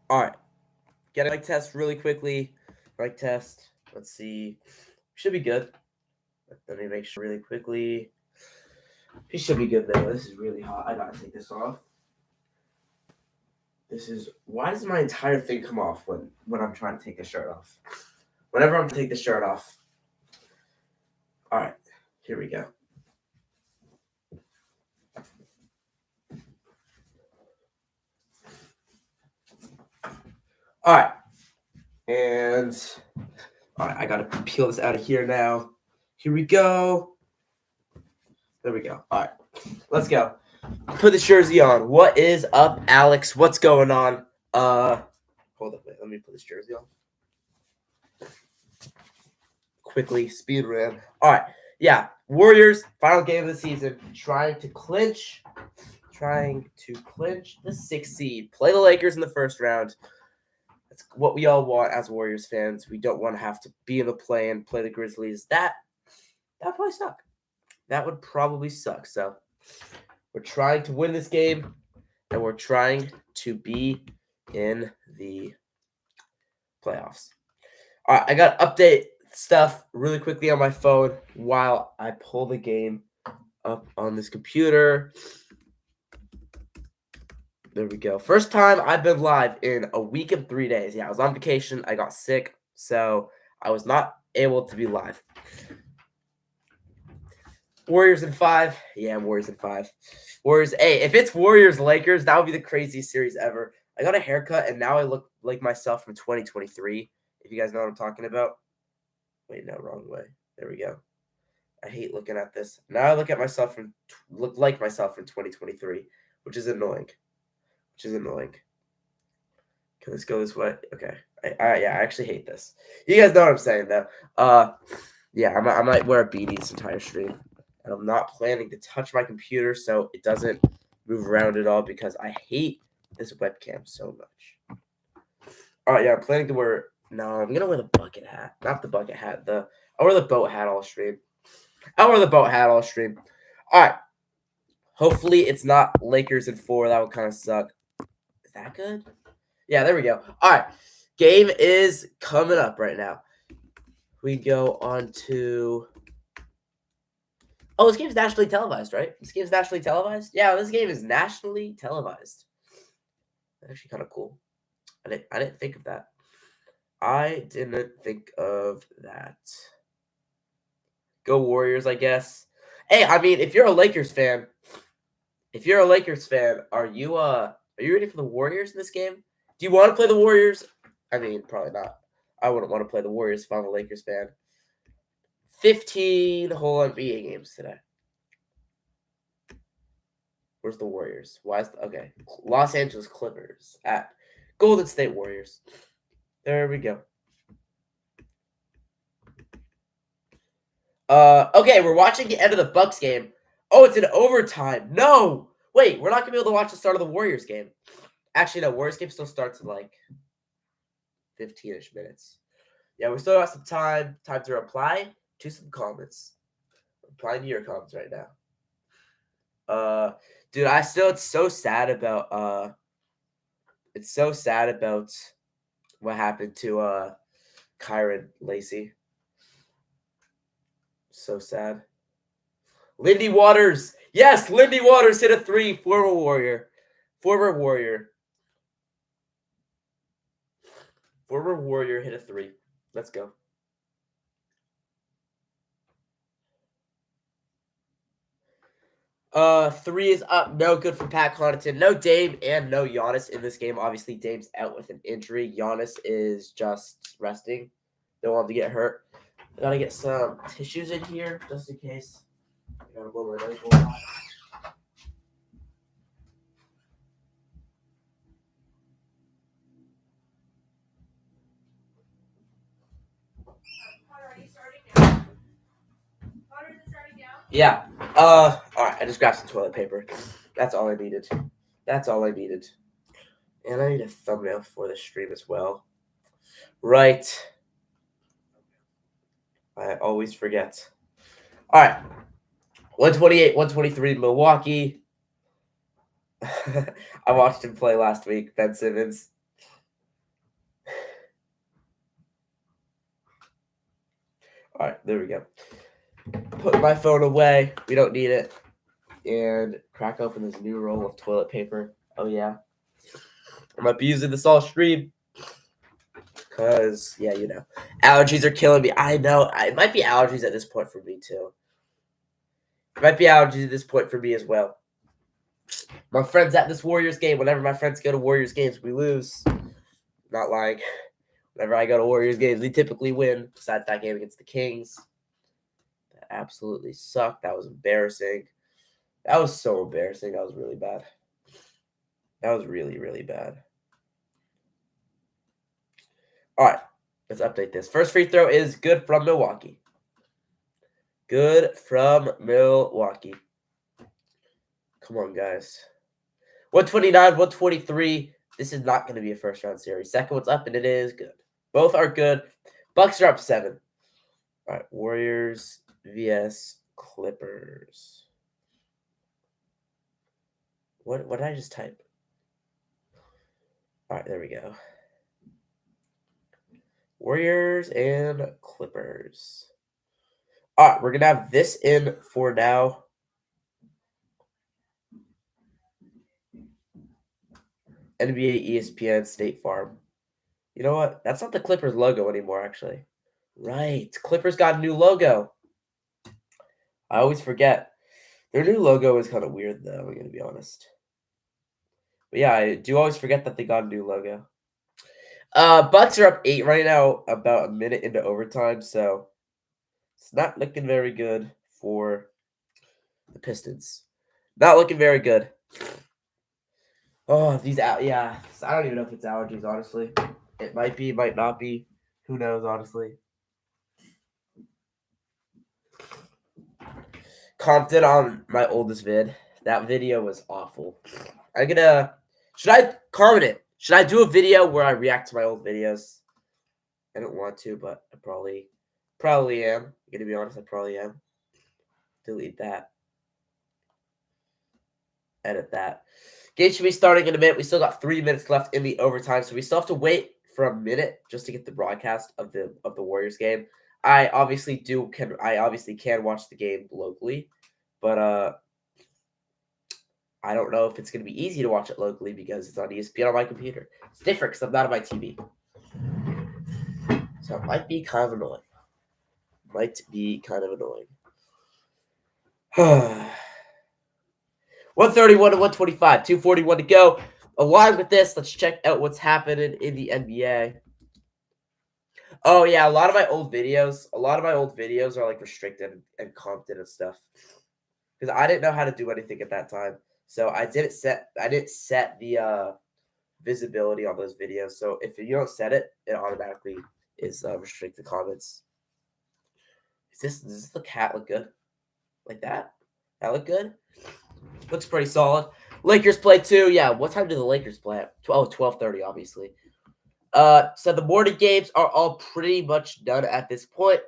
All right. Get a mic test really quickly. Mic test. Let's see. Should be good. Let me make sure really quickly. He should be good though. This is really hot. I gotta take this off. Why does my entire thing come off when I'm trying to take the shirt off? Whenever I'm take the shirt off. All right. Here we go. All right. And all right, I gotta peel this out of here now. Here we go. There we go. All right, let's go. Put the jersey on. What is up, Alex? What's going on? Hold up, wait. Let me put this jersey on. Quickly, speed run. All right, yeah. Warriors, final game of the season, trying to clinch the 6th seed. Play the Lakers in the first round. That's what we all want as Warriors fans. We don't want to have to be in the play and play the Grizzlies. That probably suck. That would probably suck. So we're trying to win this game, and we're trying to be in the playoffs. All right, I got to update stuff really quickly on my phone while I pull the game up on this computer. There we go. First time I've been live in a week and 3 days. Yeah, I was on vacation. I got sick, so I was not able to be live. Warriors in 5. Yeah, Warriors in 5. Warriors. Hey, if it's Warriors Lakers, that would be the craziest series ever. I got a haircut, and now I look like myself from 2023. If you guys know what I'm talking about. Wait, no, wrong way. There we go. I hate looking at this. Now I look like myself from 2023, which is annoying. Can this go this way? Okay. I actually hate this. You guys know what I'm saying, though. Yeah, I might wear a beanie this entire stream. And I'm not planning to touch my computer so it doesn't move around at all because I hate this webcam so much. All right, yeah, I'm planning to wear... No, I'm going to wear the bucket hat. Not the bucket hat. I'll wear the boat hat all stream. All right. Hopefully it's not Lakers in 4. That would kind of suck. Is that good? Yeah, there we go. All right. Game is coming up right now. We go on to... Oh, this game's nationally televised, right? Yeah, this game is nationally televised. That's actually kind of cool. I didn't think of that. Go Warriors, I guess. Hey, I mean, if you're a Lakers fan, are you ready for the Warriors in this game? Do you want to play the Warriors? I mean, probably not. I wouldn't want to play the Warriors if I'm a Lakers fan. 15 whole NBA games today. Where's the Warriors? Okay. Los Angeles Clippers at Golden State Warriors. There we go. Okay, we're watching the end of the Bucks game. Oh, it's in overtime. No! Wait, we're not going to be able to watch the start of the Warriors game. Actually, no, Warriors game still starts in like 15-ish minutes. Yeah, we still have some time to reply to some comments. Replying to your comments right now. Dude, it's so sad about what happened to Kyron Lacey. So sad. Lindy Waters. Yes, Lindy Waters hit a 3. Former Warrior hit a 3. Let's go. Three is up. No good for Pat Connaughton. No Dame and no Giannis in this game. Obviously, Dame's out with an injury. Giannis is just resting. Don't want him to get hurt. I gotta get some tissues in here just in case. I gotta blow my nose a lot. Yeah. All right. I just grabbed some toilet paper. That's all I needed. And I need a thumbnail for the stream as well. Right. I always forget. All right. 128, 123, Milwaukee. I watched him play last week, Ben Simmons. All right, there we go. Put my phone away. We don't need it. And crack open this new roll of toilet paper. Oh yeah, I might be using this all stream. Cause yeah, allergies are killing me. I know it might be allergies at this point for me too. It might be allergies at this point for me as well. My friends at this Warriors game. Whenever my friends go to Warriors games, we lose. Not lying. Whenever I go to Warriors games, we typically win. Besides that game against the Kings, that absolutely sucked. That was embarrassing. That was so embarrassing. That was really bad. That was really, really bad. All right, let's update this. First free throw is good from Milwaukee. Good from Milwaukee. Come on, guys. 129, 123. This is not going to be a first round series. Second one's up, and it is good. Both are good. Bucks are up 7. All right, Warriors vs Clippers. What did I just type? All right, there we go. Warriors and Clippers. All right, we're going to have this in for now. NBA, ESPN, State Farm. You know what? That's not the Clippers logo anymore, actually. Right. Clippers got a new logo. I always forget. Their new logo is kind of weird, though, I'm going to be honest. But yeah, I do always forget that they got a new logo. Bucks are up 8 right now, about a minute into overtime, so it's not looking very good for the Pistons. Not looking very good. Oh, yeah. I don't even know if it's allergies, honestly. It might be, might not be. Who knows, honestly. Compton on my oldest vid. That video was awful. Should I comment it? Should I do a video where I react to my old videos? I don't want to, but I probably am. I'm gonna be honest, I probably am. Delete that. Edit that. Game should be starting in a minute. We still got 3 minutes left in the overtime, so we still have to wait for a minute just to get the broadcast of the Warriors game. I obviously can watch the game locally, but I don't know if it's going to be easy to watch it locally because it's on ESPN on my computer. It's different because I'm not on my TV. So it might be kind of annoying. 131 to 125, 241 to go. Along with this, let's check out what's happening in the NBA. Oh yeah, a lot of my old videos are like restricted and comped and stuff. Because I didn't know how to do anything at that time. So I didn't set the visibility on those videos. So if you don't set it, it automatically is restricted comments. Does the cat look good? Like that? That look good? Looks pretty solid. Lakers play too. Yeah, what time do the Lakers play at? 12:30, obviously. So the morning games are all pretty much done at this point.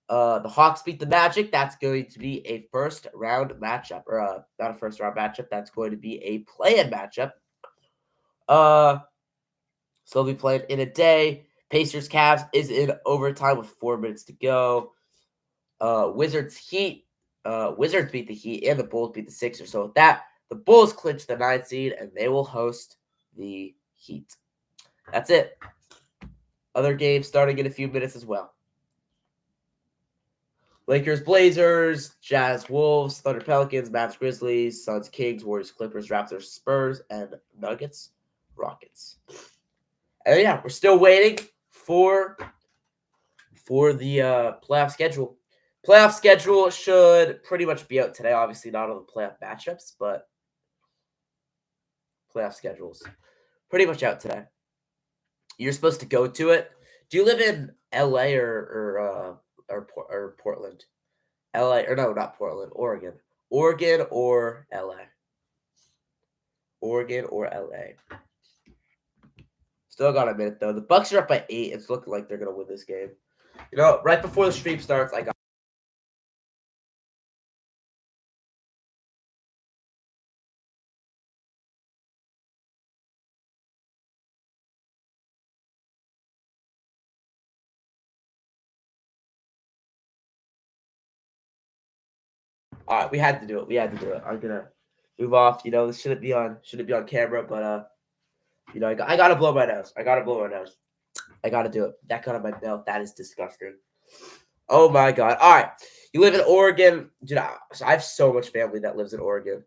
The Hawks beat the Magic. That's going to be a first round matchup. Or not a first round matchup. That's going to be a play-in matchup. So they'll be playing in a day. Pacers Cavs is in overtime with 4 minutes to go. Wizards Heat. Wizards beat the Heat and the Bulls beat the Sixers. So with that, the Bulls clinch the 9th seed and they will host the Heat. That's it. Other games starting in a few minutes as well. Lakers, Blazers, Jazz, Wolves, Thunder, Pelicans, Mavs, Grizzlies, Suns, Kings, Warriors, Clippers, Raptors, Spurs, and Nuggets, Rockets. And yeah, we're still waiting for the playoff schedule. Playoff schedule should pretty much be out today. Obviously, not all the playoff matchups, but playoff schedules pretty much out today. You're supposed to go to it. Do you live in LA or Portland? LA or no, not Portland, Oregon. Oregon or LA. Oregon or LA. Still got a minute though. The Bucks are up by 8. It's looking like they're gonna win this game. Right before the stream starts, I got All right, we had to do it. We had to do it. I'm gonna move off. This shouldn't be on camera, but I gotta blow my nose. I gotta blow my nose. I gotta do it. That got on my belt. That is disgusting. Oh my god. All right, you live in Oregon, dude. I have so much family that lives in Oregon.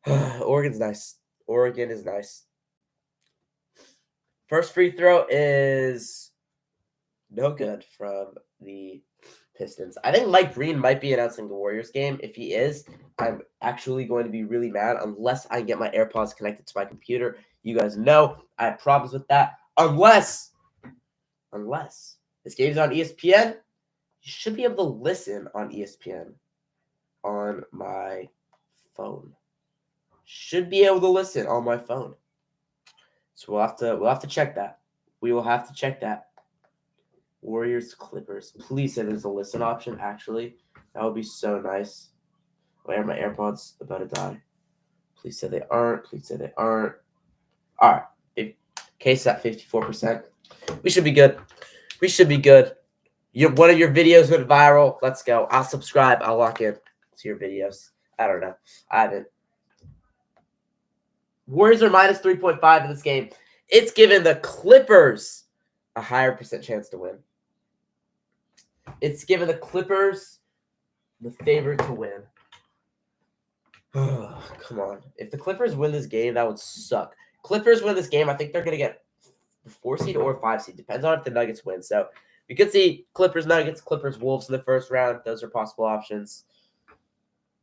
Oregon's nice. Oregon is nice. First free throw is no good from the Pistons. I think Mike Green might be announcing the Warriors game. If he is, I'm actually going to be really mad unless I get my AirPods connected to my computer. You guys know I have problems with that. Unless this game's on ESPN, you should be able to listen on ESPN on my phone. Should be able to listen on my phone. So we'll have to check that. We will have to check that. Warriors, Clippers. Please say there's a listen option, actually. That would be so nice. Wait, are my AirPods about to die? Please say they aren't. All right. Case at 54%. We should be good. One of your videos went viral. Let's go. I'll subscribe. I'll lock in to your videos. I don't know. I haven't. Warriors are minus 3.5 in this game. It's given the Clippers a higher percent chance to win. It's given the Clippers the favorite to win. Come on. If the Clippers win this game, that would suck. Clippers win this game, I think they're going to get the 4 seed or 5 seed. Depends on if the Nuggets win. So we could see Clippers, Nuggets, Clippers, Wolves in the first round. Those are possible options.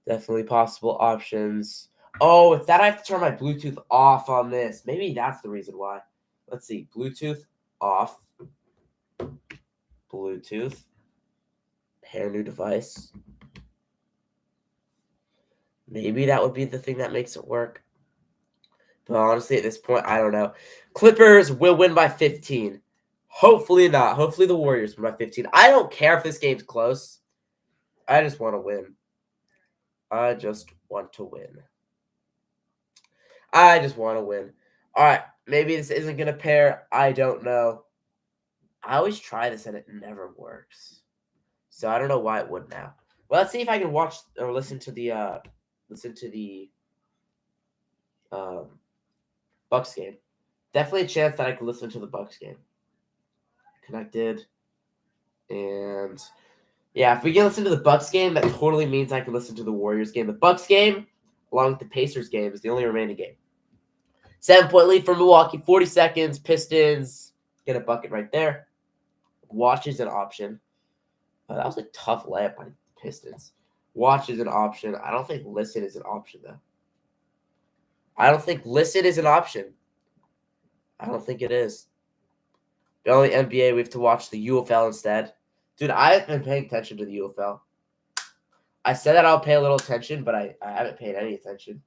Definitely possible options. Oh, it's that I have to turn my Bluetooth off on this. Maybe that's the reason why. Let's see. Bluetooth off. Bluetooth. Pair new device. Maybe that would be the thing that makes it work. But honestly, at this point, I don't know. Clippers will win by 15. Hopefully not. Hopefully the Warriors win by 15. I don't care if this game's close. I just want to win. I just want to win. All right. Maybe this isn't going to pair. I don't know. I always try this and it never works. So I don't know why it would now. Well, let's see if I can watch or listen to the Bucks game. Definitely a chance that I can listen to the Bucks game. Connected. And yeah, if we can listen to the Bucks game, that totally means I can listen to the Warriors game. The Bucks game, along with the Pacers game, is the only remaining game. 7-point lead for Milwaukee, 40 seconds. Pistons get a bucket right there. Watch is an option. That was a tough layup by the Pistons. Watch is an option. I don't think listen is an option, though. I don't think listen is an option. I don't think it is. The only NBA, we have to watch the UFL instead. Dude, I haven't been paying attention to the UFL. I said that I'll pay a little attention, but I haven't paid any attention.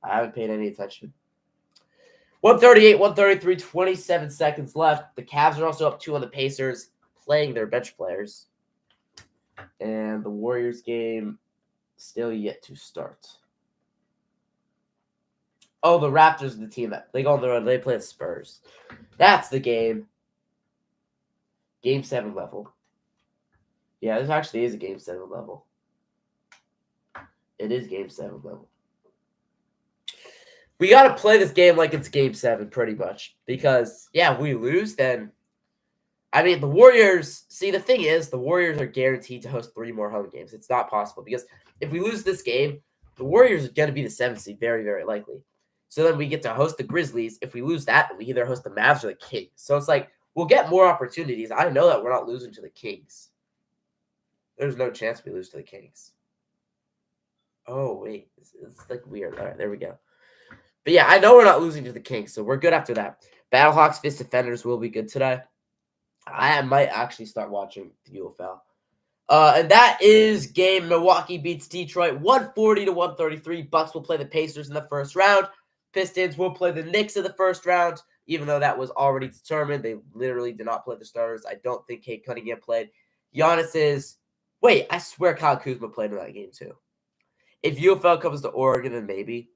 138, 133, 27 seconds left. The Cavs are also up 2 on the Pacers, playing their bench players. And the Warriors game still yet to start. Oh, the Raptors are the team that they go on the road. They play the Spurs. That's the game. Game 7 level. Yeah, this actually is a Game 7 level. It is Game 7 level. We got to play this game like it's Game 7 pretty much. Because, yeah, if we lose, then... I mean, the Warriors... See, the thing is, the Warriors are guaranteed to host 3 more home games. It's not possible. Because if we lose this game, the Warriors are going to be the 7th seed very, very likely. So then we get to host the Grizzlies. If we lose that, then we either host the Mavs or the Kings. So it's like, we'll get more opportunities. I know that we're not losing to the Kings. There's no chance we lose to the Kings. Oh, wait. It's like weird. All right, there we go. But yeah, I know we're not losing to the Kings, so we're good after that. Battlehawks Fist Defenders will be good today. I might actually start watching the UFL. And that is game Milwaukee beats Detroit 140 to 133. Bucks will play the Pacers in the first round. Pistons will play the Knicks in the first round, even though that was already determined. They literally did not play the starters. I don't think Kate Cunningham played. Giannis is... Wait, I swear Kyle Kuzma played in that game too. If UFL comes to Oregon, then maybe.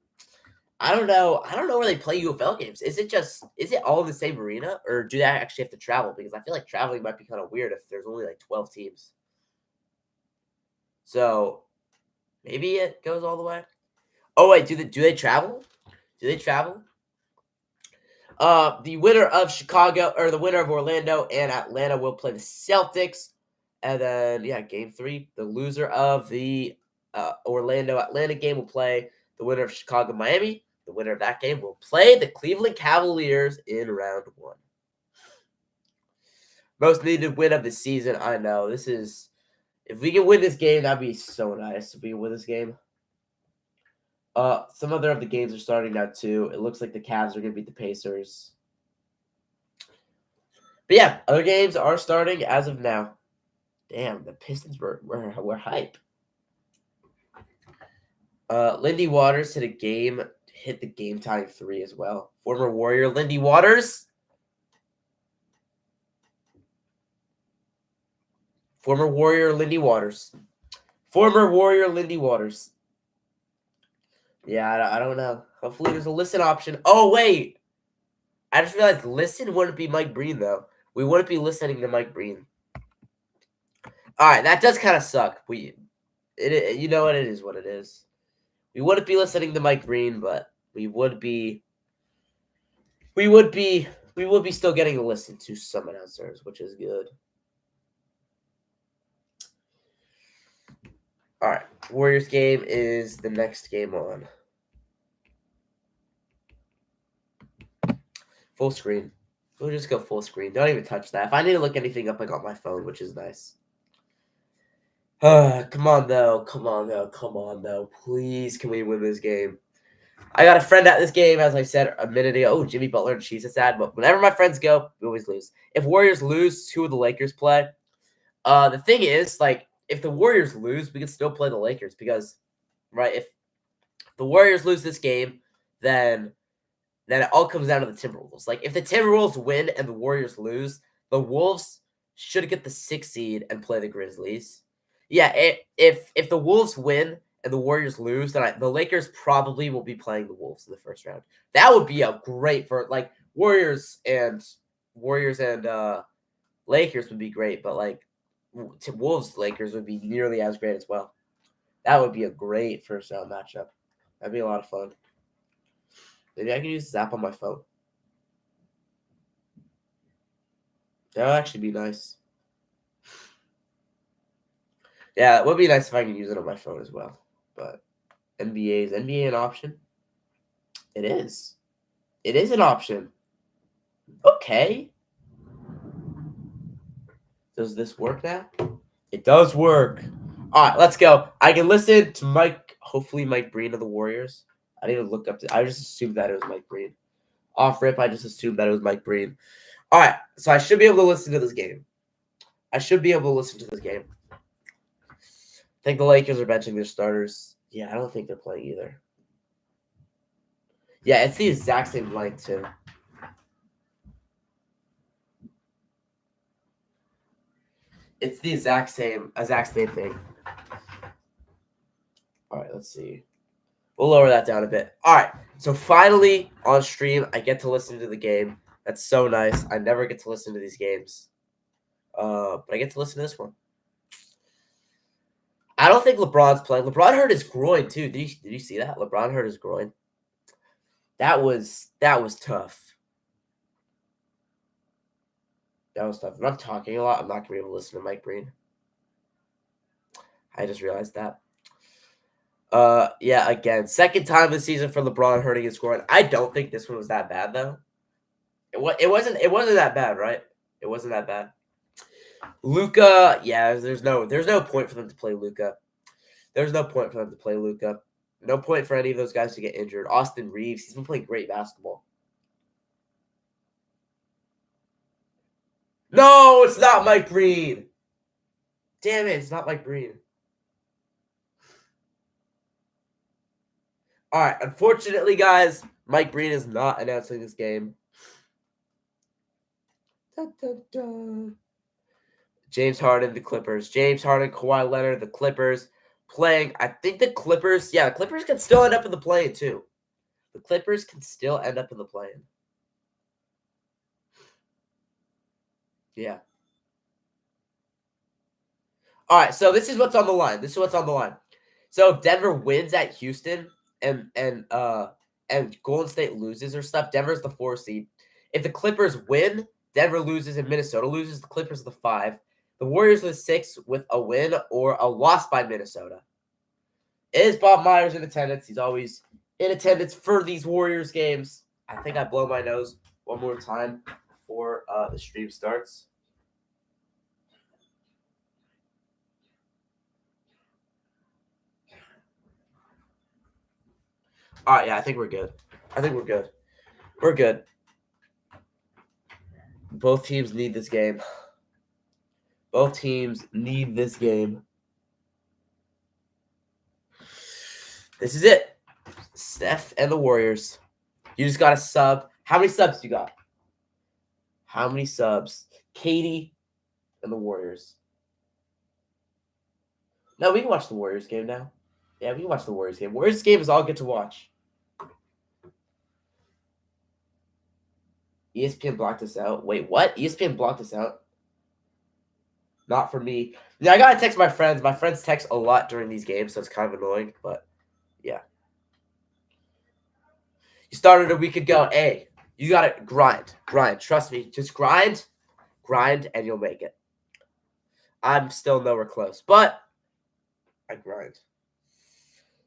I don't know. I don't know where they play UFL games. Is it all in the same arena, or do they actually have to travel? Because I feel like traveling might be kind of weird if there's only like 12 teams. So maybe it goes all the way. Oh wait, do they travel? Do they travel? The winner of Chicago or the winner of Orlando and Atlanta will play the Celtics, and then game 3. The loser of the Orlando Atlanta game will play the winner of Chicago Miami. The winner of that game will play the Cleveland Cavaliers in round 1. Most needed win of the season. I know this is. If we can win this game, that'd be so nice. If we can win this game. Some other of the games are starting now too. It looks like the Cavs are going to beat the Pacers. But yeah, other games are starting as of now. Damn, the Pistons were hype. Lindy Waters hit the game tying 3 as well. Former Warrior Lindy Waters. Former Warrior Lindy Waters. Yeah, I don't know. Hopefully there's a listen option. Oh, wait. I just realized listen wouldn't be Mike Breen, though. We wouldn't be listening to Mike Breen. All right, that does kind of suck. You know what? It is what it is. We wouldn't be listening to Mike Breen, but we would be still getting to listen to some announcers, which is good. All right, Warriors game is the next game on. Full screen. We'll just go full screen. Don't even touch that. If I need to look anything up, I got my phone, which is nice. Come on, though. Please, can we win this game? I got a friend at this game, as I said a minute ago. Oh, Jimmy Butler and Cheese. It's sad, but whenever my friends go, we always lose. If Warriors lose, who would the Lakers play? The thing is, like, if the Warriors lose, we can still play the Lakers because, right, if the Warriors lose this game, then it all comes down to the Timberwolves. Like, if the Timberwolves win and the Warriors lose, the Wolves should get the 6th seed and play the Grizzlies. Yeah, if the Wolves win and the Warriors lose, then the Lakers probably will be playing the Wolves in the first round. That would be a great for like Warriors and Lakers would be great, but like Wolves Lakers would be nearly as great as well. That would be a great first round matchup. That'd be a lot of fun. Maybe I can use Zap on my phone. That would actually be nice. Yeah, it would be nice if I could use it on my phone as well. But is NBA an option? It is. It is an option. Okay. Does this work now? It does work. All right, let's go. I can listen to hopefully Mike Breen of the Warriors. I didn't even look up I just assumed that it was Mike Breen. Off rip, I just assumed that it was Mike Breen. All right, so I should be able to listen to this game. I think the Lakers are benching their starters. Yeah, I don't think they're playing either. Yeah, it's the exact same blank, too. It's the exact same thing. All right, let's see. We'll lower that down a bit. All right, so finally on stream, I get to listen to the game. That's so nice. I never get to listen to these games, but I get to listen to this one. I don't think LeBron's playing. LeBron hurt his groin too. Did you see that? LeBron hurt his groin. That was tough. That was tough. If I'm talking a lot, I'm not gonna be able to listen to Mike Breen. I just realized that. Yeah, again, second time this season for LeBron hurting his groin. I don't think this one was that bad though. It wasn't that bad, right? It wasn't that bad. Luka, yeah, there's no point for them to play Luka. There's no point for them to play Luka. No point for any of those guys to get injured. Austin Reeves, he's been playing great basketball. No, it's not Mike Breen. Damn it, it's not Mike Breen. All right, unfortunately, guys, Mike Breen is not announcing this game. Dun, dun, dun. James Harden, the Clippers. James Harden, Kawhi Leonard, the Clippers playing. I think the Clippers, the Clippers can still end up in the play-in too. The Clippers can still end up in the play-in. Yeah. All right, so this is what's on the line. This is what's on the line. So if Denver wins at Houston and Golden State loses or stuff, Denver's the 4 seed. If the Clippers win, Denver loses and Minnesota loses, the Clippers are the 5. The Warriors are the 6 with a win or a loss by Minnesota. Is Bob Myers in attendance? He's always in attendance for these Warriors games. I think I blow my nose one more time before the stream starts. All right, yeah, I think we're good. We're good. Both teams need this game. Both teams need this game. This is it. Steph and the Warriors. You just got a sub. How many subs you got? How many subs? Katie and the Warriors. No, we can watch the Warriors game now. Yeah, we can watch the Warriors game. Warriors game is all good to watch. ESPN blocked us out. Wait, what? ESPN blocked us out? Not for me. Yeah, I gotta text my friends. My friends text a lot during these games, so it's kind of annoying, but yeah. You started a week ago. Hey, you gotta grind. Trust me. Just grind, and you'll make it. I'm still nowhere close, but I grind.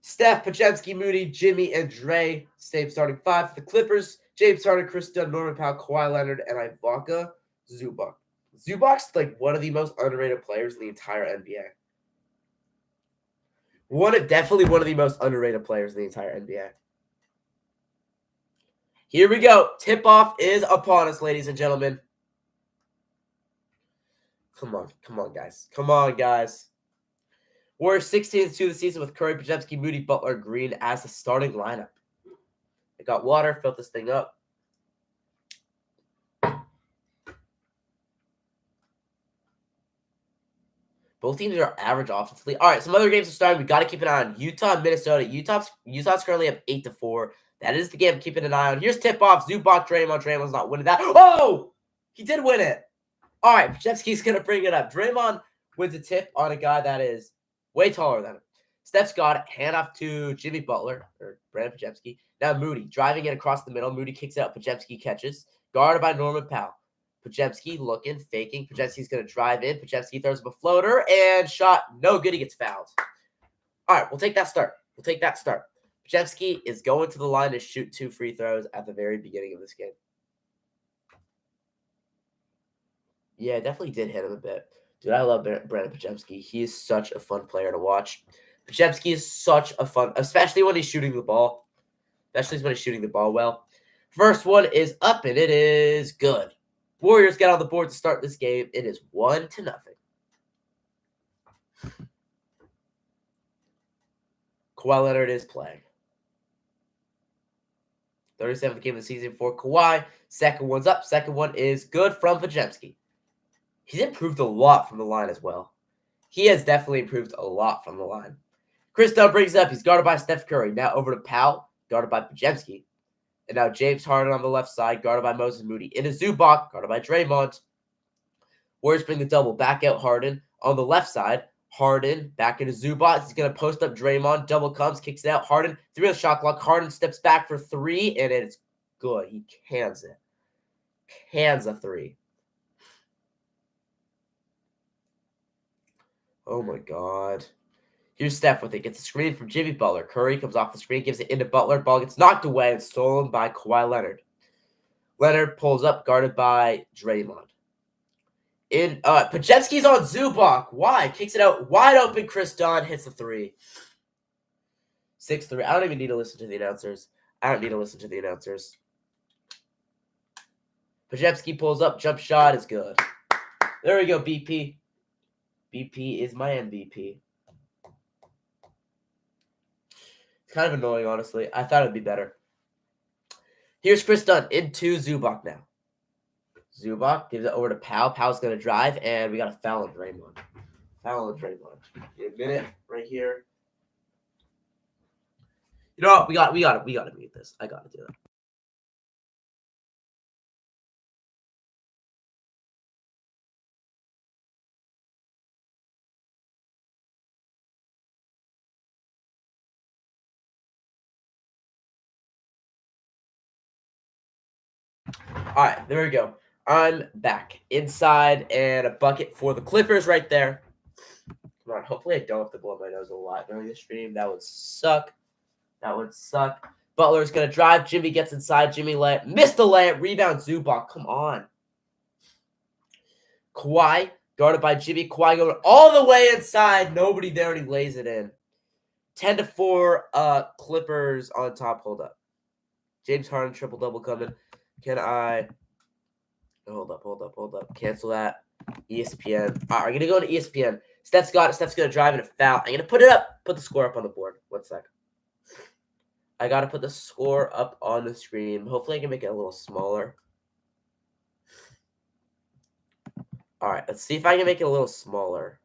Steph, Podziemski, Moody, Jimmy, and Dre. Same starting 5 for the Clippers. James Harden, Chris Dunn, Norman Powell, Kawhi Leonard, and Ivanka Zubac. Zubac's like one of the most underrated players in the entire NBA. Definitely one of the most underrated players in the entire NBA. Here we go. Tip-off is upon us, ladies and gentlemen. Come on, guys. Warriors 16-2 the season with Curry, Podziemski, Moody, Butler, Green as the starting lineup. I got water, filled this thing up. Both teams are average offensively. All right, some other games are starting. We got to keep an eye on Utah and Minnesota. Utah's currently up 8-4. That is the game I'm keeping an eye on. Here's tip-off. Zubac, Draymond. Draymond's not winning that. Oh! He did win it. All right, Podziemski's going to bring it up. Draymond wins a tip on a guy that is way taller than him. Steph's got it. Hand off to Jimmy Butler, or Brandon Podziemski. Now Moody, driving it across the middle. Moody kicks it out. Podziemski catches. Guarded by Norman Powell. Podziemski looking, faking. Podziemski's going to drive in. Podziemski throws up a floater, and shot no good. He gets fouled. All right, we'll take that start. Podziemski is going to the line to shoot 2 free throws at the very beginning of this game. Yeah, definitely did hit him a bit. Dude, I love Brandon Podziemski. He is such a fun player to watch. Podziemski is such a fun, especially when he's shooting the ball. Well. First one is up, and it is good. Warriors get on the board to start this game. It is 1-0. Kawhi Leonard is playing. 37th game of the season for Kawhi. Second one's up. Second one is good from Podziemski. He's improved a lot from the line as well. He has definitely improved a lot from the line. Chris Dunn brings up. He's guarded by Steph Curry. Now over to Powell, guarded by Podziemski. And now James Harden on the left side, guarded by Moses Moody. Into Zubac, guarded by Draymond. Warriors bring the double. Back out Harden on the left side. Harden back into Zubac. He's going to post up Draymond. Double comes, kicks it out. Harden, 3 on the shot clock. Harden steps back for 3, and it's good. He cans it. Cans a 3. Oh, my God. Here's Steph with it. Gets a screen from Jimmy Butler. Curry comes off the screen, gives it into Butler. Ball gets knocked away and stolen by Kawhi Leonard. Leonard pulls up, guarded by Draymond. Podziemski's on Zubac. Why? Kicks it out wide open. Chris Dunn hits the 3. 6-3. I don't even need to listen to the announcers. Podziemski pulls up. Jump shot is good. There we go, BP. BP is my MVP. It's kind of annoying, honestly. I thought it would be better. Here's Chris Dunn into Zubac now. Zubac gives it over to Powell. Powell's going to drive, and we got a foul on Draymond. Give me a minute right here. You know what? We got to mute this. I got to do it. All right, there we go. I'm back inside, and a bucket for the Clippers right there. Come on, hopefully I don't have to blow my nose a lot during the stream. That would suck. That would suck. Butler's gonna drive. Jimmy gets inside. Jimmy missed the layup. Rebound Zubac. Come on. Kawhi guarded by Jimmy. Kawhi going all the way inside. Nobody there, and he lays it in. 10-4. Clippers on top. Hold up. James Harden triple double coming. Can I? Hold up. Cancel that. ESPN. All right, we're gonna go to ESPN. Steph's got it. Steph's gonna drive in a foul. I'm gonna put it up. Put the score up on the board. 1 sec. I gotta put the score up on the screen. Hopefully, I can make it a little smaller. All right, let's see if I can make it a little smaller.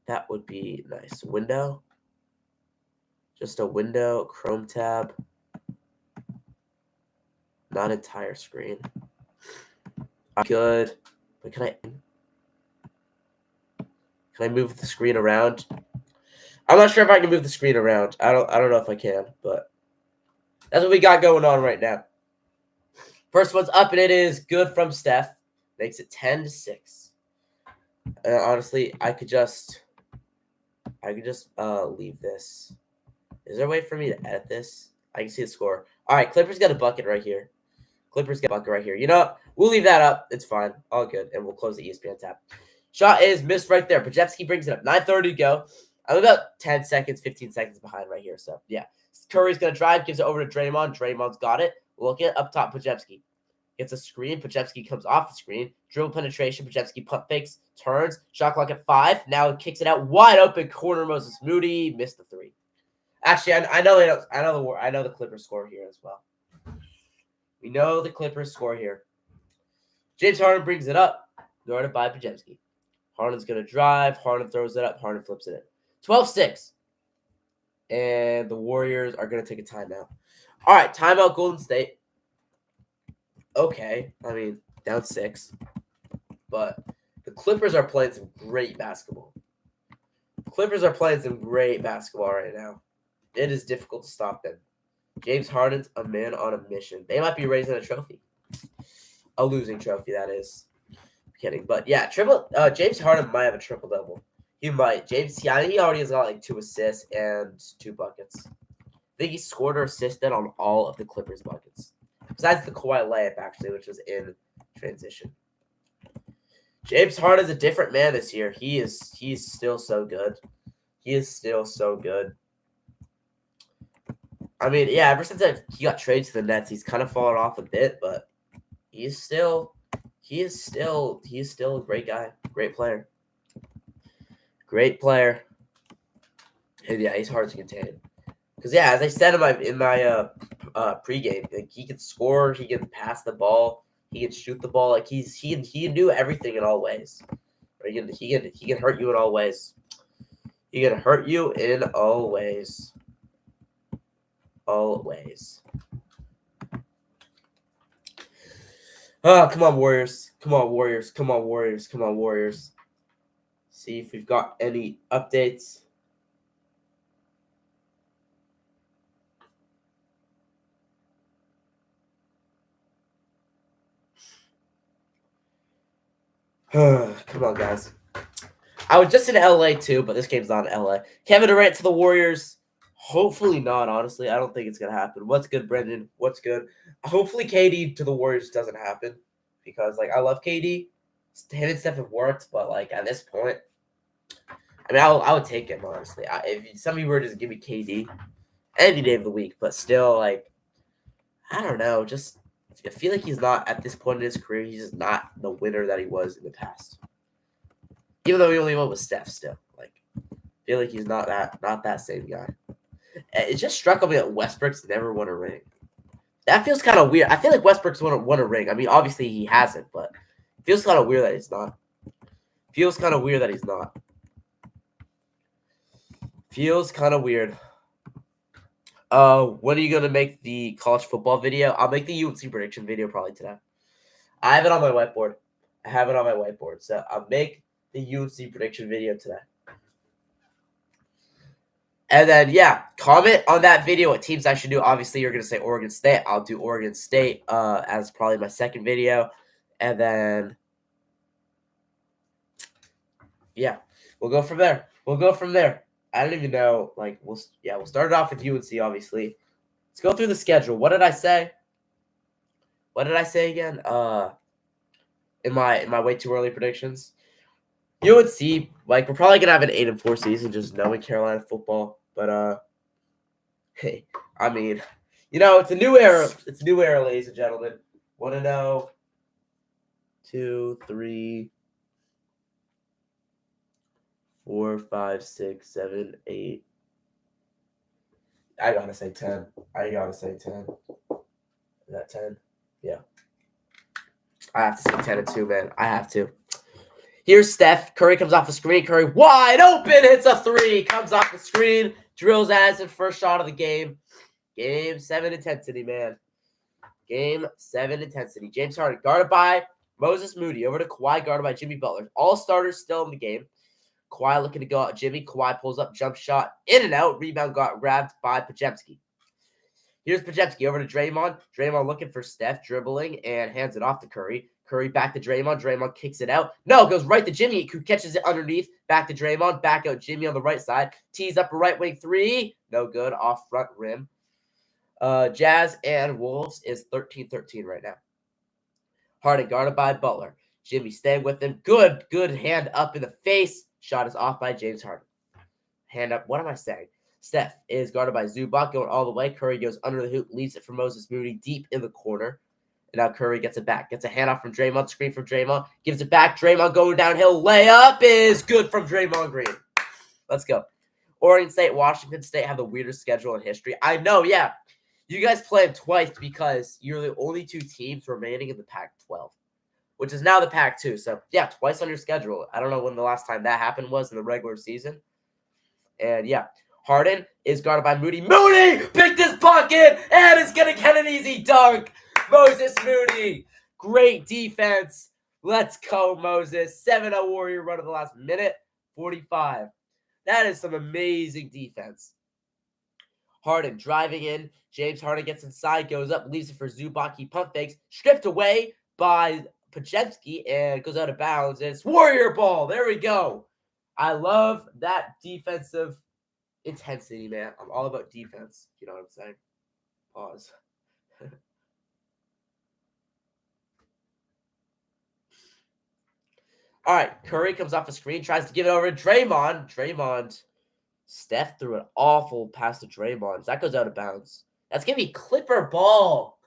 That would be nice. Window. Just a window. Chrome tab. Not entire screen. Good. But can I move the screen around? I'm not sure if I can move the screen around. I don't know if I can, but that's what we got going on right now. First one's up, and it is good from Steph. Makes it 10-6. And honestly, I could just leave this. Is there a way for me to edit this? I can see the score. All right, Clippers got a bucket right here. You know what? We'll leave that up. It's fine. All good. And we'll close the ESPN tab. Shot is missed right there. Pajewski brings it up. 9:30 to go. I'm about 10 seconds, 15 seconds behind right here. So, yeah. Curry's going to drive. Gives it over to Draymond. Draymond's got it. Look at up top, Pajewski. Gets a screen. Pajewski comes off the screen. Dribble penetration. Pajewski pump fakes. Turns. Shot clock at 5. Now he kicks it out. Wide open corner. Moses Moody missed the 3. Actually, I know the Clippers score here as well. We know the Clippers score here. James Harden brings it up. Guarded by Pajewski. Harden's going to drive. Harden throws it up. Harden flips it in. 12-6. And the Warriors are going to take a timeout. All right, timeout Golden State. Okay, I mean, down 6. But the Clippers are playing some great basketball. Right now. It is difficult to stop them. James Harden's a man on a mission. They might be raising a trophy. A losing trophy, that is. I'm kidding. But yeah, James Harden might have a triple-double. He might. He already has got like 2 assists and 2 buckets. I think he scored or assisted on all of the Clippers buckets. Besides the Kawhi layup, actually, which was in transition. James Harden's a different man this year. He's still so good. I mean, yeah, ever since he got traded to the Nets, he's kind of fallen off a bit, but he is still a great guy, great player. And yeah, he's hard to contain. Because yeah, as I said in my pregame, like he can score, he can pass the ball, he can shoot the ball. Like he can do everything in all ways. Or he can hurt you in all ways. Always. Oh, come on, Warriors. See if we've got any updates. Come on, guys. I was just in LA too, but this game's not in LA. Kevin Durant to the Warriors. Hopefully not, honestly. I don't think it's going to happen. What's good, Brendan? What's good? Hopefully KD to the Warriors doesn't happen because, like, I love KD. Him and Steph have worked, but, like, at this point, I mean, I would take him, honestly. If some of you were to just give me KD any day of the week, but still, like, I don't know. Just I feel like he's not, at this point in his career, he's just not the winner that he was in the past. Even though he only went with Steph still. Like, I feel like he's not that same guy. It just struck me that Westbrook's never won a ring. That feels kind of weird. I feel like Westbrook's won a ring. I mean, obviously he hasn't, but it feels kind of weird that he's not. Feels kind of weird. When are you going to make the college football video? I'll make the UNC prediction video probably today. I have it on my whiteboard. So I'll make the UNC prediction video today. And then, yeah, comment on that video what teams I should do. Obviously, you're going to say Oregon State. I'll do Oregon State as probably my second video. And then, yeah, we'll go from there. I don't even know. Like, we'll start it off with UNC, obviously. Let's go through the schedule. What did I say? Again? In my way too early predictions? UNC, like, we're probably going to have an 8-4 season just knowing Carolina football. But, hey, I mean, it's a new era. It's a new era, ladies and gentlemen. 1-0, 2, 3, 4, 5, 6, 7, 8. I gotta say 10. Is that 10? Yeah. I have to say 10-2, man. I have to. Here's Steph. Curry comes off the screen. Curry wide open. Hits a 3. Comes off the screen. Drills as his first shot of the game. Game 7 intensity, man. Game 7 intensity. James Harden guarded by Moses Moody. Over to Kawhi, guarded by Jimmy Butler. All starters still in the game. Kawhi looking to go out. Jimmy. Kawhi pulls up. Jump shot. In and out. Rebound got grabbed by Podziemski. Here's Podziemski over to Draymond. Draymond looking for Steph. Dribbling and hands it off to Curry. Curry back to Draymond. Draymond kicks it out. No, goes right to Jimmy, who catches it underneath. Back to Draymond. Back out Jimmy on the right side. Tees up a right wing 3. No good. Off front rim. Jazz and Wolves is 13-13 right now. Harden guarded by Butler. Jimmy staying with him. Good hand up in the face. Shot is off by James Harden. Hand up. What am I saying? Steph is guarded by Zubac going all the way. Curry goes under the hoop, leaves it for Moses Moody deep in the corner. And now Curry gets it back. Gets a handoff from Draymond. Screen from Draymond. Gives it back. Draymond going downhill. Layup is good from Draymond Green. Let's go. Oregon State, Washington State have the weirdest schedule in history. I know, yeah. You guys play them twice because you're the only 2 teams remaining in the Pac-12, which is now the Pac-2. So, yeah, twice on your schedule. I don't know when the last time that happened was in the regular season. And, yeah, Harden is guarded by Moody. Moody picked his pocket and is going to get an easy dunk. Moses Moody. Great defense. Let's go, Moses. 7-0 Warrior run of the last minute. 45. That is some amazing defense. Harden driving in. James Harden gets inside, goes up, leaves it for Zubac. He pump fakes. Stripped away by Podziemski and goes out of bounds. And it's Warrior ball. There we go. I love that defensive intensity, man. I'm all about defense. You know what I'm saying? Pause. All right, Curry comes off the screen, tries to give it over to Draymond. Steph threw an awful pass to Draymond. That goes out of bounds. That's going to be Clipper ball.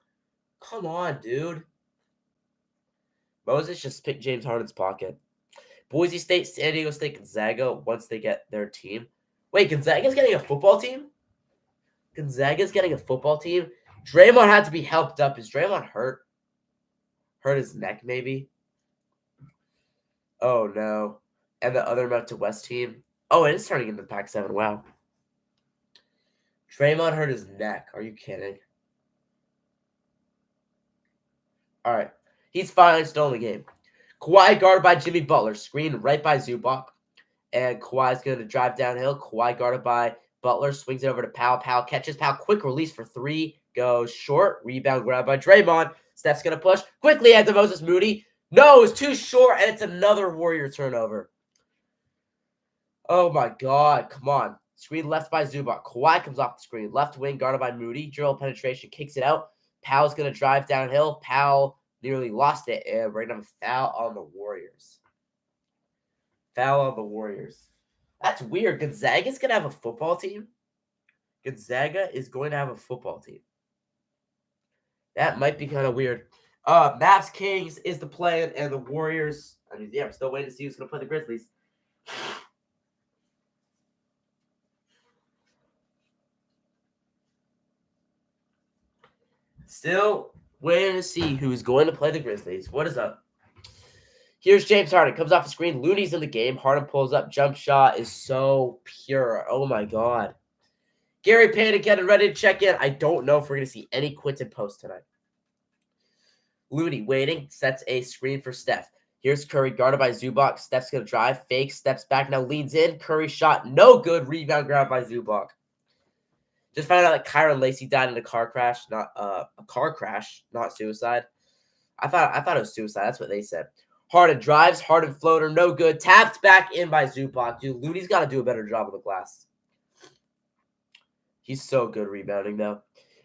Come on, dude. Moses just picked James Harden's pocket. Boise State, San Diego State, Gonzaga, once they get their team. Wait, Gonzaga's getting a football team? Draymond had to be helped up. Is Draymond hurt? Hurt his neck, maybe? Oh, no. And the other Mountain West team. Oh, it is turning into Pac-7. Wow. Draymond hurt his neck. Are you kidding? All right. He's finally still in the game. Kawhi guarded by Jimmy Butler. Screen right by Zubac. And Kawhi's going to drive downhill. Kawhi guarded by Butler. Swings it over to Powell. Powell catches. Powell quick release for 3. Goes short. Rebound grabbed by Draymond. Steph's going to push. Quickly at the Moses Moody. No, it's too short. And it's another Warrior turnover. Oh, my God. Come on. Screen left by Zubac. Kawhi comes off the screen. Left wing guarded by Moody. Dribble penetration. Kicks it out. Powell's going to drive downhill. Powell nearly lost it. And we're going to have a foul on the Warriors. That's weird. Gonzaga's going to have a football team? That might be kind of weird. Mavs Kings is the plan. And the Warriors. I mean, yeah, we're still waiting to see who's going to play the Grizzlies. Still waiting to see who's going to play the Grizzlies. What is up? Here's James Harden. Comes off the screen. Looney's in the game. Harden pulls up. Jump shot is so pure. Oh, my God. Gary Payton getting ready to check in. I don't know if we're going to see any Quinton Post tonight. Looney waiting. Sets a screen for Steph. Here's Curry, guarded by Zubac. Steph's going to drive, fake, steps back, now leans in. Curry shot, no good. Rebound grab by Zubac. Just found out that Kyron Lacey died in a car crash, not suicide. I thought it was suicide. That's what they said. Harden drives, Harden floater, no good. Tapped back in by Zubac. Dude, Looney's got to do a better job on the glass. He's so good rebounding, though.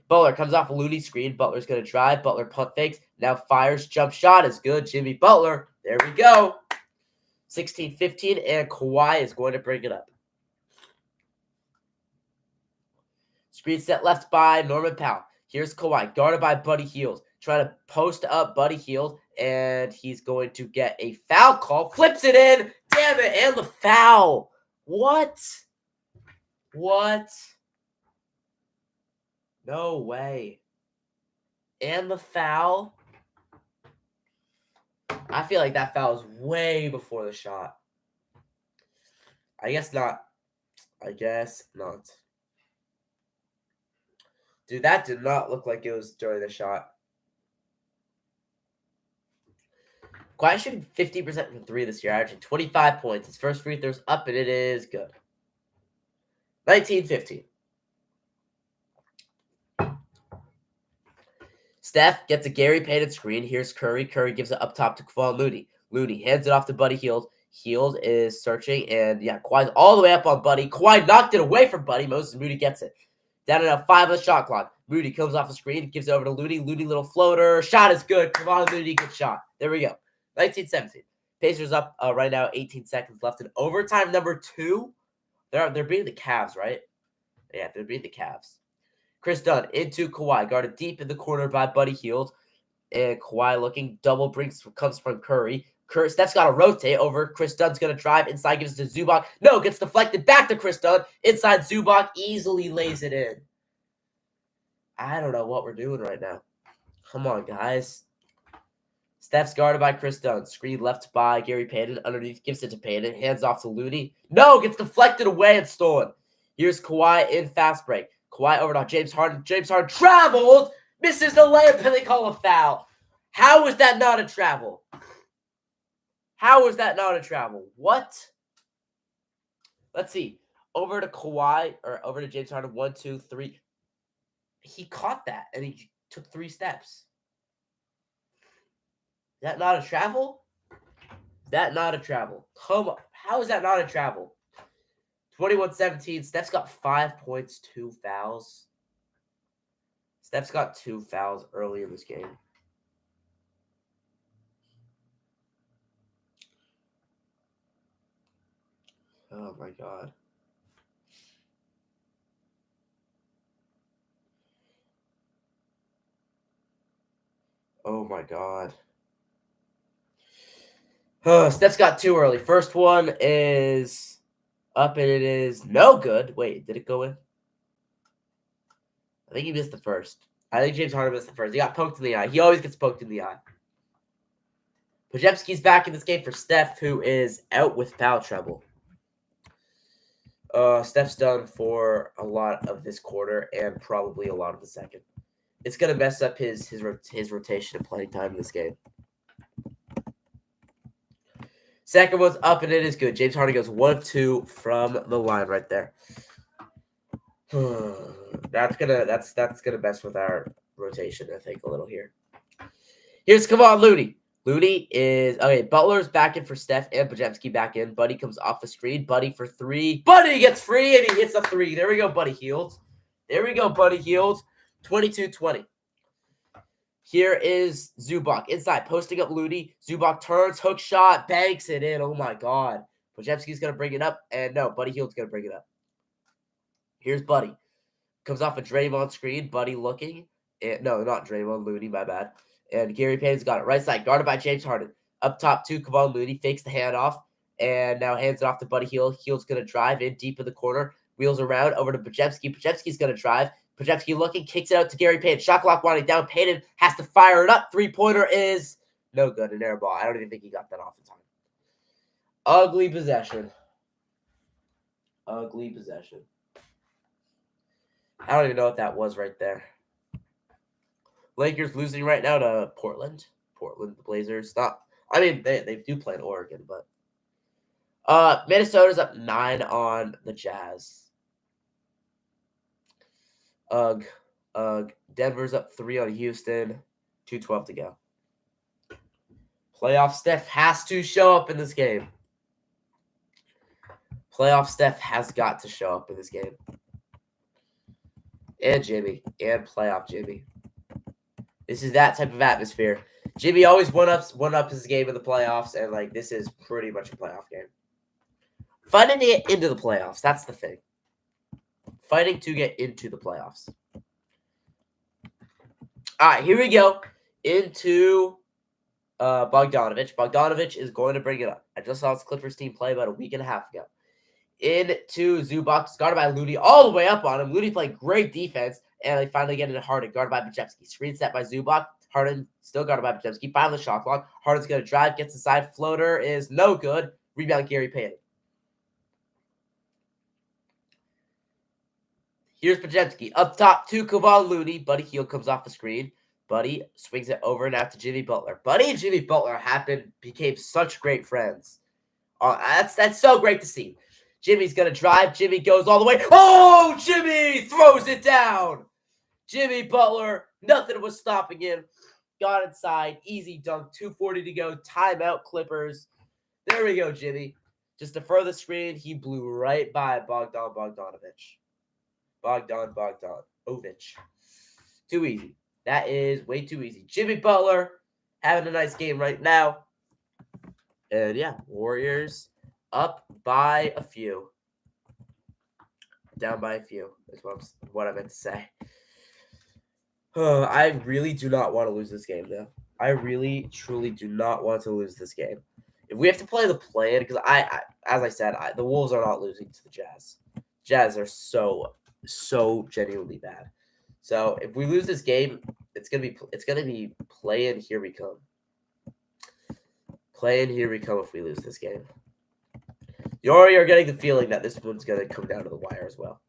Butler comes off a Looney screen. Butler's going to drive. Butler punt fakes. Now fires. Jump shot is good. Jimmy Butler. There we go. 16-15, and Kawhi is going to bring it up. Screen set left by Norman Powell. Here's Kawhi, guarded by Buddy Hield. Trying to post up Buddy Hield, and he's going to get a foul call. Flips it in. Damn it, and the foul. What? No way. And the foul. I feel like that foul is way before the shot. I guess not. Dude, that did not look like it was during the shot. Kawhi shooting 50% from 3 this year, averaging 25 points. His first free throw's up, and it is good. 19-15. Steph gets a Gary Payton screen. Here's Curry. Curry gives it up top to Kawhi Looney. Looney hands it off to Buddy Hield. Hield is searching, and Kawhi's all the way up on Buddy. Kawhi knocked it away from Buddy. Moses Moody gets it. Down at 5 of the shot clock. Moody comes off the screen, gives it over to Looney. Looney, little floater. Shot is good. Kawhi Looney, good shot. There we go. 19-17. Pacers up right now, 18 seconds left in overtime number 2. They're beating the Cavs, right? Yeah, they're beating the Cavs. Chris Dunn into Kawhi, guarded deep in the corner by Buddy Hield. And Kawhi looking, double comes from Curry. Steph's got to rotate over. Chris Dunn's going to drive inside, gives it to Zubac. No, gets deflected back to Chris Dunn. Inside, Zubac easily lays it in. I don't know what we're doing right now. Come on, guys. Steph's guarded by Chris Dunn. Screen left by Gary Payton. Underneath, gives it to Payton. Hands off to Looney. No, gets deflected away and stolen. Here's Kawhi in fast break. Kawhi over to James Harden. James Harden travels. Misses the layup, and they call a foul. How is that not a travel? What? Let's see. Over to Kawhi, or over to James Harden. 1, 2, 3. He caught that, and he took 3 steps. Is that not a travel? Come on. How is that not a travel? 21-17. Steph's got 5 points, 2 fouls. Steph's got 2 fouls early in this game. Oh, my God. Oh, my God. Steph's got 2 early. First one is up, and it is no good. Wait, did it go in? I think he missed the first. I think James Harden missed the first. He got poked in the eye. He always gets poked in the eye. Podziemski's back in this game for Steph, who is out with foul trouble. Steph's done for a lot of this quarter and probably a lot of the second. It's going to mess up his rotation and playing time in this game. Second one's up, and it is good. James Harden goes 1 of 2 from the line right there. That's gonna mess with our rotation, I think, a little here. Here's Kevon Looney. Looney is okay. Butler's back in for Steph and Podziemski back in. Buddy comes off the screen. Buddy for 3. Buddy gets free, and he hits a 3. There we go, Buddy Hield. 22-20. Here is Zubac inside, posting up Looney. Zubac turns, hook shot, banks it in. Oh, my God. Podziemski's going to bring it up. And no, Buddy Hield's going to bring it up. Here's Buddy. Comes off a Draymond screen. Buddy looking. No, not Draymond. Looney, my bad. And Gary Payton's got it. Right side, guarded by James Harden. Up top, to Kevon Looney. Fakes the handoff. And now hands it off to Buddy Hield. Hield's going to drive in deep in the corner. Wheels around over to Podziemski. Podziemski's going to drive. Podziemski looking, kicks it out to Gary Payton. Shot clock winding down. Payton has to fire it up. 3-pointer is no good. An air ball. I don't even think he got that off in time. Ugly possession. I don't even know what that was right there. Lakers losing right now to Portland. The Blazers. Not I mean, they do play in Oregon, but Minnesota's up 9 on the Jazz. Ugh, ugh. Denver's up 3 on Houston. 2:12 to go. Playoff Steph has to show up in this game. Playoff Steph has got to show up in this game. And Jimmy. And playoff Jimmy. This is that type of atmosphere. Jimmy always one up his game in the playoffs, and like this is pretty much a playoff game. Fighting to get into the playoffs. That's the thing. Fighting to get into the playoffs. All right, here we go. Into Bogdanovich. Bogdanovich is going to bring it up. I just saw his Clippers team play about a week and a half ago. Into Zubac, guarded by Looney, all the way up on him. Looney played great defense, and they finally get into Harden, guarded by Bajewski. Screen set by Zubac. Harden still guarded by Bajewski. Finally the shot clock. Harden's going to drive, gets inside. Floater is no good. Rebound Gary Payton. Here's Bajewski. Up top to Kevon Looney. Buddy Hield comes off the screen. Buddy swings it over and out to Jimmy Butler. Buddy and Jimmy Butler became such great friends. That's so great to see. Jimmy's going to drive. Jimmy goes all the way. Oh, Jimmy throws it down. Jimmy Butler, nothing was stopping him. Got inside. Easy dunk. 2:40 to go. Timeout Clippers. There we go, Jimmy. Just to further screen, he blew right by Bogdanovich. Bogdanovich. Too easy. That is way too easy. Jimmy Butler having a nice game right now. And yeah, Warriors up by a few. Down by a few is what I meant to say. I really do not want to lose this game, though. I really, truly do not want to lose this game. If we have to play the play-in, because as I said, the Wolves are not losing to the Jazz. Jazz are so genuinely bad. So if we lose this game, it's gonna be play-in. Here we come. Play-in. Here we come. If we lose this game, you already are getting the feeling that this one's gonna come down to the wire as well.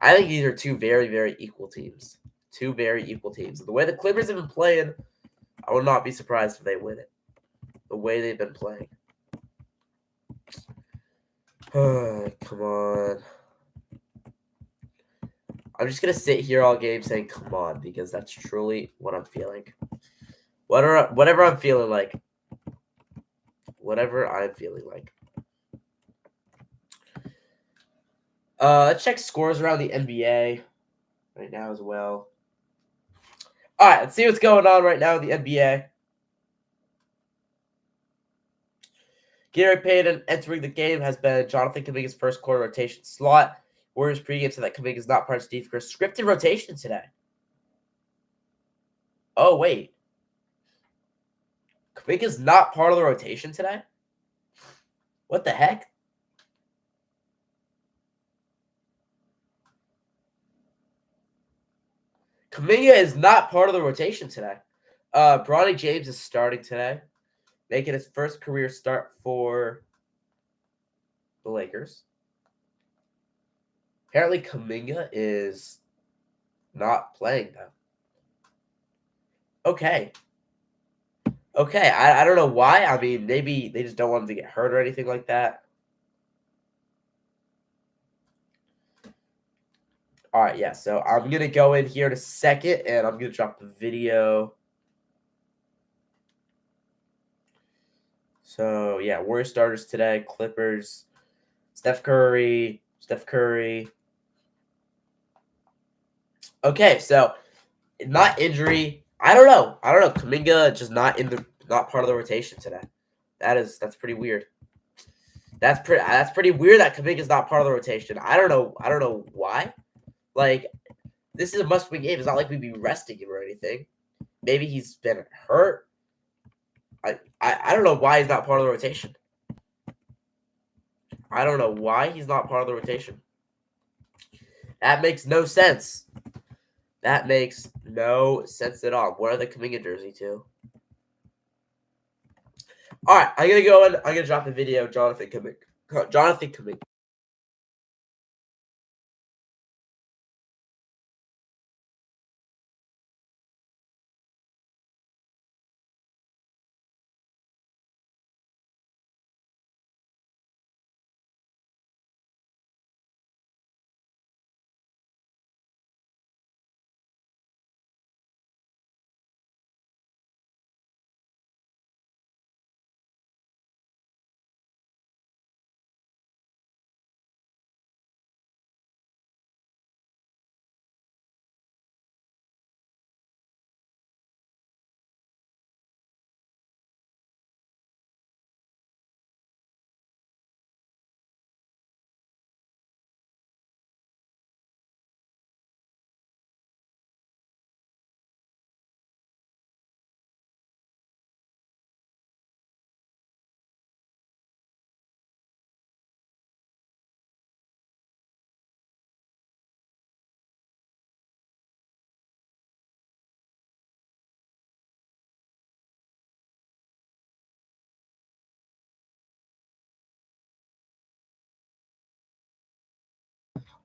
I think these are two very, very equal teams. Two very equal teams. The way the Clippers have been playing, I would not be surprised if they win it. The way they've been playing. Come on. I'm just going to sit here all game saying, come on, because that's truly what I'm feeling. Whatever I'm feeling like. Whatever I'm feeling like. Let's check scores around the NBA right now as well. All right, let's see what's going on right now in the NBA. Gary Payton entering the game has been Jonathan Kuminga's first quarter rotation slot. Warriors pregame said that Kuminga is not part of Steve Kerr's scripted rotation today. Oh, wait. Kuminga's not part of the rotation today? What the heck? Kuminga is not part of the rotation today. Bronny James is starting today, making his first career start for the Lakers. Apparently, Kuminga is not playing though. Okay. I don't know why. I mean, maybe they just don't want him to get hurt or anything like that. All right, yeah. So I'm going to go in here in a second, and I'm going to drop the video. So, yeah, Warrior starters today. Clippers, Steph Curry. Okay, so not injury. I don't know. Kuminga just not part of the rotation today. That's pretty weird. That's pretty weird that Kuminga's not part of the rotation. I don't know why. Like, this is a must-win game. It's not like we'd be resting him or anything. Maybe he's been hurt. I don't know why he's not part of the rotation. I don't know why he's not part of the rotation. That makes no sense. That makes no sense at all. What are the Kuminga jersey to? All right, I'm going to go in. I'm going to drop the video. Jonathan Kuminga.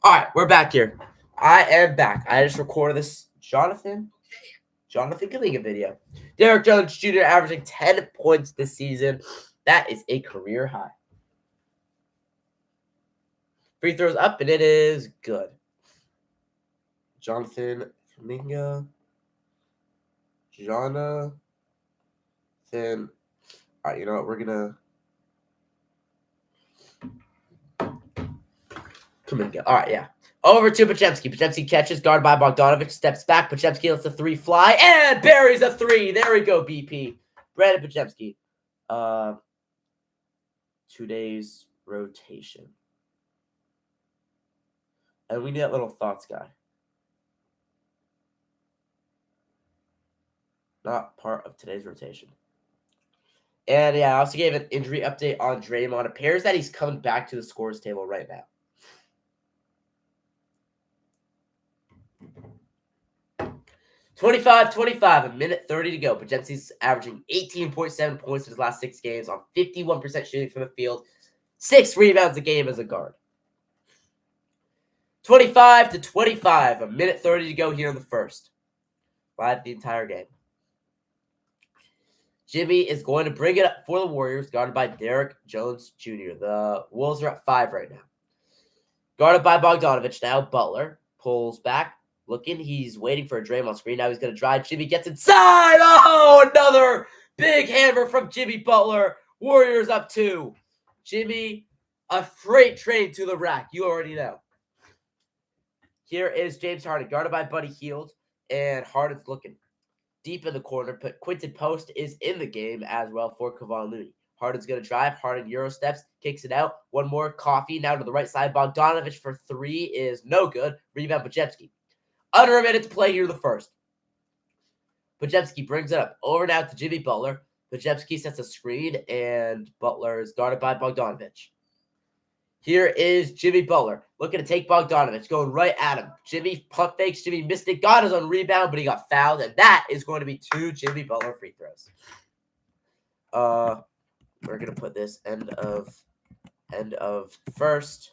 All right, we're back here. I am back. I just recorded this Jonathan Kaminga video. Derek Jones Jr. averaging 10 points this season. That is a career high. Free throws up, and it is good. Jonathan Kaminga. Jonathan. All right, you know what? We're going to Kaminga. All right, yeah. Over to Podziemski. Podziemski catches, guarded by Bogdanovic, steps back. Podziemski lets the three fly and buries a three. There we go, BP. Brandon Podziemski. 2 days rotation. And we need that little thoughts guy. Not part of today's rotation. And yeah, I also gave an injury update on Draymond. It appears that he's coming back to the scores table right now. 25-25, a minute 30 to go. Podziemski's averaging 18.7 points in his last 6 games on 51% shooting from the field, 6 rebounds a game as a guard. 25-25, a minute 30 to go here in the first. Live the entire game. Jimmy is going to bring it up for the Warriors, guarded by Derek Jones Jr. The Wolves are at 5 right now. Guarded by Bogdanovic now. Butler pulls back. Looking, he's waiting for a Draymond screen. Now he's going to drive. Jimmy gets inside. Oh, another big hammer from Jimmy Butler. Warriors up 2. Jimmy, a freight train to the rack. You already know. Here is James Harden, guarded by Buddy Hield. And Harden's looking deep in the corner. But Quinton Post is in the game as well for Kevon Looney. Harden's going to drive. Harden Euro steps, kicks it out. One more. Coffee now to the right side. Bogdanovic for 3 is no good. Rebound Podziemski. Under a minute to play here the first. Podziemski brings it up. Over now to Jimmy Butler. Podziemski sets a screen, and Butler is guarded by Bogdanovic. Here is Jimmy Butler looking to take Bogdanovic, going right at him. Jimmy pump fakes. Jimmy missed it. Got his own rebound, but he got fouled, and that is going to be 2 Jimmy Butler free throws. We're going to put this end of first.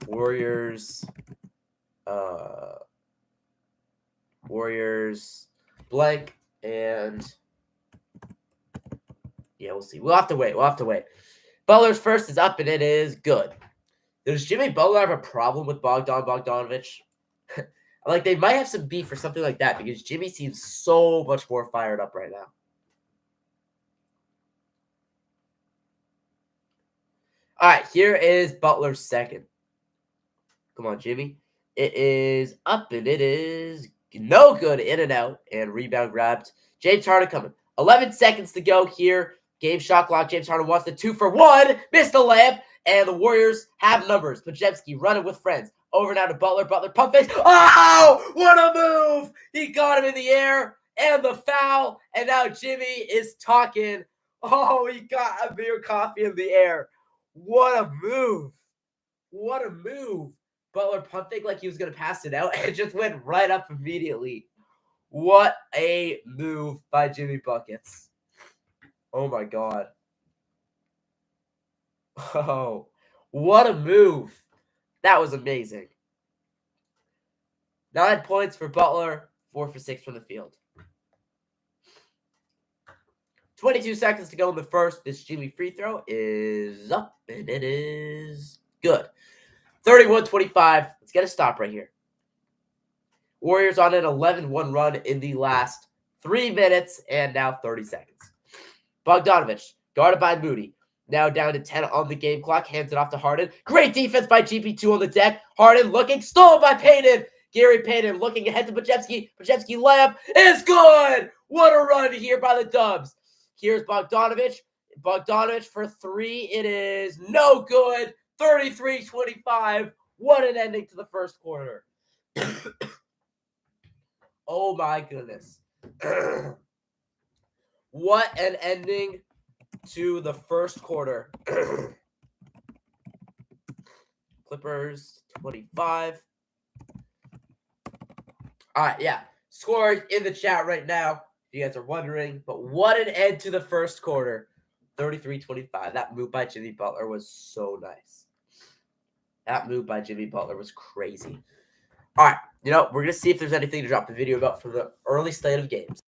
Warriors blank, and yeah, we'll see. We'll have to wait. Butler's first is up, and it is good. Does Jimmy Butler have a problem with Bogdanovic? Like, they might have some beef or something like that, because Jimmy seems so much more fired up right now. All right, here is Butler's second. Come on, Jimmy. It is up, and it is no good. In and out, and rebound grabbed. James Harden coming. 11 seconds to go here. Game shot clock. James Harden wants the 2 for 1. Missed the layup, and the Warriors have numbers. Podziemski running with friends. Over now to Butler. Butler pump fake. Oh, what a move! He got him in the air, and the foul, and now Jimmy is talking. Oh, he got a beer coffee in the air. What a move. What a move. Butler pump fake like he was going to pass it out, and it just went right up immediately. What a move by Jimmy Buckets. Oh, my God. Oh, what a move. That was amazing. 9 points for Butler, 4 for 6 from the field. 22 seconds to go in the first. This Jimmy free throw is up, and it is good. 31-25. Let's get a stop right here. Warriors on an 11-1 run in the last 3 minutes and now 30 seconds. Bogdanovic, guarded by Moody. Now down to 10 on the game clock. Hands it off to Harden. Great defense by GP2 on the deck. Harden looking. Stolen by Payton. Gary Payton looking ahead to Podziemski. Podziemski layup is good. What a run here by the Dubs. Here's Bogdanovic. Bogdanovic for 3. It is no good. 33-25. What an ending to the first quarter. Oh, my goodness. What an ending to the first quarter. Clippers 25. All right, yeah. Score in the chat right now, if you guys are wondering. But what an end to the first quarter. 33-25. That move by Jimmy Butler was so nice. That move by Jimmy Butler was crazy. All right, we're going to see if there's anything to drop the video about for the early slate of games.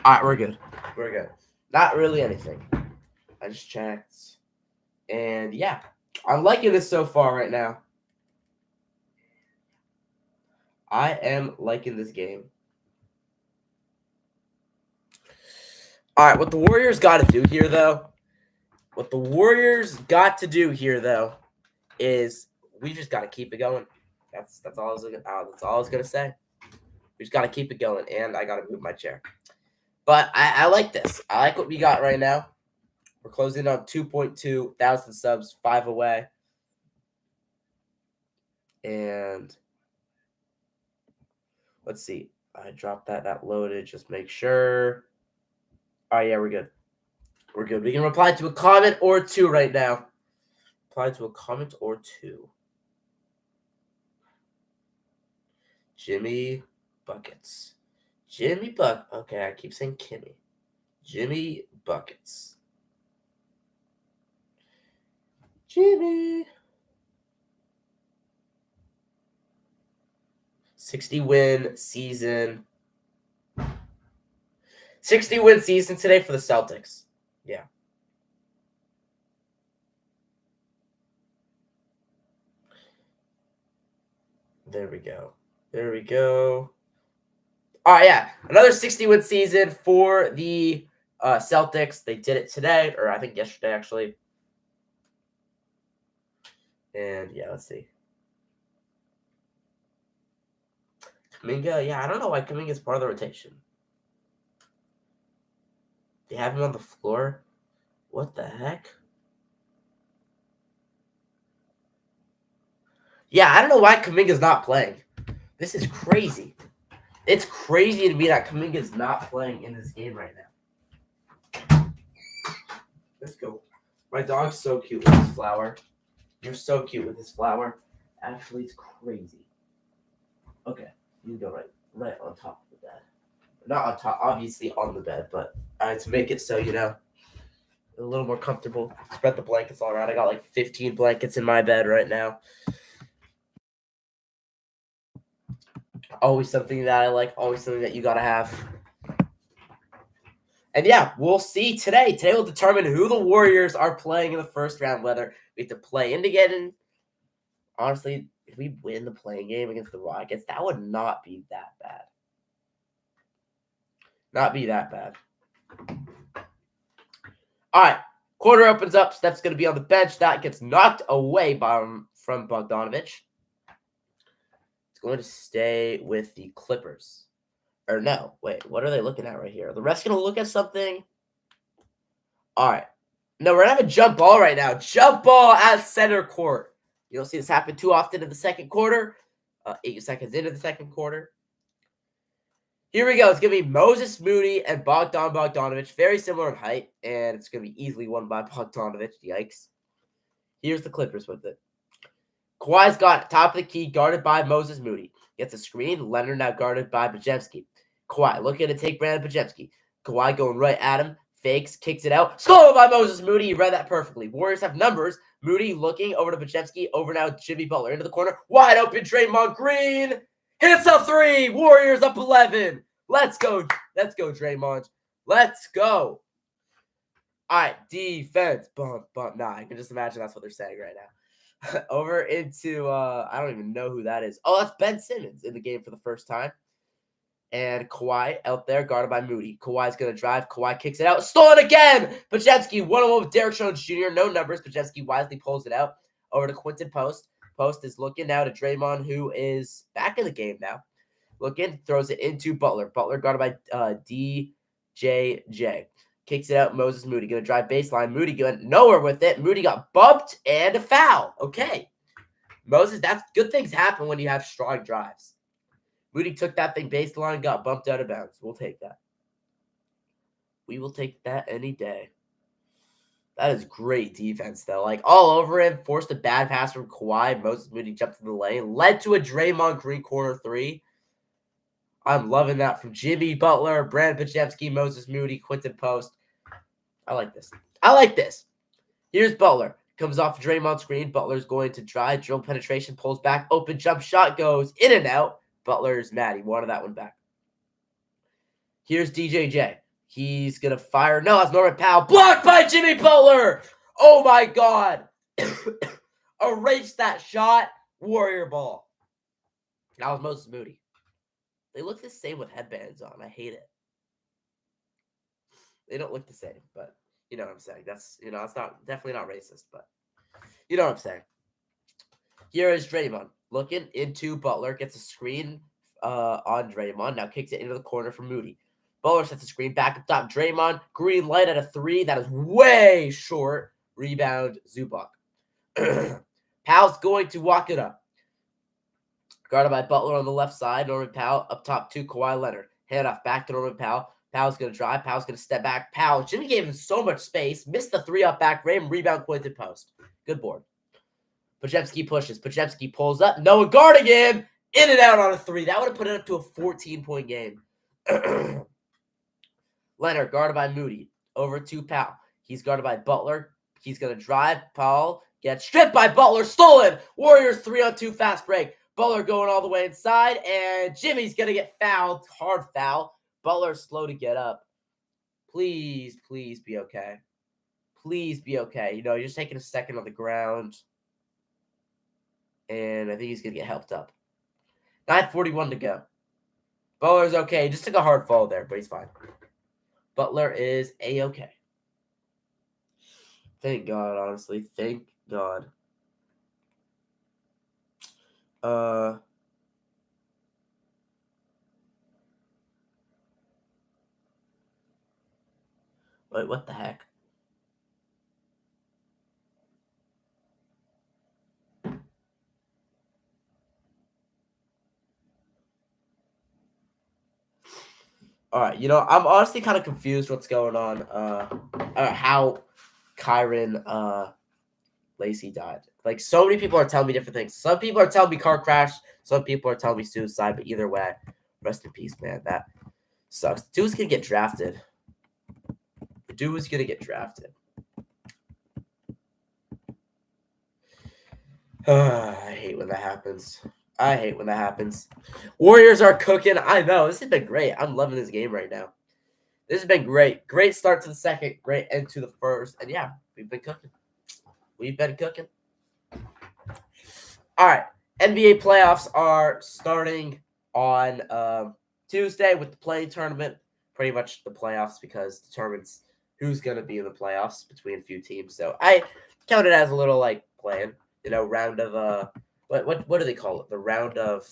All right, we're good. We're good. Not really anything. I just checked. And yeah, I'm liking this so far right now. I am liking this game. All right, what the Warriors got to do here, though, is we just got to keep it going. That's all I was gonna say. We just got to keep it going, and I got to move my chair. But I like this. I like what we got right now. We're closing on 2.2 thousand subs, 5 away. And let's see. I dropped that. That loaded. Just make sure. All right, yeah, we're good. We're good. We can reply to a comment or two right now. Reply to a comment or two. Jimmy Buckets. Okay, I keep saying Kimmy. Jimmy Buckets. Jimmy. 60-win season. 60-win season today for the Celtics. Yeah. There we go. All right, yeah. Another 60-win season for the Celtics. They did it today, or I think yesterday, actually. And, yeah, let's see. Kuminga, yeah, I don't know why Kuminga is part of the rotation. They have him on the floor? What the heck? Yeah, I don't know why Kuminga's not playing. This is crazy. It's crazy to me that Kuminga's not playing in this game right now. Let's go. My dog's so cute with his flower. You're so cute with this flower. Actually, it's crazy. Okay, you can go right on top of the bed. Not on top, obviously on the bed, but to make it so, a little more comfortable. Spread the blankets all around. I got like 15 blankets in my bed right now. Always something that I like. Always something that you got to have. And yeah, we'll see today. Today will determine who the Warriors are playing in the first round, whether we have to play in to get in. Honestly, if we win the playing game against the Rockets, that would not be that bad. Not be that bad. All right, quarter opens up. Steph's going to be on the bench. That gets knocked away from Bogdanovich. It's going to stay with the Clippers. Or no, wait, what are they looking at right here? Are the refs going to look at something? All right. No, we're going to have a jump ball right now. Jump ball at center court. You don't see this happen too often in the second quarter. 8 seconds into the second quarter. Here we go. It's going to be Moses Moody and Bogdanovich. Very similar in height, and it's going to be easily won by Bogdanovich. Yikes. Here's the Clippers with it. Kawhi's got top of the key, guarded by Moses Moody. Gets a screen. Leonard now guarded by Bajemski. Kawhi looking to take Brandon Bajemski. Kawhi going right at him. Fakes, kicks it out. Score by Moses Moody. You read that perfectly. Warriors have numbers. Moody looking over to Bajemski. Over now Jimmy Butler into the corner. Wide open Draymond Green. Hits a 3. Warriors up 11. Let's go. Let's go, Draymond. Let's go. All right, defense. Bump. Nah, I can just imagine that's what they're saying right now. Over into, I don't even know who that is. Oh, that's Ben Simmons in the game for the first time. And Kawhi out there, guarded by Moody. Kawhi's going to drive. Kawhi kicks it out. Stolen again! Bajemski, 1-on-1 with Derek Jones Jr. No numbers. Bajemski wisely pulls it out. Over to Quentin Post. Post is looking now to Draymond, who is back in the game now. Looking, throws it into Butler. Butler guarded by DJJ. Kicks it out. Moses Moody going to drive baseline. Moody going nowhere with it. Moody got bumped and a foul. Okay. Moses, that's good things happen when you have strong drives. Moody took that thing baseline, got bumped out of bounds. We'll take that. We will take that any day. That is great defense, though. Like, all over him, forced a bad pass from Kawhi. Moses Moody jumped in the lane. Led to a Draymond Green corner three. I'm loving that from Jimmy Butler, Brad Pajewski, Moses Moody, Quinton Post. I like this. I like this. Here's Butler. Comes off Draymond screen. Butler's going to drive. Dribble penetration. Pulls back. Open jump shot. Goes in and out. Butler's mad. He wanted that one back. Here's DJJ. He's going to fire. No, that's Norman Powell. Blocked by Jimmy Butler. Oh, my God. Erase that shot. Warrior ball. That was Moses Moody. They look the same with headbands on. I hate it. They don't look the same, but you know what I'm saying. That's, it's not definitely not racist, but you know what I'm saying. Here is Draymond looking into Butler. Gets a screen on Draymond. Now kicks it into the corner for Moody. Butler sets the screen back up top. Draymond, green light at a three. That is way short. Rebound, Zubac. Powell's going to walk it up. Guarded by Butler on the left side. Norman Powell up top to Kawhi Leonard. Hand off back to Norman Powell. Powell's going to drive. Powell's going to step back. Powell. Jimmy gave him so much space. Missed the three up back rim. Rebound, Quinton Post. Good board. Pajewski pushes. Pajewski pulls up. No one guarding him. In and out on a three. That would have put it up to a 14-point game. Leonard guarded by Moody. Over to Powell. He's guarded by Butler. He's going to drive. Powell gets stripped by Butler. Stolen. Warriors 3-on-2 fast break. Butler going all the way inside. And Jimmy's going to get fouled. Hard foul. Butler's slow to get up. Please be okay. Please be okay. You're just taking a second on the ground. And I think he's going to get helped up. 9:41 to go. Butler's okay. He just took a hard fall there, but he's fine. Butler is A-okay. Thank God, honestly. Thank God. Wait, what the heck? All right, I'm honestly kind of confused what's going on. How Kyron Lacey died. Like, so many people are telling me different things. Some people are telling me car crash. Some people are telling me suicide. But either way, rest in peace, man. That sucks. The dude's gonna get drafted. I hate when that happens. Warriors are cooking. I know. This has been great. I'm loving this game right now. This has been great. Great start to the second. Great end to the first. And yeah, we've been cooking. All right. NBA playoffs are starting on Tuesday with the play-in tournament. Pretty much the playoffs because it determines who's going to be in the playoffs between a few teams. So I count it as a little play-in. Round of what do they call it? The round of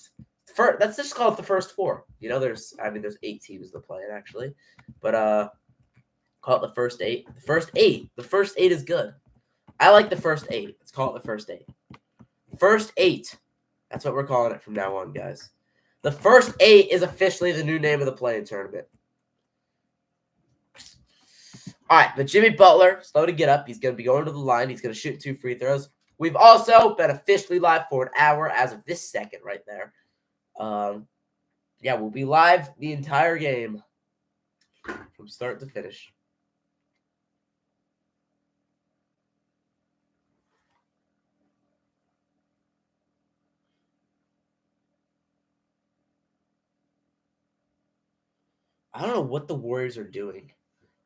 first. Let's just call it the first four. There's 8 teams to play in actually, but call it the first 8. The first 8 is good. I like the first 8. Let's call it the first 8. First 8. That's what we're calling it from now on, guys. The first 8 is officially the new name of the play-in tournament. All right, but Jimmy Butler, slow to get up. He's going to be going to the line. He's going to shoot 2 free throws. We've also been officially live for an hour as of this second right there. We'll be live the entire game from start to finish. I don't know what the Warriors are doing.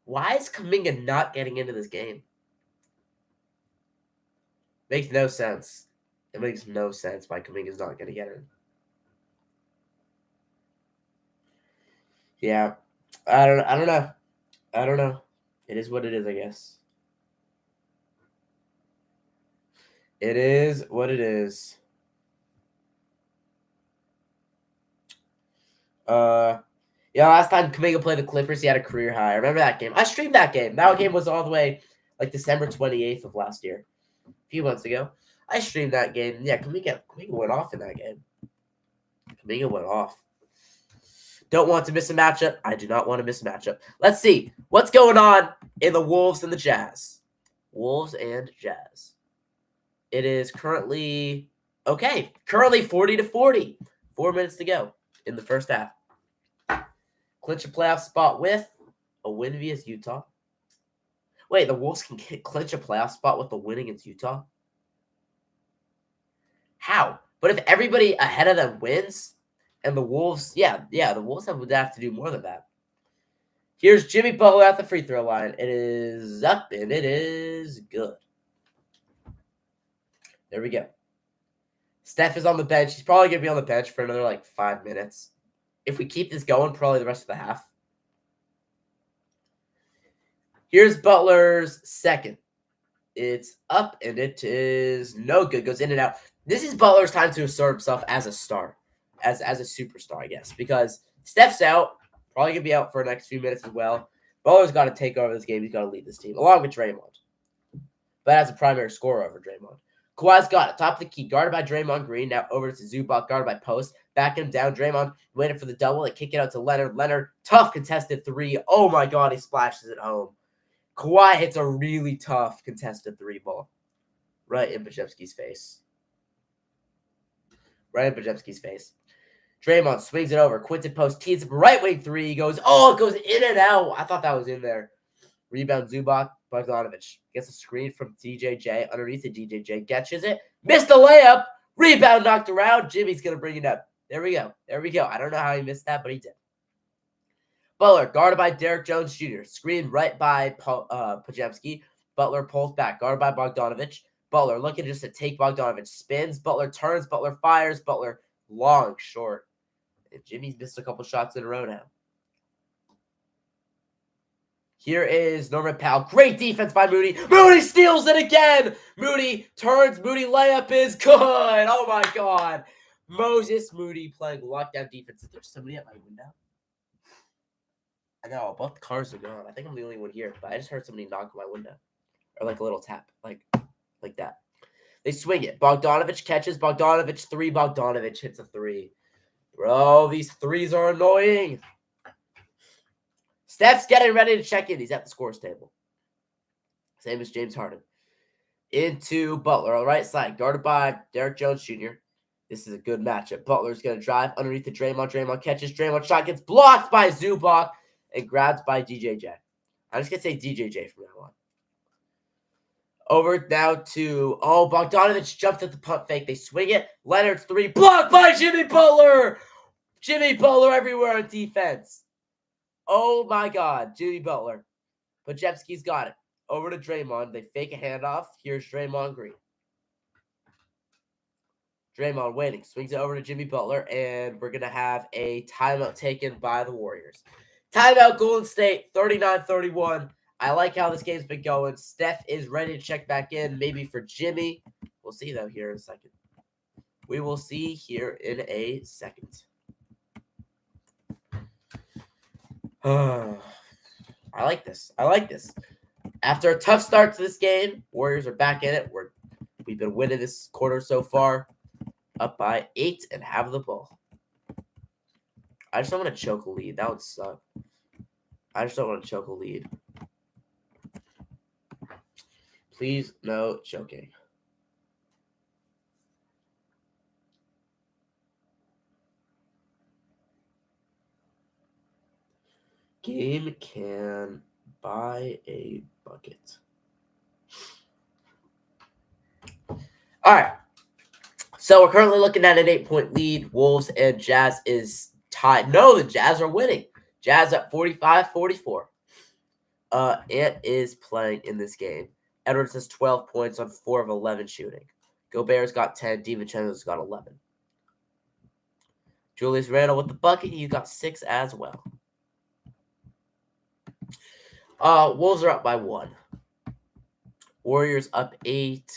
Why is Kuminga not getting into this game? Makes no sense. It makes no sense why Kuminga's not going to get in. Yeah. I don't know. It is what it is, I guess. It is what it is. Last time Kuminga played the Clippers, he had a career high. I remember that game. I streamed that game. That game was all the way December 28th of last year. A few months ago. I streamed that game. Yeah, Kuminga went off in that game. Kuminga went off. Don't want to miss a matchup. I do not want to miss a matchup. Let's see what's going on in the Wolves and the Jazz. Wolves and Jazz. It is currently 40-40. 4 minutes to go in the first half. Clinch a playoff spot with a win via Utah. Wait, the Wolves can clinch a playoff spot with a win against Utah? How? But if everybody ahead of them wins, and the Wolves, the Wolves would have to do more than that. Here's Jimmy Butler at the free throw line. It is up, and it is good. There we go. Steph is on the bench. He's probably going to be on the bench for another, 5 minutes. If we keep this going, probably the rest of the half. Here's Butler's second. It's up, and it is no good. Goes in and out. This is Butler's time to assert himself as a star, as a superstar, I guess, because Steph's out. Probably going to be out for the next few minutes as well. Butler's got to take over this game. He's got to lead this team, along with Draymond. But as a primary scorer over Draymond. Kawhi's got it. Top of the key. Guarded by Draymond Green. Now over to Zubac. Guarded by Post. Backing him down. Draymond waiting for the double. They kick it out to Leonard. Leonard, tough contested three. Oh, my God. He splashes it home. Kawhi hits a really tough contested three ball. Right in Podziemski's face. Draymond swings it over. Quinton Post tees up right wing three. He goes, it goes in and out. I thought that was in there. Rebound Zubac. Bogdanovic gets a screen from DJJ. Underneath the DJJ. Catches it. Missed the layup. Rebound knocked around. Jimmy's going to bring it up. There we go. I don't know how he missed that, but he did. Butler guarded by Derek Jones Jr. Screened right by Podziemski. Butler pulls back. Guarded by Bogdanovic. Butler looking just to take Bogdanovic. Spins. Butler turns. Butler fires. Butler long, short. And Jimmy's missed a couple shots in a row now. Here is Norman Powell. Great defense by Moody. Moody steals it again. Moody turns. Moody layup is good. Oh, my God. Moses Moody playing lockdown defense. Is there somebody at my window? I know. Both the cars are gone. I think I'm the only one here. But I just heard somebody knock on my window. Or a little tap. Like that. They swing it. Bogdanovic catches. Bogdanovic three. Bogdanovic hits a three. Bro, these threes are annoying. Steph's getting ready to check in. He's at the scores table. Same as James Harden. Into Butler on the right side. Guarded by Derek Jones Jr. This is a good matchup. Butler's going to drive underneath the Draymond. Draymond catches. Draymond shot gets blocked by Zubac and grabbed by DJJ. I'm just going to say DJJ from now on. Over now to, Bogdanovic jumped at the pump fake. They swing it. Leonard's three. Blocked by Jimmy Butler. Jimmy Butler everywhere on defense. Oh, my God. Jimmy Butler. Podziemski's got it. Over to Draymond. They fake a handoff. Here's Draymond Green. Draymond waiting. Swings it over to Jimmy Butler. And we're going to have a timeout taken by the Warriors. Timeout Golden State. 39-31. I like how this game's been going. Steph is ready to check back in. Maybe for Jimmy. We'll see, though, here in a second. We will see here in a second. I like this. After a tough start to this game, Warriors are back in it. We've been winning this quarter so far. Up by 8 and have the ball. I just don't want to choke a lead. That would suck. I just don't want to choke a lead. Please, no choking. Game can buy a bucket. All right. So we're currently looking at an 8-point lead. Wolves and Jazz is tied. No, the Jazz are winning. Jazz up 45-44. Ant is playing in this game. Edwards has 12 points on 4 of 11 shooting. Gobert's got 10. DiVincenzo's got 11. Julius Randle with the bucket. He's got 6 as well. Wolves are up by 1. Warriors up 8.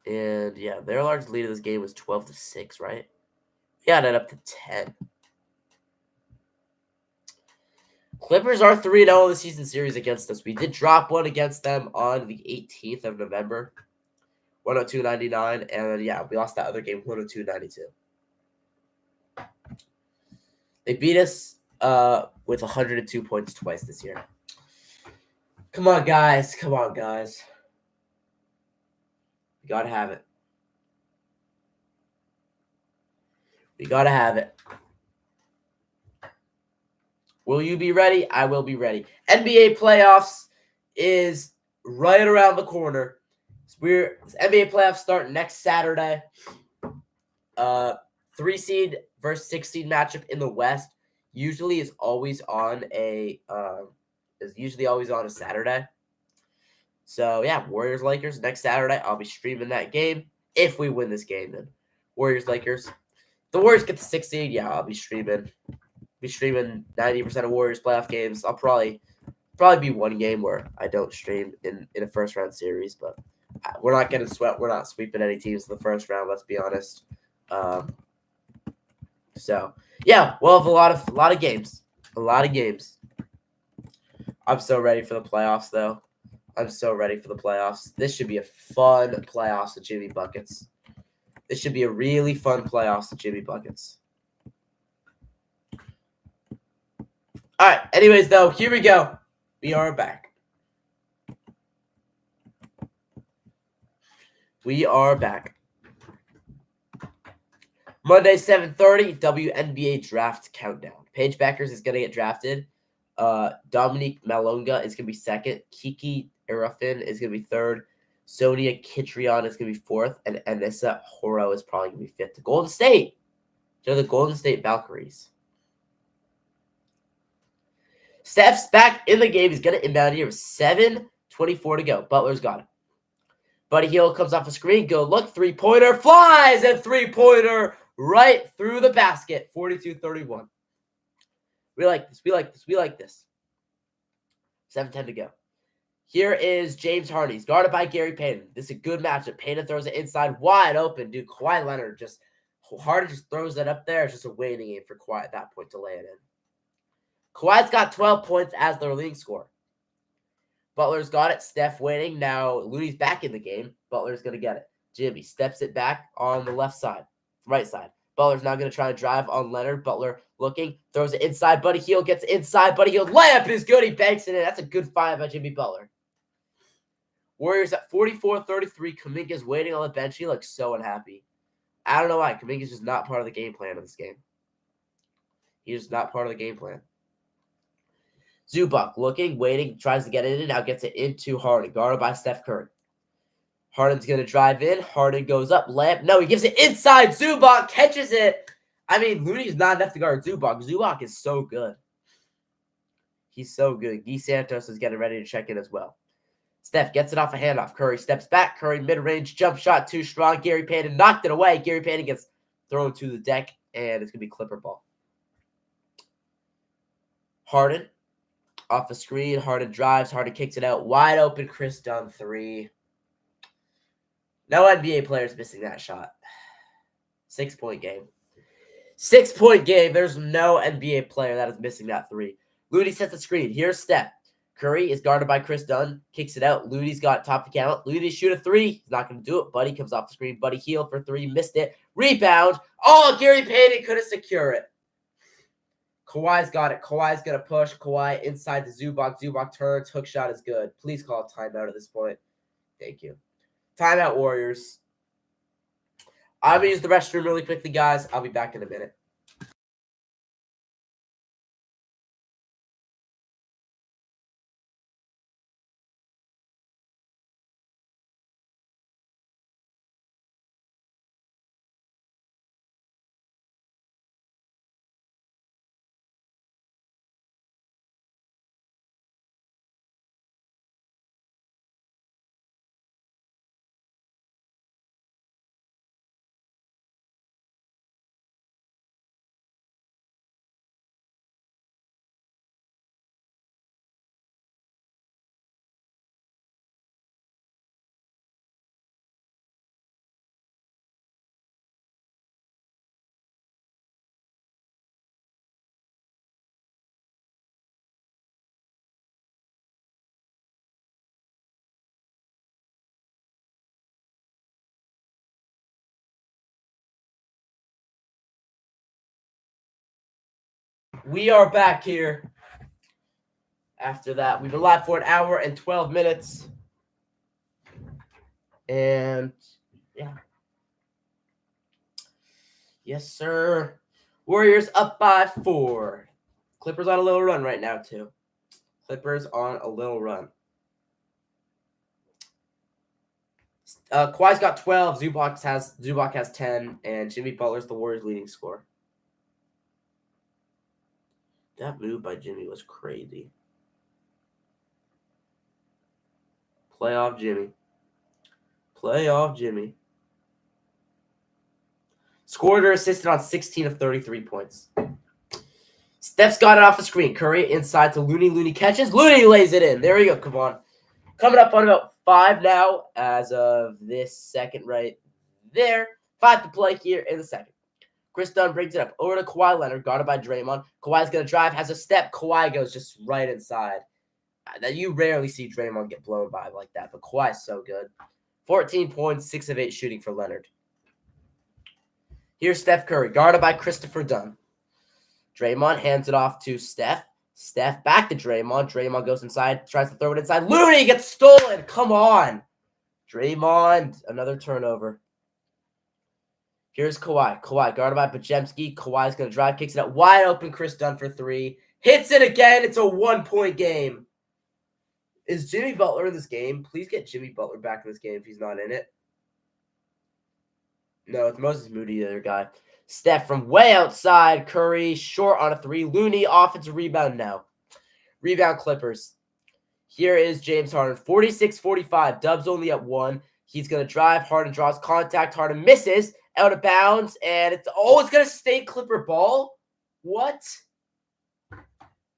And yeah, their largest lead of this game was 12-6, right? Yeah, that up to 10. Clippers are 3-0 in the season series against us. We did drop one against them on the 18th of November. 102-99. And yeah, we lost that other game 102-92. They beat us with 102 points twice this year. Come on, guys. Come on, guys. We gotta have it. We gotta have it. Will you be ready? I will be ready. NBA playoffs is right around the corner. NBA playoffs start next Saturday. 3 seed versus 6 seed matchup in the West usually is always on a Saturday. So yeah, Warriors Lakers next Saturday. I'll be streaming that game if we win this game. Then Warriors Lakers. The Warriors get the 6 seed. Yeah, I'll be streaming. 90% of Warriors playoff games. I'll probably be one game where I don't stream in a first round series, but we're not getting swept. We're not sweeping any teams in the first round. Let's be honest. So yeah, we'll have a lot of games. A lot of games. I'm so ready for the playoffs, though. I'm so ready for the playoffs. This should be a fun playoffs with Jimmy Buckets. This should be a really fun playoffs with Jimmy Buckets. All right. Anyways, though, here we go. We are back. We are back. Monday, 7:30, WNBA Draft Countdown. Paige Beckers is going to get drafted. Dominique Malonga is going to be second. Kiki Erafin is going to be third. Sonia Kitrion is going to be fourth. And Anissa Horo is probably going to be fifth. To Golden State. They're the Golden State Valkyries. Steph's back in the game. He's going to inbound here with 7:24 to go. Butler's got it. Buddy Hield comes off the screen. Go look. Three-pointer. Flies. And three-pointer right through the basket. 42-31. We like this. We like this. We like this. 7:10 to go. Here is James Harden. He's guarded by Gary Payton. This is a good matchup. Payton throws it inside wide open. Dude, Kawhi Leonard Harden just throws it up there. It's just a waiting game for Kawhi at that point to lay it in. Kawhi's got 12 points as their leading scorer. Butler's got it. Steph waiting. Now Looney's back in the game. Butler's going to get it. Jimmy steps it back on the right side. Butler's now going to try to drive on Leonard. Butler looking, throws it inside. Buddy Hield gets inside. Buddy Hield layup is good. He banks it in. That's a good find by Jimmy Butler. Warriors at 44-33. Kuminga's waiting on the bench. He looks so unhappy. I don't know why. Kuminga's just not part of the game plan of this game. He's just not part of the game plan. Zubac looking, waiting, tries to get it in. Now gets it into Harden, guarded by Steph Curry. Harden's going to drive in. Harden goes up. Layup. No, he gives it inside. Zubac catches it. I mean, Looney's not enough to guard Zubac. Zubac is so good. He's so good. Guy Santos is getting ready to check in as well. Steph gets it off a handoff. Curry steps back. Curry mid-range jump shot too strong. Gary Payton knocked it away. Gary Payton gets thrown to the deck, and it's going to be Clipper ball. Harden off the screen. Harden drives. Harden kicks it out. Wide open. Chris Dunn 3. No NBA players missing that shot. 6-point game. 6-point game. There's no NBA player that is missing that 3. Looney sets the screen. Here's Steph. Curry is guarded by Chris Dunn. Kicks it out. Looney's got top of count. Looney shoot a 3. He's not going to do it. Buddy comes off the screen. Buddy Hield for 3. Missed it. Rebound. Oh, Gary Payton couldn't secure it. Kawhi's got it. Kawhi's going to push. Kawhi inside the Zubac. Zubac turns. Hook shot is good. Please call a timeout at this point. Thank you. Timeout, Warriors. I'm going to use the restroom really quickly, guys. I'll be back in a minute. We are back here. After that, we've been live for an hour and 12 minutes. And yeah. Yes, sir. Warriors up by 4. Clippers on a little run right now, too. Clippers on a little run. Kawhi's got 12. Zubac has 10. And Jimmy Butler's the Warriors' leading scorer. That move by Jimmy was crazy. Playoff Jimmy. Playoff Jimmy. Scored or assisted on 16 of 33 points. Steph's got it off the screen. Curry inside to Looney. Looney catches. Looney lays it in. There we go. Come on. Coming up on about 5 now as of this second right there. 5 to play here in the second. Chris Dunn brings it up over to Kawhi Leonard, guarded by Draymond. Kawhi's going to drive, has a step. Kawhi goes just right inside. Now, you rarely see Draymond get blown by like that, but Kawhi's so good. 14 points, 6 of 8 shooting for Leonard. Here's Steph Curry, guarded by Christopher Dunn. Draymond hands it off to Steph. Steph back to Draymond. Draymond goes inside, tries to throw it inside. Looney gets stolen. Come on. Draymond, another turnover. Here's Kawhi. Kawhi guarded by Podziemski. Kawhi's going to drive, kicks it out wide open. Chris Dunn for 3. Hits it again. It's a 1-point game. Is Jimmy Butler in this game? Please get Jimmy Butler back in this game if he's not in it. No, it's Moses Moody, the other guy. Steph from way outside. Curry short on a 3. Looney offensive rebound now. Rebound Clippers. Here is James Harden. 46-45. Dubs only at 1. He's going to drive. Harden draws contact. Harden misses. Out of bounds. And it's going to stay Clipper ball? What?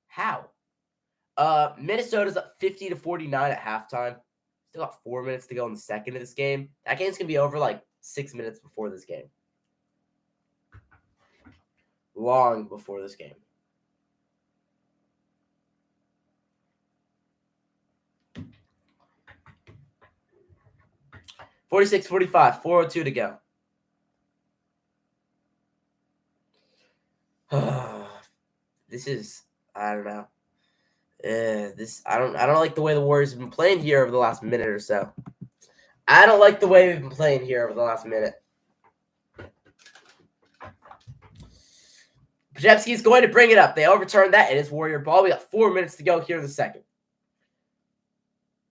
How? Minnesota's up 50-49 at halftime. Still got 4 minutes to go in the second of this game. That game's going to be over like 6 minutes before this game. Long before this game. $46-45, 4:02 to go. This is, I don't know. I don't like the way the Warriors have been playing here over the last minute or so. I don't like the way we've been playing here over the last minute. Podziemski's going to bring it up. They overturned that. It is Warrior ball. We got 4 minutes to go here in the second.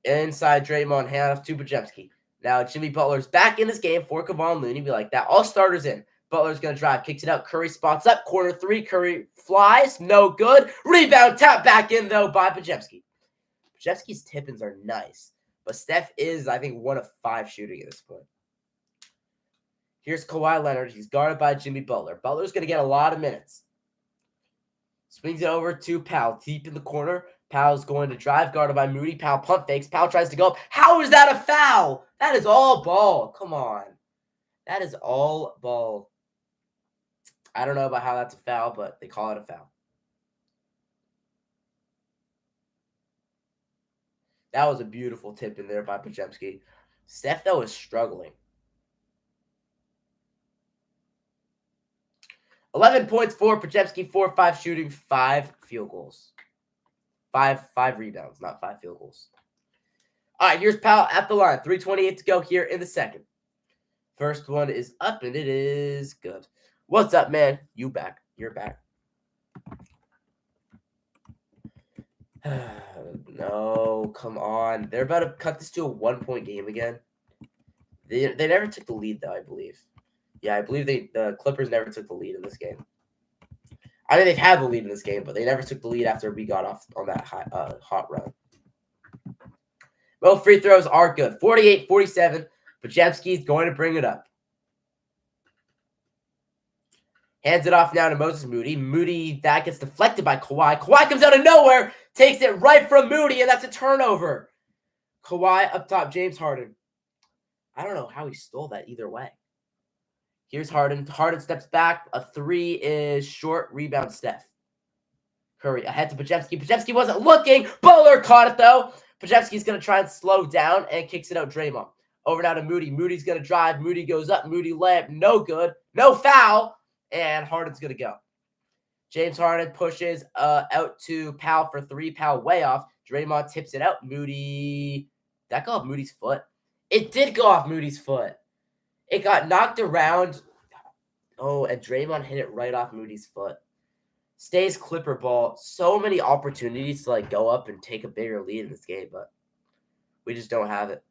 Inside Draymond, hand off to Podziemski. Now Jimmy Butler's back in this game for Kevon Looney. Be like that. All starters in. Butler's going to drive. Kicks it out. Curry spots up. Corner 3. Curry flies. No good. Rebound. Tap back in, though, by Podziemski. Podziemski's tip-ins are nice. But Steph is, I think, 1 of 5 shooting at this point. Here's Kawhi Leonard. He's guarded by Jimmy Butler. Butler's going to get a lot of minutes. Swings it over to Powell. Deep in the corner. Powell's going to drive, guarded by Moody. Powell pump fakes. Powell tries to go up. How is that a foul? That is all ball. Come on. That is all ball. I don't know about how that's a foul, but they call it a foul. That was a beautiful tip in there by Podziemski. Steph, though, is struggling. 11 points for Podziemski, 4-5 shooting, 5 field goals. 5 rebounds, not 5 field goals. All right, here's Powell at the line. 3:28 to go here in the second. First one is up, and it is good. What's up, man? You back. You're back. No, come on. They're about to cut this to a 1-point game again. They never took the lead, though, I believe. Yeah, I believe the Clippers never took the lead in this game. I mean, they've had the lead in this game, but they never took the lead after we got off on that hot run. Both free throws are good. 48-47. Podziemski's going to bring it up. Hands it off now to Moses Moody. Moody, that gets deflected by Kawhi. Kawhi comes out of nowhere, takes it right from Moody, and that's a turnover. Kawhi up top, James Harden. I don't know how he stole that either way. Here's Harden. Harden steps back. A 3 is short. Rebound, Steph. Curry ahead to Podziemski. Podziemski wasn't looking. Butler caught it, though. Podziemski's going to try and slow down and kicks it out Draymond. Over now to Moody. Moody's going to drive. Moody goes up. Moody layup. No good. No foul. And Harden's going to go. James Harden pushes out to Powell for three. Powell way off. Draymond tips it out. Moody. That go off Moody's foot? It did go off Moody's foot. It got knocked around. Oh, and Draymond hit it right off Moody's foot. Stays Clipper ball. So many opportunities to like go up and take a bigger lead in this game, but we just don't have it.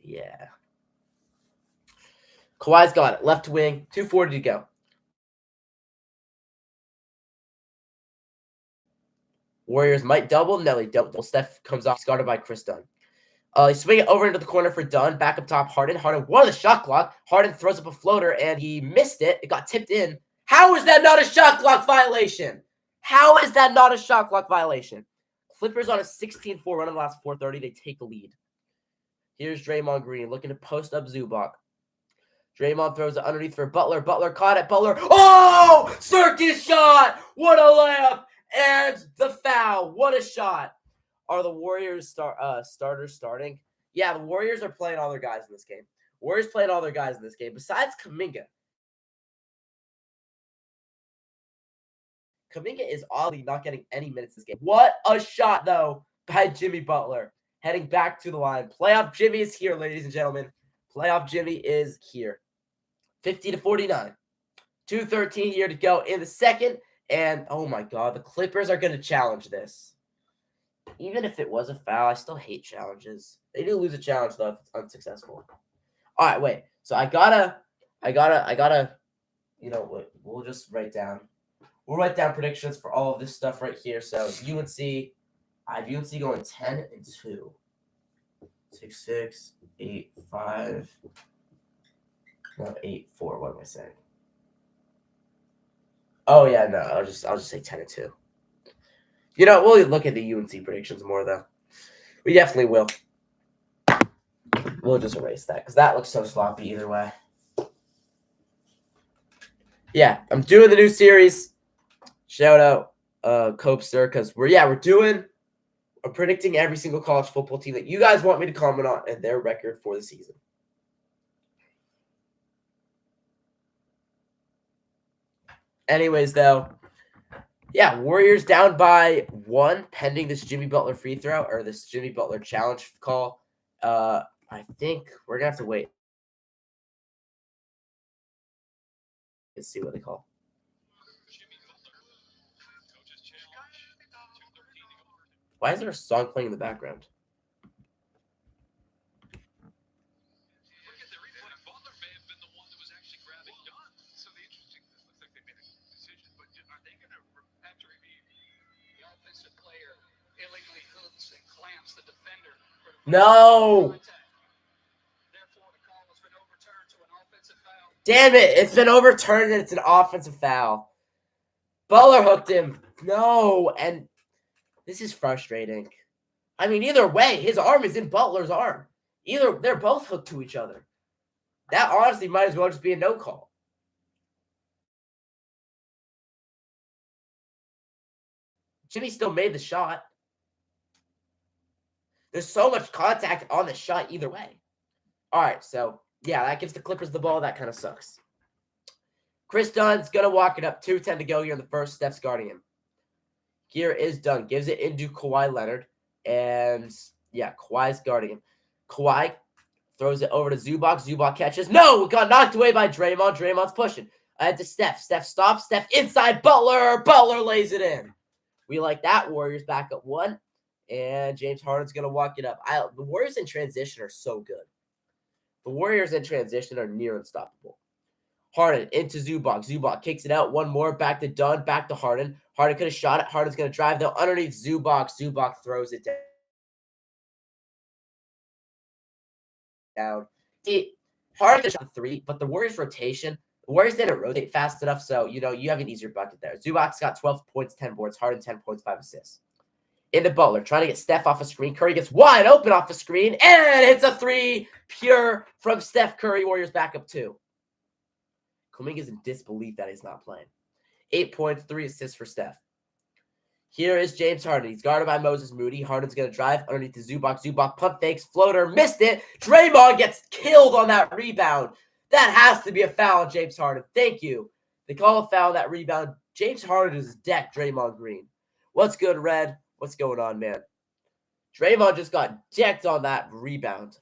Yeah. Kawhi's got it. Left wing. 2:40 to go. Warriors might double. No, they don't. Steph comes off. He's guarded by Chris Dunn. They swing it over into the corner for Dunn. Back up top, Harden. Harden won the shot clock. Harden throws up a floater, and he missed it. It got tipped in. How is that not a shot clock violation? How is that not a shot clock violation? Clippers on a 16-4 run in the last 4:30. They take the lead. Here's Draymond Green looking to post up Zubac. Draymond throws it underneath for Butler. Butler caught it. Butler. Oh! Circus shot! What a layup! And the foul. What a shot. Are the Warriors starters starting? Yeah, the Warriors are playing all their guys in this game. Warriors playing all their guys in this game. Besides Kuminga. Kuminga is oddly not getting any minutes this game. What a shot, though, by Jimmy Butler. Heading back to the line. Playoff Jimmy is here, ladies and gentlemen. Playoff Jimmy is here. 50-49. 2:13 here to go in the second. And, oh, my God, the Clippers are going to challenge this. Even if it was a foul, I still hate challenges. They do lose a challenge, though, if it's unsuccessful. All right, wait. So I gotta, you know what? We'll just write down. We'll write down predictions for all of this stuff right here. So UNC, I have UNC going 10-2. 6-6, 8-5. No, 8-4. What am I saying? Oh yeah, no. I'll just say 10-2. You know, we'll look at the UNC predictions more though. We definitely will. We'll just erase that because that looks so sloppy either way. Yeah, I'm doing the new series. Shout out Copester, because we're predicting every single college football team that you guys want me to comment on and their record for the season. Anyways, though, yeah, Warriors down by 1 pending this Jimmy Butler free throw or this Jimmy Butler challenge call. I think we're gonna have to wait. Let's see what they call. Why is there a song playing in the background? No! Damn it! It's been overturned and it's an offensive foul. Butler hooked him. No, and this is frustrating. I mean, either way, his arm is in Butler's arm. They're both hooked to each other. That honestly might as well just be a no call. Jimmy still made the shot. There's so much contact on the shot either way. All right, so, yeah, that gives the Clippers the ball. That kind of sucks. Chris Dunn's going to walk it up. 2:10 to go here in the first. Steph's guarding him. Here is Dunn. Gives it into Kawhi Leonard. And, yeah, Kawhi's guarding him. Kawhi throws it over to Zubac. Zubac catches. No! It got knocked away by Draymond. Draymond's pushing. Ahead to Steph. Steph stops. Steph inside Butler. Butler lays it in. We like that. Warriors back up 1. And James Harden's going to walk it up. The Warriors in transition are so good. The Warriors in transition are near unstoppable. Harden into Zubac. Zubac kicks it out. One more. Back to Dunn. Back to Harden. Harden could have shot it. Harden's going to drive, though, underneath Zubac. Zubac throws it down. Harden shot 3, but the Warriors rotation, the Warriors didn't rotate fast enough, so, you know, you have an easier bucket there. Zubac's got 12 points, 10 boards. Harden, 10 points, 5 assists. Into Butler, trying to get Steph off a screen. Curry gets wide open off the screen, and hits a 3 pure from Steph Curry. Warriors back up 2. Kuminga's in disbelief that he's not playing. 8 points, 3 assists for Steph. Here is James Harden. He's guarded by Moses Moody. Harden's going to drive underneath to Zubac. Zubac pump fakes, floater, missed it. Draymond gets killed on that rebound. That has to be a foul on James Harden. Thank you. They call a foul that rebound. James Harden is decked Draymond Green. What's good, Red? What's going on, man? Draymond just got decked on that rebound.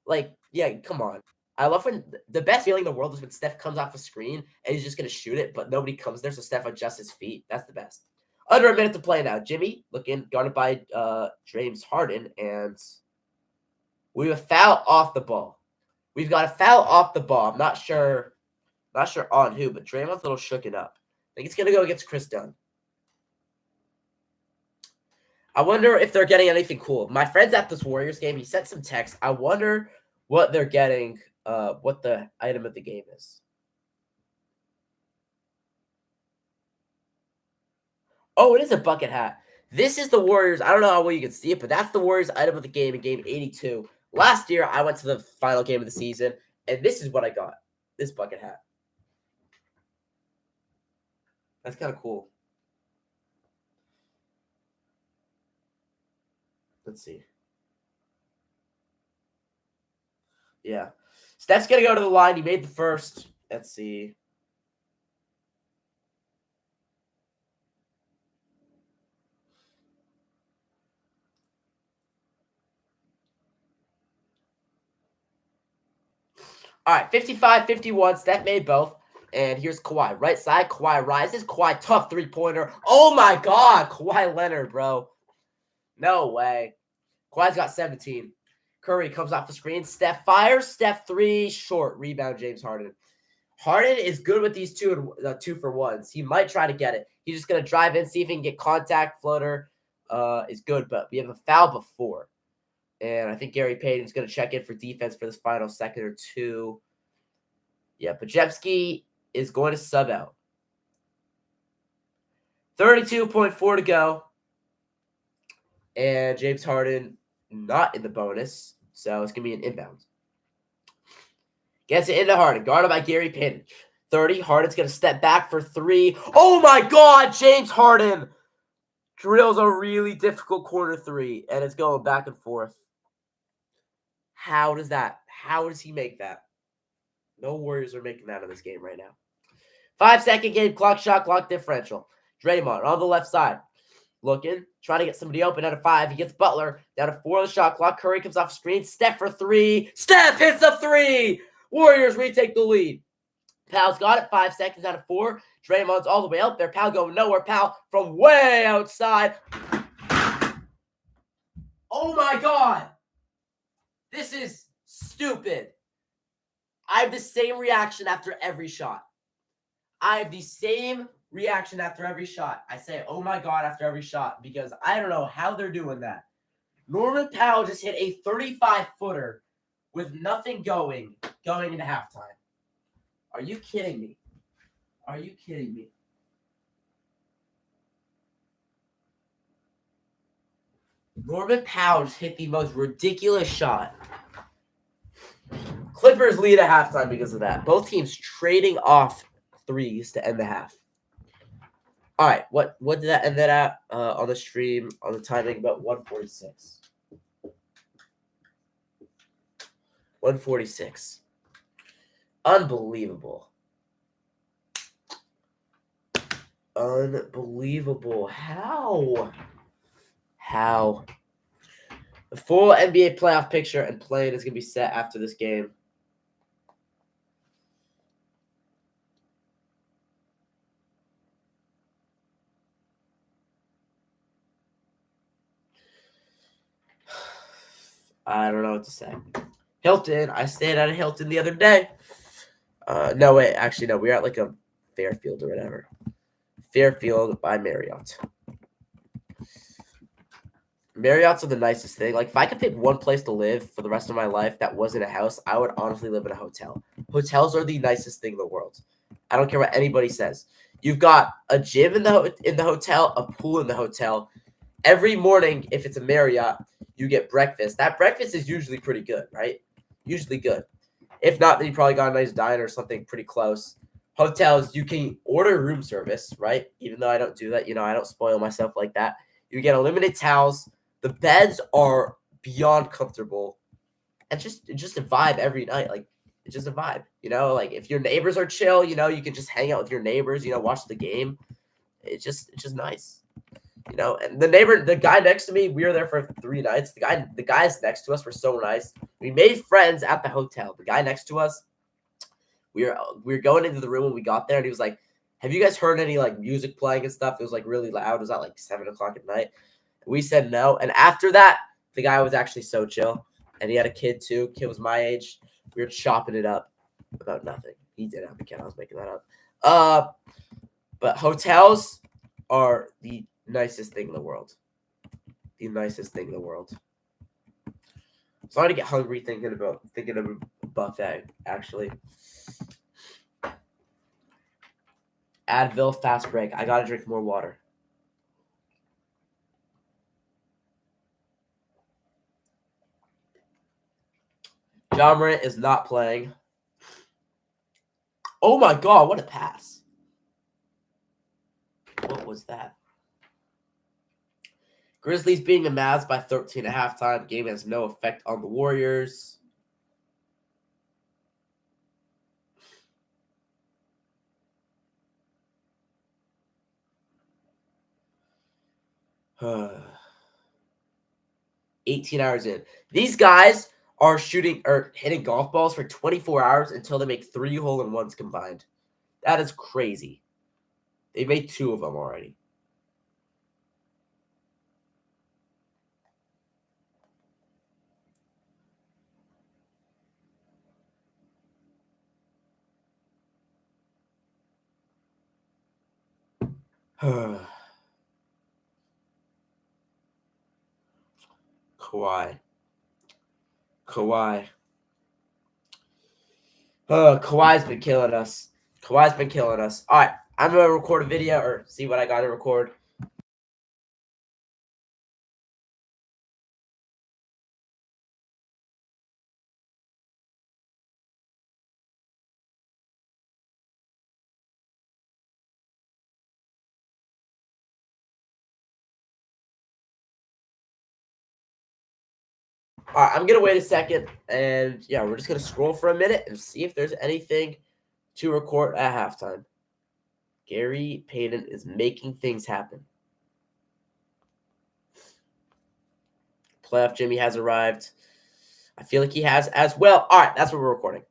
Like, yeah, come on. I love when the best feeling in the world is when Steph comes off a screen and he's just going to shoot it, but nobody comes there, so Steph adjusts his feet. That's the best. Under a minute to play now. Jimmy looking, guarded by James Harden, and we have a foul off the ball. We've got a foul off the ball. I'm not sure on who, but Draymond's a little shooken up. I think it's going to go against Chris Dunn. I wonder if they're getting anything cool. My friend's at this Warriors game. He sent some text. I wonder what they're getting, what the item of the game is. Oh, it is a bucket hat. This is the Warriors. I don't know how well you can see it, but that's the Warriors item of the game in game 82. Last year, I went to the final game of the season, and this is what I got. This bucket hat. That's kind of cool. Let's see. Yeah. Steph's going to go to the line. He made the first. Let's see. All right, 55-51. Steph made both. And here's Kawhi. Right side, Kawhi rises. Kawhi, tough three-pointer. Oh, my God. Kawhi Leonard, bro. No way. Kawhi's got 17. Curry comes off the screen. Steph fires. Steph three. Short. Rebound, James Harden. Harden is good with these 2-for-1s. He might try to get it. He's just going to drive in, see if he can get contact. Floater is good, but we have a foul before. And I think Gary Payton's going to check in for defense for this final second or two. Yeah, Pajewski is going to sub out. 32.4 to go. And James Harden not in the bonus, so it's going to be an inbound. Gets it into Harden, guarded by Gary Payton. 30, Harden's going to step back for three. Oh, my God, James Harden drills a really difficult corner three, and it's going back and forth. How does he make that? No Warriors are making that in this game right now. 5-second game, clock shot, clock differential. Draymond on the left side. Looking, trying to get somebody open out of 5. He gets Butler down to 4 on the shot clock. Curry comes off screen. Steph for 3. Steph hits a 3. Warriors retake the lead. Pal's got it. 5 seconds out of 4. Draymond's all the way out there. Pal going nowhere. Pal from way outside. Oh my God. This is stupid. I have the same reaction after every shot. I say, oh my God, after every shot, because I don't know how they're doing that. Norman Powell just hit a 35-footer with nothing going into halftime. Are you kidding me? Norman Powell just hit the most ridiculous shot. Clippers lead at halftime because of that. Both teams trading off threes to end the half. All right, what did that end that at on the stream, on the timing? About 146. 146. Unbelievable. How? The full NBA playoff picture and play-in is going to be set after this game. I don't know what to say. Hilton. I stayed at a Hilton the other day. No, wait. Actually, no. We were at like a Fairfield or whatever. Fairfield by Marriott. Marriotts are the nicest thing. Like, if I could pick one place to live for the rest of my life that wasn't a house, I would honestly live in a hotel. Hotels are the nicest thing in the world. I don't care what anybody says. You've got a gym in the hotel, a pool in the hotel. Every morning, if it's a Marriott, you get breakfast. That breakfast is usually pretty good, right? Usually good. If not, then you probably got a nice diner or something pretty close. Hotels, you can order room service, right? Even though I don't do that, I don't spoil myself like that. You get unlimited towels. The beds are beyond comfortable. and just a vibe every night. Like it's just a vibe, you know. Like if your neighbors are chill, you know, you can just hang out with your neighbors, you know, watch the game. It's just nice, you know. And the guy next to me, we were there for 3 nights. The guys next to us were so nice. We made friends at the hotel. The guy next to us, we were going into the room when we got there, and he was like, "Have you guys heard any like music playing and stuff?" It was like really loud. It was at like 7 o'clock at night. We said no, and after that, the guy was actually so chill, and he had a kid too. Kid was my age. We were chopping it up about nothing. He did have a kid. I was making that up. But hotels are the nicest thing in the world. The nicest thing in the world. I'm starting to get hungry thinking about that. Actually, Advil fast break. I gotta drink more water. John Morant is not playing. Oh my god, what a pass. What was that? Grizzlies beating the Mavs by 13 at halftime. Game has no effect on the Warriors. Uh, 18 hours in. These guys are shooting or hitting golf balls for 24 hours until they make 3 hole-in-ones combined. That is crazy. They made 2 of them already. Kawhi. Kawhi. Kawhi's been killing us. Kawhi's been killing us. All right, I'm gonna record a video or see what I got to record. All right, I'm gonna wait a second, and yeah, we're just gonna scroll for a minute and see if there's anything to record at halftime. Gary Payton is making things happen. Playoff Jimmy has arrived. I feel like he has as well. All right, that's what we're recording.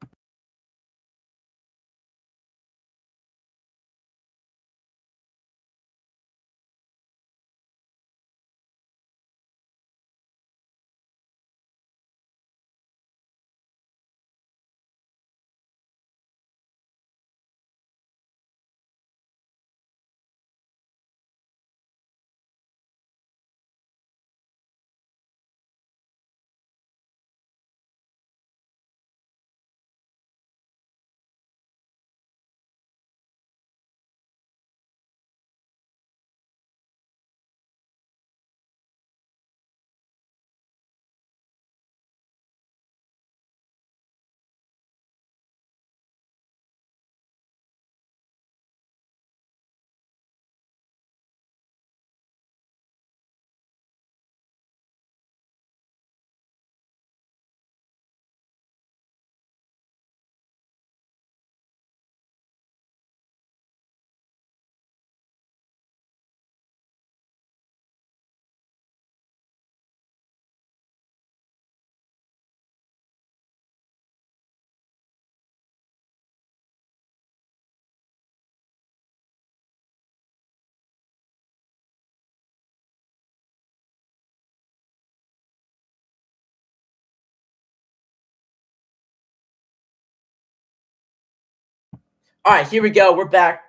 All right, here we go. We're back.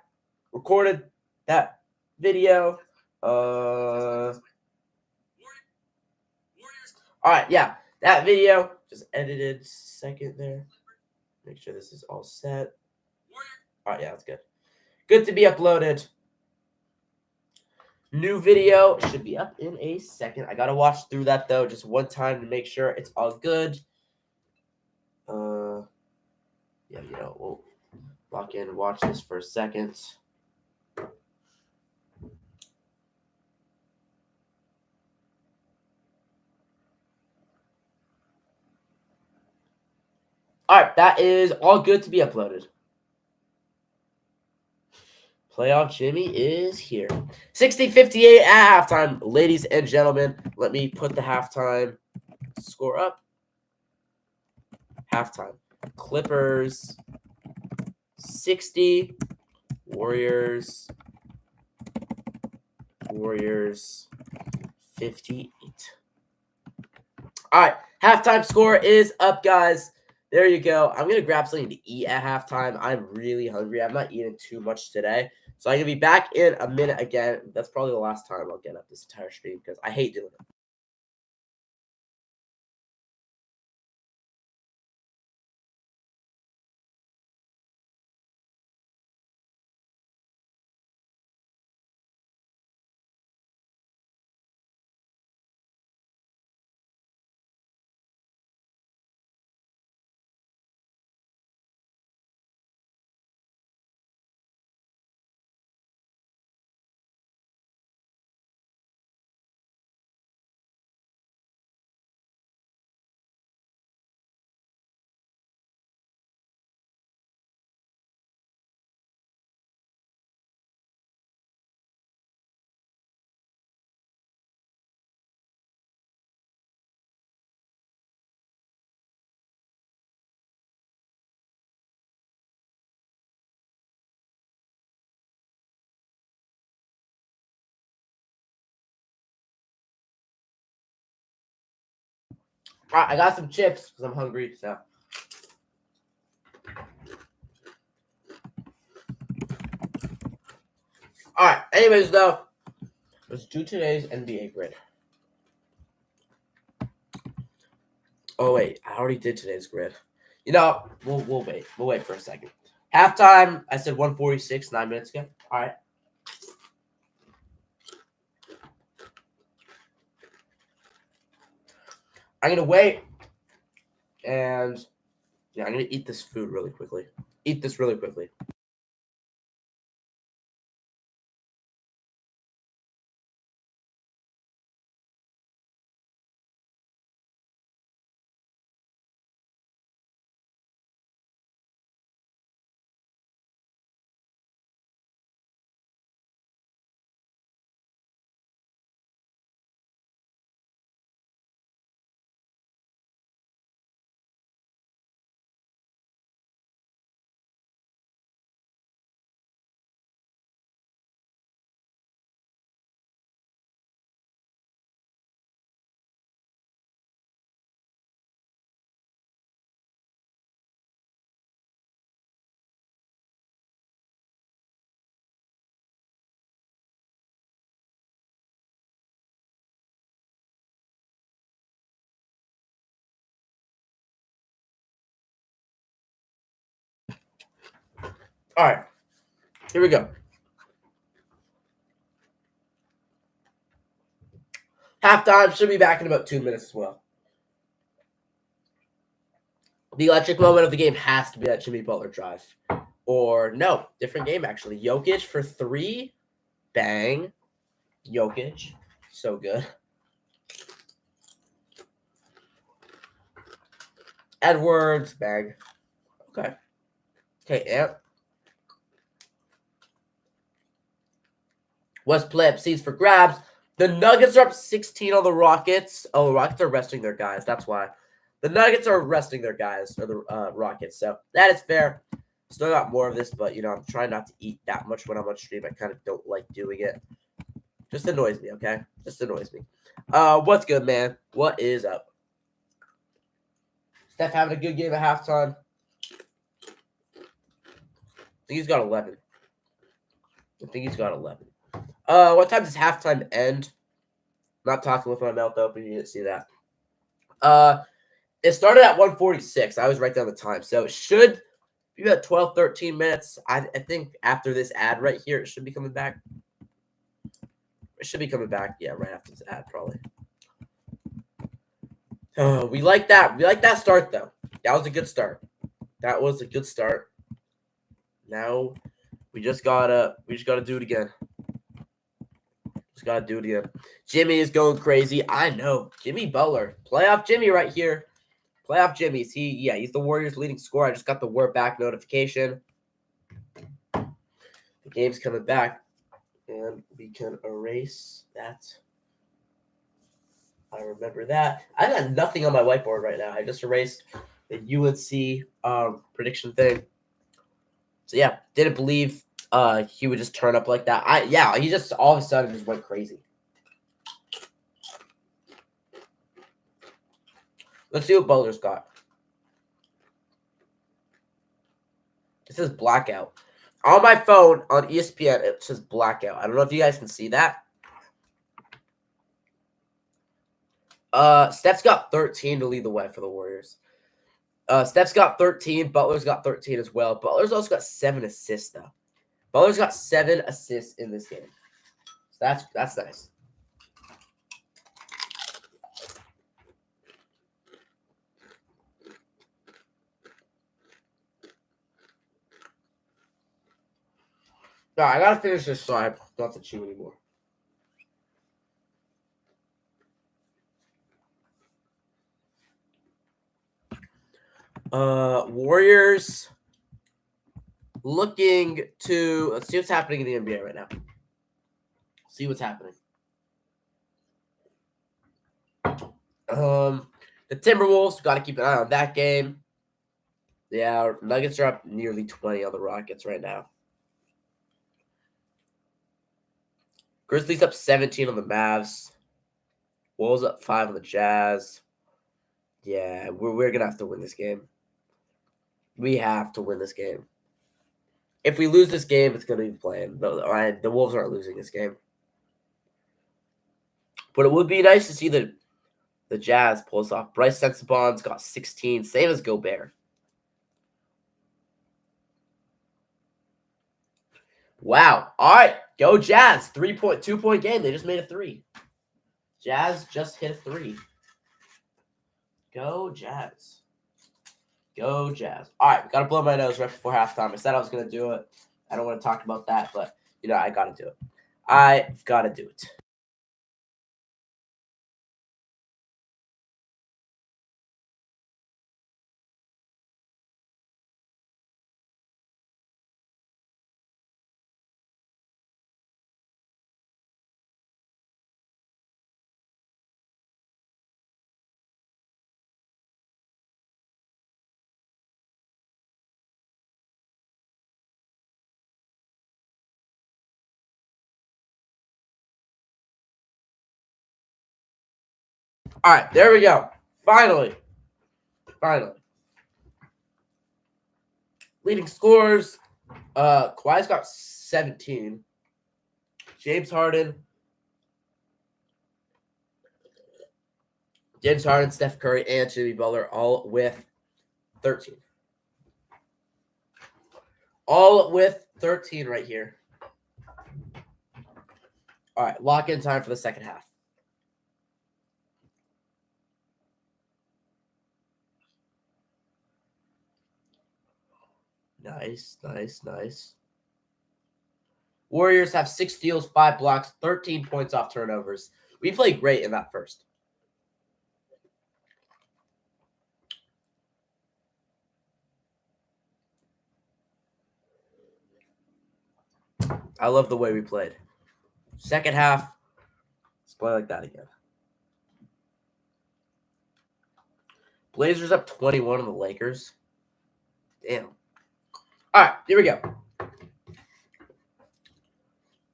Recorded that video. All right, yeah, that video just edited. Second there. Make sure this is all set. All right, yeah, that's good. Good to be uploaded. New video should be up in a second. I gotta watch through that though, just one time to make sure it's all good. Yeah, you know, we'll lock in and watch this for a second. All right, that is all good to be uploaded. Playoff Jimmy is here. 60-58 at halftime. Ladies and gentlemen, let me put the halftime score up. Halftime. Clippers 60. Warriors 58. All right, halftime score is up, guys. There you go. I'm going to grab something to eat at halftime. I'm really hungry. I'm not eating too much today. So I'm going to be back in a minute again. That's probably the last time I'll get up this entire stream because I hate doing it. All right, I got some chips because I'm hungry. So. All right. Anyways, though, let's do today's NBA grid. Oh wait, I already did today's grid. You know, we'll wait. We'll wait for a second. Halftime, I said 146 9 minutes ago. All right. I'm gonna wait, and yeah, I'm gonna eat this food really quickly. Eat this really quickly. All right, here we go. Halftime should be back in about 2 minutes as well. The electric moment of the game has to be that Jimmy Butler drive. Or no, different game actually. Jokic for 3. Bang. Jokic. So good. Edwards. Bang. Okay. Okay, Ant. West play up seats for grabs. The Nuggets are up 16 on the Rockets. Oh, the Rockets are resting their guys. That's why. The Nuggets are resting their guys, or the Rockets. So that is fair. Still got more of this, but, you know, I'm trying not to eat that much when I'm on stream. I kind of don't like doing it. Just annoys me, okay? Just annoys me. What's good, man? What is up? Steph having a good game at halftime. I think he's got 11. What time does halftime end? I'm not talking with my mouth open. You didn't see that. It started at 1:46. I was right down the time. So it should be about 12, 13 minutes. I think after this ad right here, it should be coming back. It should be coming back. Yeah, right after this ad, probably. Oh, we like that. We like that start, though. That was a good start. Now we just gotta do it again. Jimmy is going crazy. I know. Jimmy Butler. Playoff Jimmy right here. Playoff Jimmy's. He's the Warriors' leading scorer. I just got the we're back notification. The game's coming back, and we can erase that. I remember that. I got nothing on my whiteboard right now. I just erased the UNC prediction thing. So yeah, didn't believe he would just turn up like that. He just all of a sudden just went crazy. Let's see what Butler's got. It says blackout. On my phone, on ESPN, it says blackout. I don't know if you guys can see that. Steph's got 13 to lead the way for the Warriors. Steph's got 13. Butler's got 13 as well. Butler's also got 7 assists, though. Butler's got 7 assists in this game. So that's nice. No, I gotta finish this so I don't have to chew anymore. Warriors looking to let's see what's happening in the NBA right now. See what's happening. The Timberwolves got to keep an eye on that game. Yeah, Nuggets are up nearly 20 on the Rockets right now. Grizzlies up 17 on the Mavs. Wolves up 5 on the Jazz. Yeah, we're gonna have to win this game. We have to win this game. If we lose this game, it's gonna be playing. The Wolves aren't losing this game. But it would be nice to see the Jazz pull this off. Bryce Sensabaughn's got 16, same as Gobert. Wow. All right. Go Jazz. 2-point game. They just made a 3. Jazz just hit a 3. Go Jazz. Go Jazz. All right. Got to blow my nose right before halftime. I said I was going to do it. I don't want to talk about that, but, I got to do it. I've got to do it. All right, there we go. Finally. Leading scores. Kawhi's got 17. James Harden, Steph Curry, and Jimmy Butler all with 13. All with 13 right here. All right, lock-in time for the second half. Nice. Warriors have 6 steals, 5 blocks, 13 points off turnovers. We played great in that first. I love the way we played. Second half, let's play like that again. Blazers up 21 on the Lakers. Damn. All right, here we go.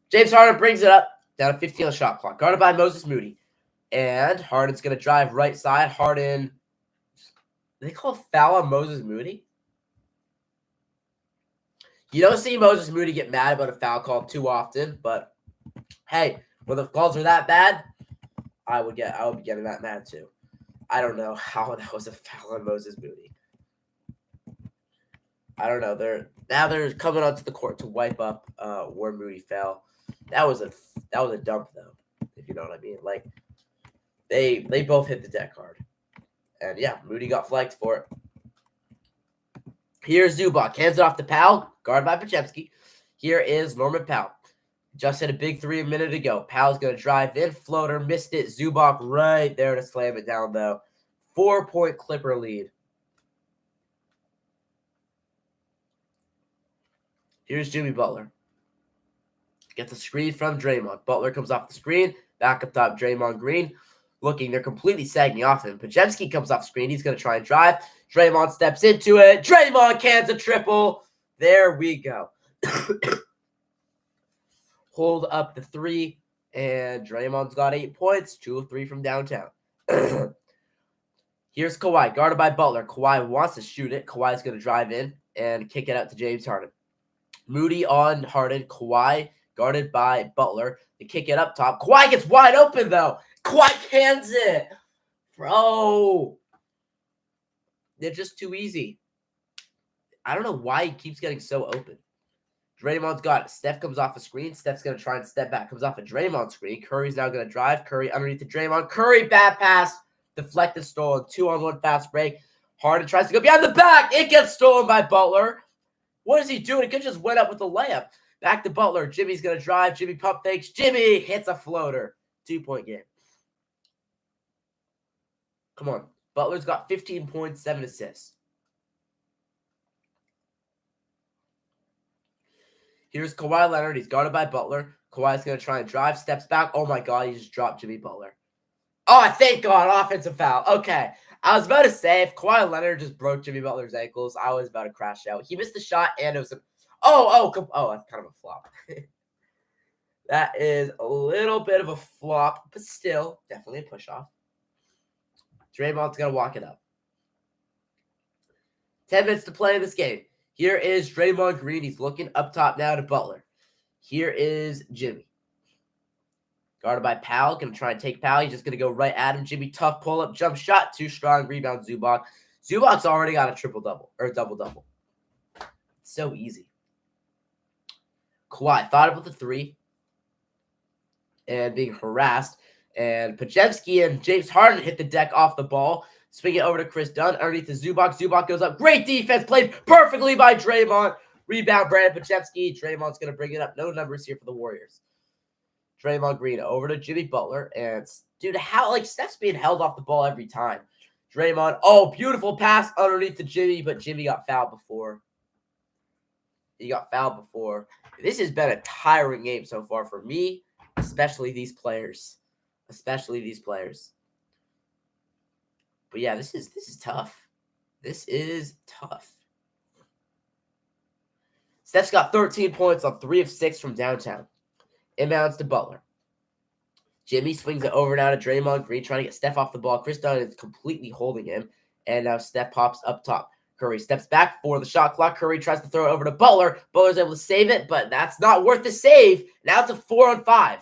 James Harden brings it up, down to 15 on the shot clock. Guarded by Moses Moody. And Harden's going to drive right side. Harden, they call foul on Moses Moody? You don't see Moses Moody get mad about a foul call too often, but hey, when the calls are that bad, I would be getting that mad too. I don't know how that was a foul on Moses Moody. I don't know. They're coming onto the court to wipe up where Moody fell. That was a dump though, if you know what I mean. Like they both hit the deck hard, and yeah, Moody got flagged for it. Here's Zubac, hands it off to Powell, guarded by Podziemski. Here is Norman Powell. Just hit a big 3 a minute ago. Powell's gonna drive in, floater, missed it. Zubac right there to slam it down though. 4-point Clipper lead. Here's Jimmy Butler. Gets a screen from Draymond. Butler comes off the screen. Back up top, Draymond Green. Looking, they're completely sagging off him. Podziemski comes off screen. He's going to try and drive. Draymond steps into it. Draymond cans a triple. There we go. Hold up the 3. And Draymond's got 8 points. 2 of 3 from downtown. Here's Kawhi, guarded by Butler. Kawhi wants to shoot it. Kawhi's going to drive in and kick it out to James Harden. Moody on Harden. Kawhi guarded by Butler. They kick it up top. Kawhi gets wide open, though. Kawhi cans it. Bro. They're just too easy. I don't know why he keeps getting so open. Draymond's got it. Steph comes off a screen. Steph's going to try and step back. Comes off a Draymond screen. Curry's now going to drive. Curry underneath the Draymond. Curry, bad pass. Deflected, stolen. 2-on-1 fast break. Harden tries to go behind the back. It gets stolen by Butler. What is he doing? He could just went up with the layup. Back to Butler. Jimmy's going to drive. Jimmy pump fakes. Jimmy hits a floater. 2-point game. Come on. Butler's got 15 points, 7 assists. Here's Kawhi Leonard. He's guarded by Butler. Kawhi's going to try and drive. Steps back. Oh, my God. He just dropped Jimmy Butler. Oh, thank God. Offensive foul. Okay. I was about to say, if Kawhi Leonard just broke Jimmy Butler's ankles, I was about to crash out. He missed the shot, and it was a... Oh, that's kind of a flop. That is a little bit of a flop, but still, definitely a push-off. Draymond's going to walk it up. 10 minutes to play in this game. Here is Draymond Green. He's looking up top now to Butler. Here is Jimmy. Guarded by Powell. Going to try and take Powell. He's just going to go right at him. Jimmy, tough pull-up, jump shot. Too strong. Rebound, Zubac. Zubac's already got a triple-double, or double-double. So easy. Kawhi thought about the 3 and being harassed. And Podziemski and James Harden hit the deck off the ball. Swing it over to Chris Dunn underneath the Zubac. Zubac goes up. Great defense played perfectly by Draymond. Rebound, Brandon Podziemski. Draymond's going to bring it up. No numbers here for the Warriors. Draymond Green over to Jimmy Butler. And, dude, Steph's being held off the ball every time. Draymond. Oh, beautiful pass underneath to Jimmy, but Jimmy got fouled before. This has been a tiring game so far for me, especially these players. But yeah, this is tough. This is tough. Steph's got 13 points on 3 of 6 from downtown. Inbounds to Butler. Jimmy swings it over now to Draymond Green, trying to get Steph off the ball. Chris Dunn is completely holding him. And now Steph pops up top. Curry steps back for the shot clock. Curry tries to throw it over to Butler. Butler's able to save it, but that's not worth the save. Now it's a 4-on-5.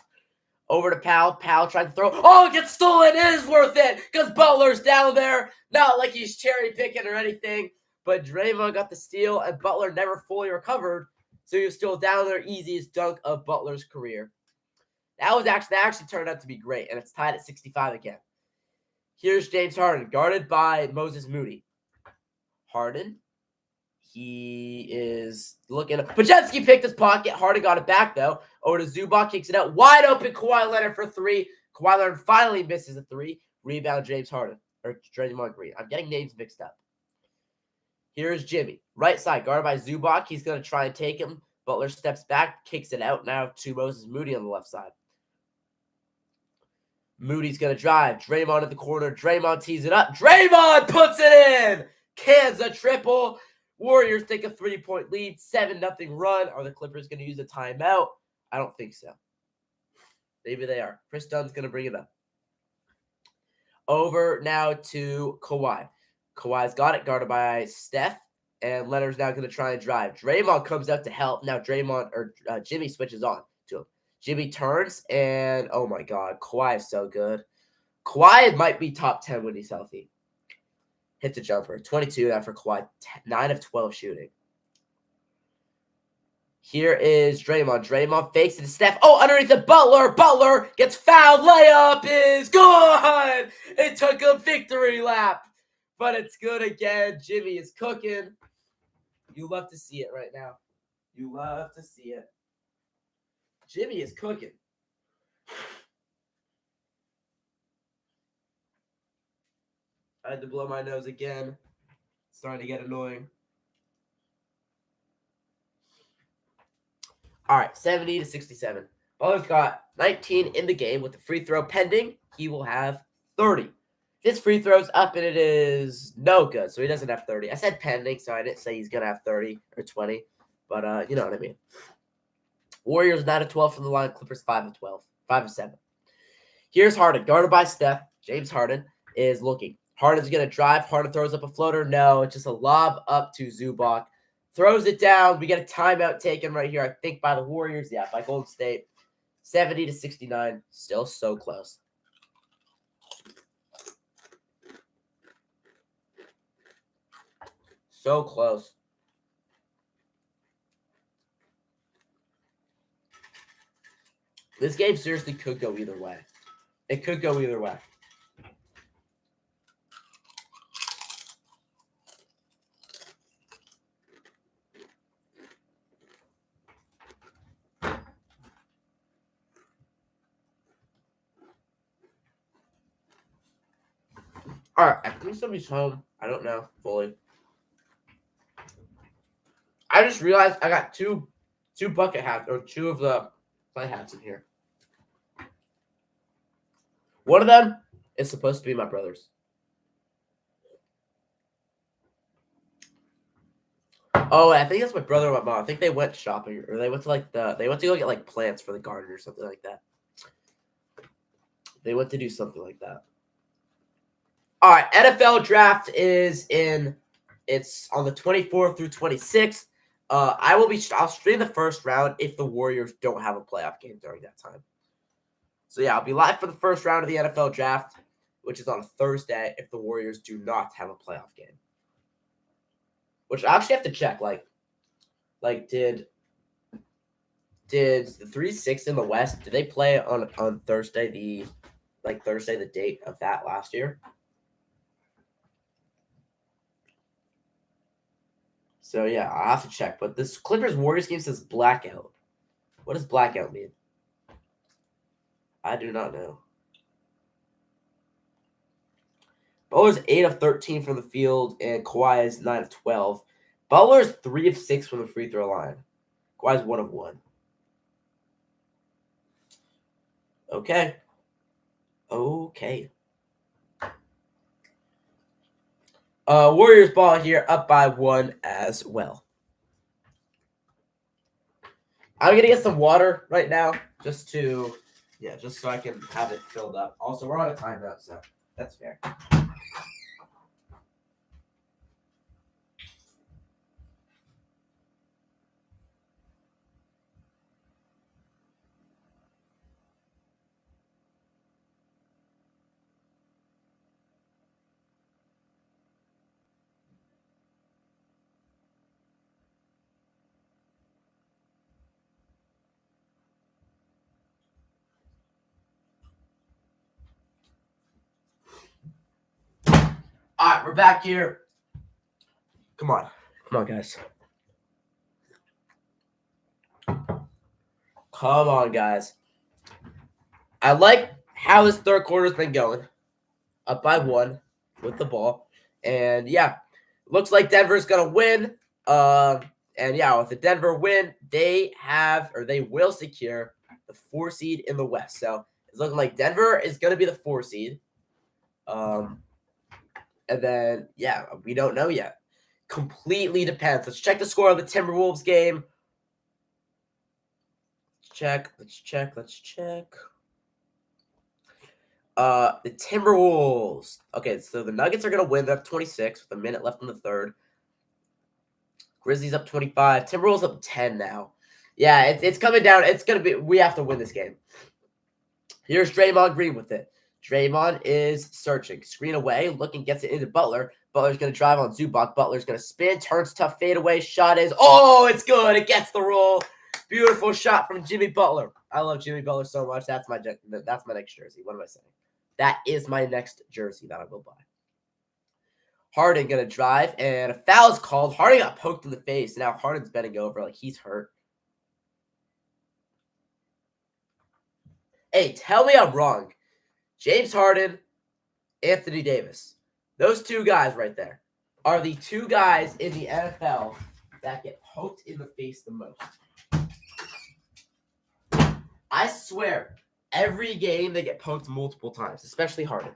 Over to Powell. Powell trying to throw. Oh, it gets stolen. It is worth it because Butler's down there. Not like he's cherry picking or anything, but Draymond got the steal, and Butler never fully recovered. So he was still down there. Easiest dunk of Butler's career. That actually turned out to be great, and it's tied at 65 again. Here's James Harden, guarded by Moses Moody. Harden. He is looking up. Podziemski picked his pocket. Harden got it back, though. Over to Zubac. Kicks it out. Wide open. Kawhi Leonard for 3. Kawhi Leonard finally misses a 3. Rebound, James Harden. Or Draymond Green. I'm getting names mixed up. Here's Jimmy. Right side. Guarded by Zubac. He's going to try and take him. Butler steps back. Kicks it out now to Moses Moody on the left side. Moody's going to drive. Draymond in the corner. Draymond tees it up. Draymond puts it in. Cans a triple. Warriors take a 3-point lead, 7-0 run. Are the Clippers going to use a timeout? I don't think so. Maybe they are. Chris Dunn's going to bring it up. Over now to Kawhi. Kawhi's got it, guarded by Steph, and Leonard's now going to try and drive. Draymond comes out to help. Now Jimmy switches on to him. Jimmy turns, and oh my God, Kawhi is so good. Kawhi might be top 10 when he's healthy. Hits a jumper. 22 now for Kawhi. 9 of 12 shooting. Here is Draymond. Draymond fakes it to Steph. Oh, underneath the Butler. Butler gets fouled. Layup is good. It took a victory lap, but it's good again. Jimmy is cooking. You love to see it right now. You love to see it. Jimmy is cooking. I had to blow my nose again. It's starting to get annoying. All right, 70 to 67. Butler's got 19 in the game with the free throw pending. He will have 30. This free throw's up and it is no good, so he doesn't have 30. I said pending, so I didn't say he's gonna have 30 or 20, but you know what I mean. Warriors 9 of 12 from the line. Clippers 5 of 12, 5 of 7. Here's Harden, guarded by Steph. James Harden is looking. Harden's gonna drive. Harden throws up a floater. No, it's just a lob up to Zubac. Throws it down. We get a timeout taken right here, I think, by the Warriors. Yeah, by Golden State. 70 to 69. Still so close. So close. This game seriously could go either way. It could go either way. All right, I think somebody's home. I don't know fully. I just realized I got two bucket hats, or two of the play hats in here. One of them is supposed to be my brother's. Oh, I think that's my brother and my mom. I think they went shopping, or they went to they went to go get like plants for the garden or something like that. They went to do something like that. All right, NFL draft is it's on the 24th through 26th. I'll stream the first round if the Warriors don't have a playoff game during that time. So yeah, I'll be live for the first round of the NFL draft, which is on a Thursday if the Warriors do not have a playoff game. Which I actually have to check. Like did the 3-6 in the West, did they play on Thursday, the date of that last year? So yeah, I'll have to check. But this Clippers Warriors game says blackout. What does blackout mean? I do not know. Butler's 8 of 13 from the field, and Kawhi is 9 of 12. Butler's 3 of 6 from the free throw line. Kawhi's 1 of 1. Okay. Warriors ball here, up by 1 as well. I'm gonna get some water right now, just so I can have it filled up. Also, we're on a timeout, so that's fair. All right, we're back here. Come on, guys. Come on, guys. I like how this third quarter's been going. Up by 1 with the ball. And yeah, looks like Denver's going to win. And yeah, with the Denver win, they will secure the 4 seed in the West. So it's looking like Denver is going to be the 4 seed. And then, yeah, we don't know yet. Completely depends. Let's check the score of the Timberwolves game. Let's check. The Timberwolves. Okay, so the Nuggets are going to win. They have 26 with a minute left in the third. Grizzlies up 25. Timberwolves up 10 now. Yeah, it's coming down. It's going to be – we have to win this game. Here's Draymond Green with it. Draymond is searching. Screen away. Looking, gets it into Butler. Butler's going to drive on Zubac. Butler's going to spin. Turns tough fadeaway. Shot is – oh, it's good. It gets the roll. Beautiful shot from Jimmy Butler. I love Jimmy Butler so much. That's my next jersey. What am I saying? That is my next jersey that I will buy. Harden going to drive, and a foul is called. Harden got poked in the face. Now Harden's bending over like he's hurt. Hey, tell me I'm wrong. James Harden, Anthony Davis. Those two guys right there are the two guys in the NFL that get poked in the face the most. I swear, every game they get poked multiple times, especially Harden.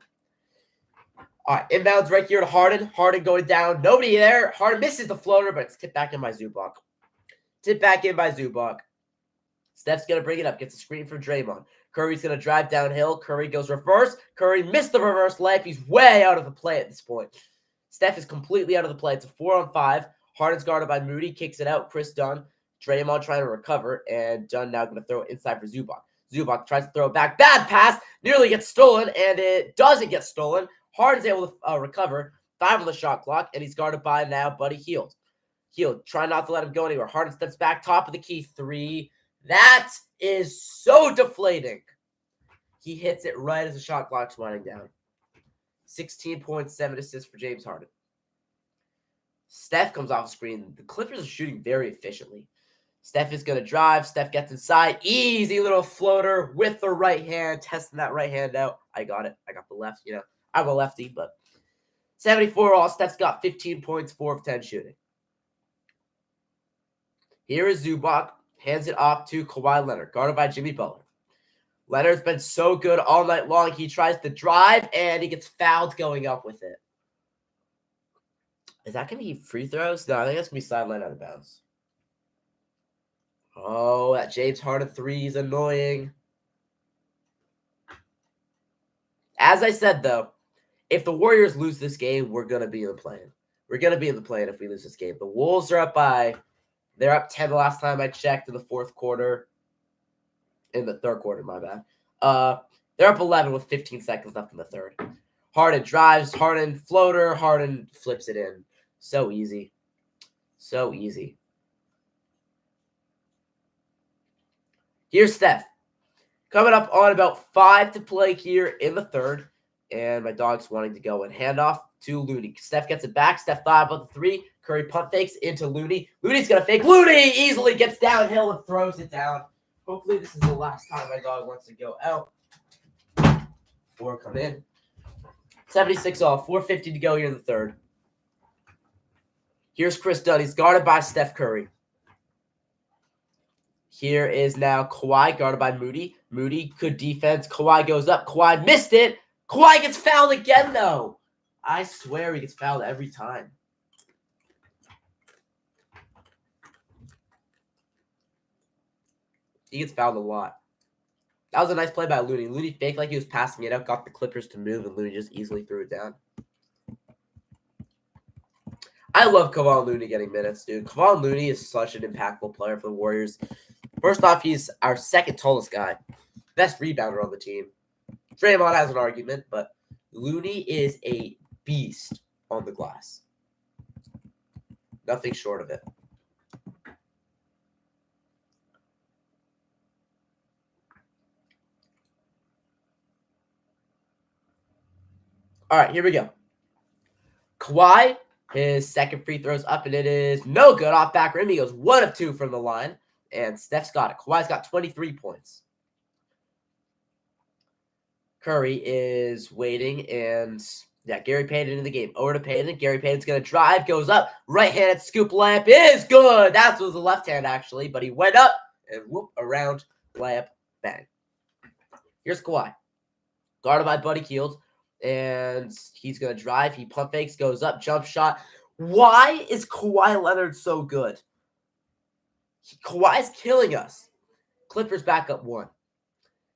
All right, inbounds right here to Harden. Harden going down. Nobody there. Harden misses the floater, but it's tipped back in by Zubac. Tipped back in by Zubac. Steph's going to bring it up. Gets a screen from Draymond. Curry's going to drive downhill. Curry goes reverse. Curry missed the reverse layup. He's way out of the play at this point. Steph is completely out of the play. It's a 4-on-5. Harden's guarded by Moody. Kicks it out. Chris Dunn. Draymond trying to recover. And Dunn now going to throw it inside for Zubac. Zubac tries to throw it back. Bad pass. Nearly gets stolen. And it doesn't get stolen. Harden's able to recover. 5 on the shot clock. And he's guarded by now Buddy Hield. Hield trying not to let him go anywhere. Harden steps back. Top of the key. 3. That is so deflating. He hits it right as the shot clock's winding down. 16.7 assists for James Harden. Steph comes off the screen. The Clippers are shooting very efficiently. Steph is going to drive. Steph gets inside. Easy little floater with the right hand. Testing that right hand out. I got it. I got the left. I'm a lefty, but 74 all. Steph's got 15 points, 4 of 10 shooting. Here is Zubac. Hands it off to Kawhi Leonard, guarded by Jimmy Butler. Leonard's been so good all night long. He tries to drive, and he gets fouled going up with it. Is that going to be free throws? No, I think that's going to be sideline out of bounds. Oh, that James Harden 3 is annoying. As I said, though, if the Warriors lose this game, we're going to be in the play-in. We're going to be in the play-in if we lose this game. The Wolves are up by... They're up 10 the last time I checked in the fourth quarter. In the third quarter, my bad. They're up 11 with 15 seconds left in the third. Harden drives. Harden floater. Harden flips it in. So easy. So easy. Here's Steph. Coming up on about 5 to play here in the third. And my dog's wanting to go and hand off to Looney. Steph gets it back. Steph thought about the 3. Curry pump fakes into Looney. Looney's going to fake. Looney easily gets downhill and throws it down. Hopefully this is the last time my dog wants to go out or come in. 76 all. 4:50 to go here in the third. Here's Chris Dunn. He's guarded by Steph Curry. Here is now Kawhi guarded by Moody. Moody, good defense. Kawhi goes up. Kawhi missed it. Kawhi gets fouled again, though. I swear he gets fouled every time. He gets fouled a lot. That was a nice play by Looney. Looney faked like he was passing it out, got the Clippers to move, and Looney just easily threw it down. I love Kevon Looney getting minutes, dude. Kevon Looney is such an impactful player for the Warriors. First off, he's our second tallest guy. Best rebounder on the team. Draymond has an argument, but Looney is a beast on the glass. Nothing short of it. All right, here we go. Kawhi, his second free throw's up, and it is no good. Off back rim, he goes 1 of 2 from the line, and Steph's got it. Kawhi's got 23 points. Curry is waiting, and Gary Payton in the game. Over to Payton. Gary Payton's going to drive, goes up. Right-handed scoop layup is good. That was the left hand, actually, but he went up and whoop, around, layup, bang. Here's Kawhi. Guarded by Buddy Hield, and he's going to drive. He pump fakes, goes up, jump shot. Why is Kawhi Leonard so good? Kawhi's killing us. Clippers back up 1.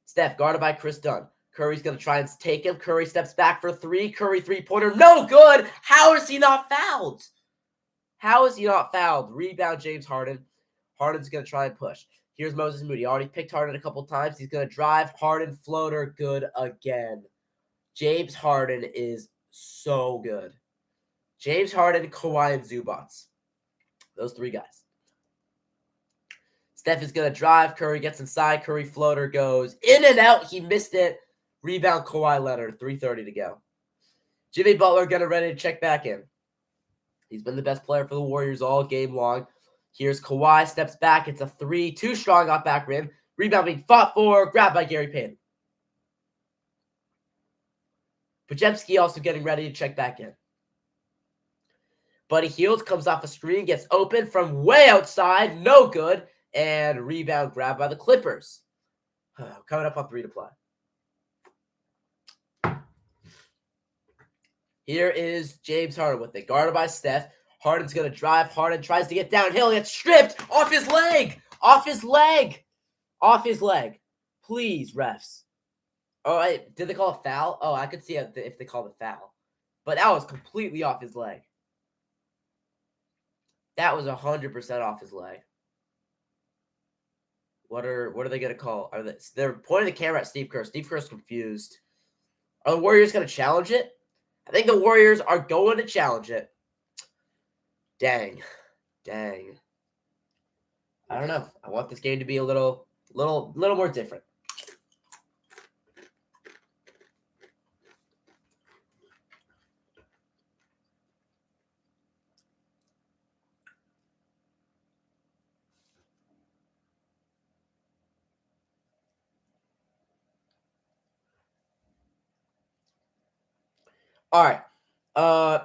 Steph guarded by Chris Dunn. Curry's going to try and take him. Curry steps back for 3. Curry three-pointer. No good. How is he not fouled? How is he not fouled? Rebound James Harden. Harden's going to try and push. Here's Moses Moody. Already picked Harden a couple times. He's going to drive. Harden floater. Good again. James Harden is so good. James Harden, Kawhi, and Zubac. Those 3 guys. Steph is going to drive. Curry gets inside. Curry floater goes in and out. He missed it. Rebound Kawhi Leonard. 3:30 to go. Jimmy Butler getting ready to check back in. He's been the best player for the Warriors all game long. Here's Kawhi. Steps back. It's a 3. Too strong off back rim. Rebound being fought for. Grabbed by Gary Payton. Podziemski also getting ready to check back in. Buddy Hield comes off a screen, gets open from way outside, no good, and rebound grabbed by the Clippers. Coming up on 3 to play. Here is James Harden with it, guarded by Steph. Harden's going to drive. Harden tries to get downhill. Gets stripped off his leg. Off his leg. Off his leg. Please, refs. Oh, wait, did they call a foul? Oh, I could see if they called a foul. But that was completely off his leg. That was 100% off his leg. What are they going to call? They're pointing the camera at Steve Kerr. Steve Kerr's confused. Are the Warriors going to challenge it? I think the Warriors are going to challenge it. Dang. I don't know. I want this game to be a little more different. All right.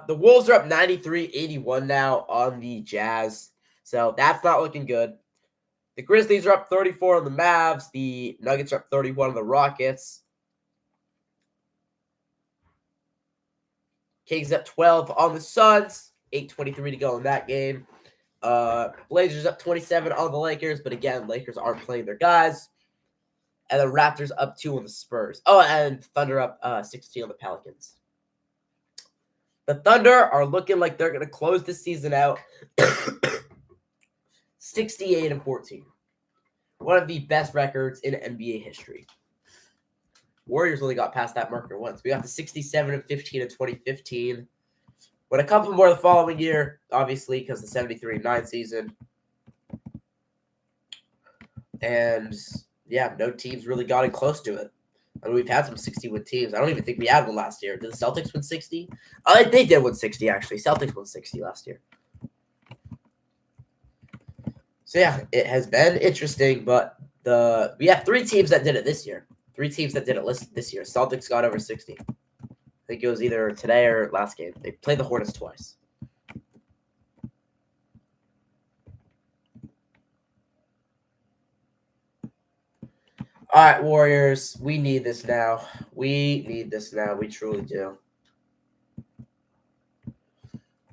The Wolves are up 93-81 now on the Jazz. So that's not looking good. The Grizzlies are up 34 on the Mavs. The Nuggets are up 31 on the Rockets. Kings up 12 on the Suns. 8:23 to go in that game. Blazers up 27 on the Lakers. But again, Lakers aren't playing their guys. And the Raptors up 2 on the Spurs. Oh, and Thunder up 16 on the Pelicans. The Thunder are looking like they're going to close this season out 68-14. One of the best records in NBA history. Warriors only got past that marker once. We got to 67-15 in 2015. Won a couple more the following year, obviously, because the 73-9 season. And, yeah, no teams really gotten close to it. I mean, we've had some 60-win teams. I don't even think we had one last year. Did the Celtics win 60? They did win 60, actually. Celtics won 60 last year. So, yeah, it has been interesting, but we have 3 teams that did it this year. 3 teams that did it this year. Celtics got over 60. I think it was either today or last game. They played the Hornets twice. All right, Warriors, we need this now. We truly do.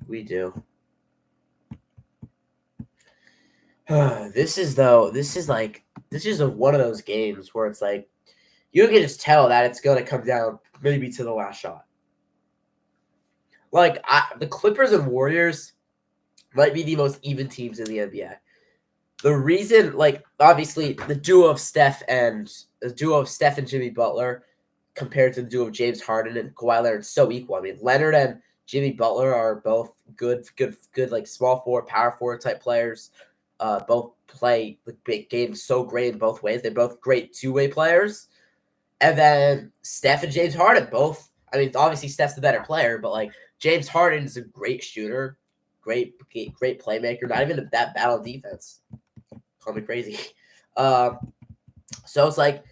We do. This is one of those games where it's like you can just tell that it's going to come down maybe to the last shot. Like the Clippers and Warriors might be the most even teams in the NBA. The reason, like, obviously, the duo of Steph and Jimmy Butler compared to the duo of James Harden and Kawhi Leonard is so equal. I mean, Leonard and Jimmy Butler are both good, like small forward, power forward type players. Both play the big games so great in both ways. They're both great two-way players. And then Steph and James Harden both. I mean, obviously Steph's the better player, but like James Harden is a great shooter, great playmaker. Not even that bad on defense. Call me crazy. So it's like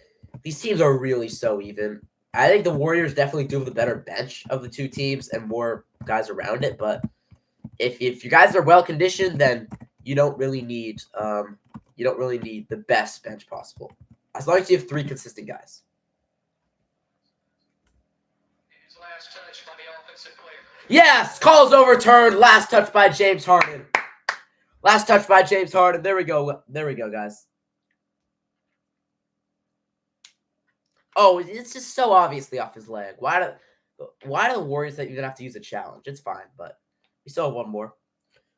these teams are really so even. I think the Warriors definitely do have the better bench of the two teams and more guys around it. But if you guys are well conditioned, then you don't really need the best bench possible. As long as you have 3 consistent guys. Yes, call's overturned. Last touch by James Harden. There we go. Guys. Oh, it's just so obviously off his leg. Why do the Warriors even have to use a challenge? It's fine, but we still have one more.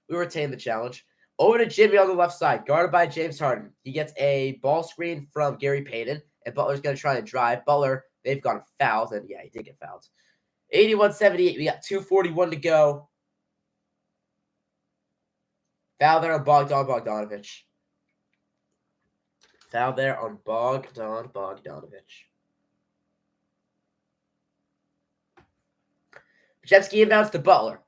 We retain the challenge. Over to Jimmy on the left side, guarded by James Harden. He gets a ball screen from Gary Payton, and Butler's going to try and drive. Butler, they've gone fouled, and yeah, he did get fouled. 81-78. We got 2:41 to go. Foul there on Bogdanovich. Podziemski inbounds to Butler.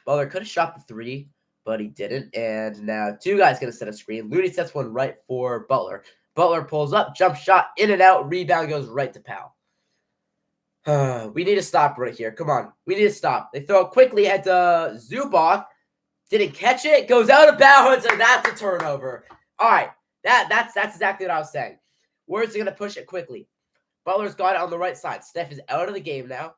Butler could have shot the 3, but he didn't. And now 2 guys going to set a screen. Looney sets one right for Butler. Butler pulls up, jump shot, in and out, rebound goes right to Powell. We need to stop right here. Come on. We need to stop. They throw it quickly at Zubac. Didn't catch it. Goes out of bounds, and that's a turnover. All right. That's exactly what I was saying. Warriors are going to push it quickly. Butler's got it on the right side. Steph is out of the game now.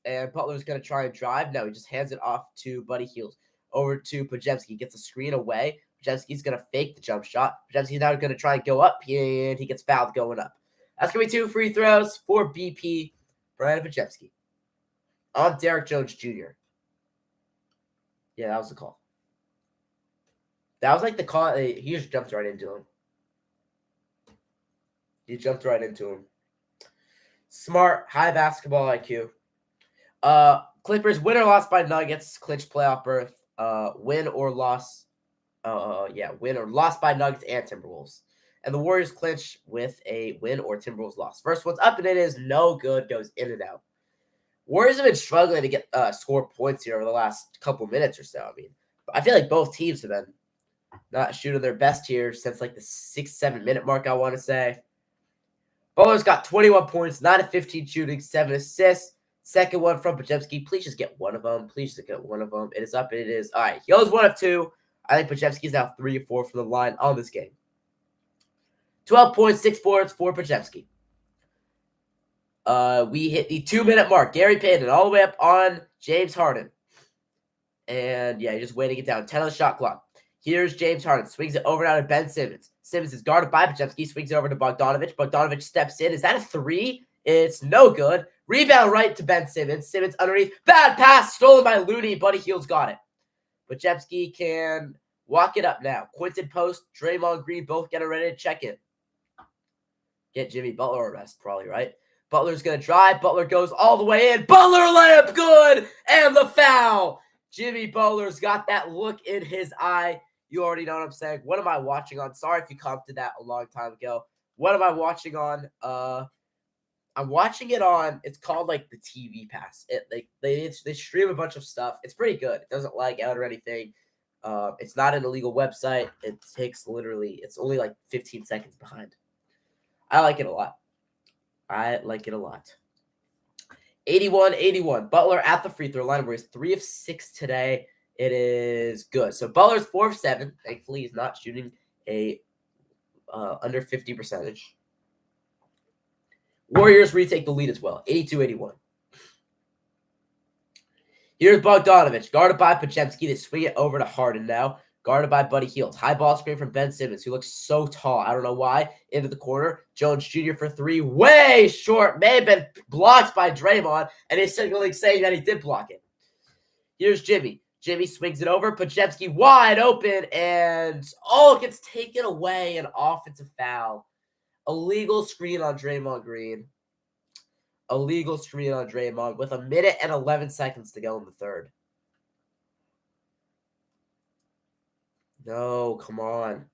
And Butler's going to try and drive. No, he just hands it off to Buddy Hield. Over to Podziemski. Gets a screen away. Podziemski's going to fake the jump shot. Podziemski's now going to try and go up, and he gets fouled going up. That's going to be 2 free throws for BP. Brian Podziemski. On Derek Jones Jr. Yeah, that was the call. That was like the call. He just jumped right into him. He jumped right into him. Smart, high basketball IQ. Clippers win or loss by Nuggets, clinch playoff berth. Win or loss. Win or loss by Nuggets and Timberwolves. And the Warriors clinch with a win or Timberwolves loss. First one's up and it is no good. Goes in and out. Warriors have been struggling to get score points here over the last couple minutes or so. I mean, I feel like both teams have been not shooting their best here since like the 6-7 minute mark, I want to say. Butler's got 21 points, 9 of 15 shooting, 7 assists. Second one from Podziemski. Please just get one of them. Please just get one of them. It is up and it is. All right, he goes 1 of 2. I think Podziemski's now 3 of 4 from the line on this game. 12 points, 6 boards for Podziemski. We hit the 2-minute mark. Gary Payton all the way up on James Harden. And, yeah, just waiting it down. 10 on the shot clock. Here's James Harden. Swings it over now to Ben Simmons. Simmons is guarded by Podziemski. Swings it over to Bogdanovic. Bogdanovic steps in. Is that a 3? It's no good. Rebound right to Ben Simmons. Simmons underneath. Bad pass. Stolen by Looney. Buddy Hield's got it. Podziemski can walk it up now. Quinton Post, Draymond Green both getting ready to check in. Get Jimmy Butler a rest, probably, right? Butler's going to drive. Butler goes all the way in. Butler layup good. And the foul. Jimmy Butler's got that look in his eye. You already know what I'm saying. What am I watching on? Sorry if you commented that a long time ago. What am I watching on? I'm watching it on, it's called like the TV Pass. They stream a bunch of stuff. It's pretty good. It doesn't lag out or anything. It's not an illegal website. It takes it's only like 15 seconds behind. I like it a lot. 81-81. Butler at the free throw line where he's 3 of 6 today. It is good. So Butler's 4 of 7. Thankfully, he's not shooting a under 50 percentage. Warriors retake the lead as well. 82-81. Here's Bogdanovic, guarded by Podziemski. They swing it over to Harden now. Guarded by Buddy Hield. High ball screen from Ben Simmons, who looks so tall. I don't know why. Into the corner. Jones Jr. for 3. Way short. May have been blocked by Draymond. And he's signaling saying that he did block it. Here's Jimmy. Jimmy swings it over. Podziemski wide open. And, it gets taken away. An offensive foul. Illegal screen on Draymond Green. Illegal screen on Draymond with 1 minute and 11 seconds to go in the third. No, come on.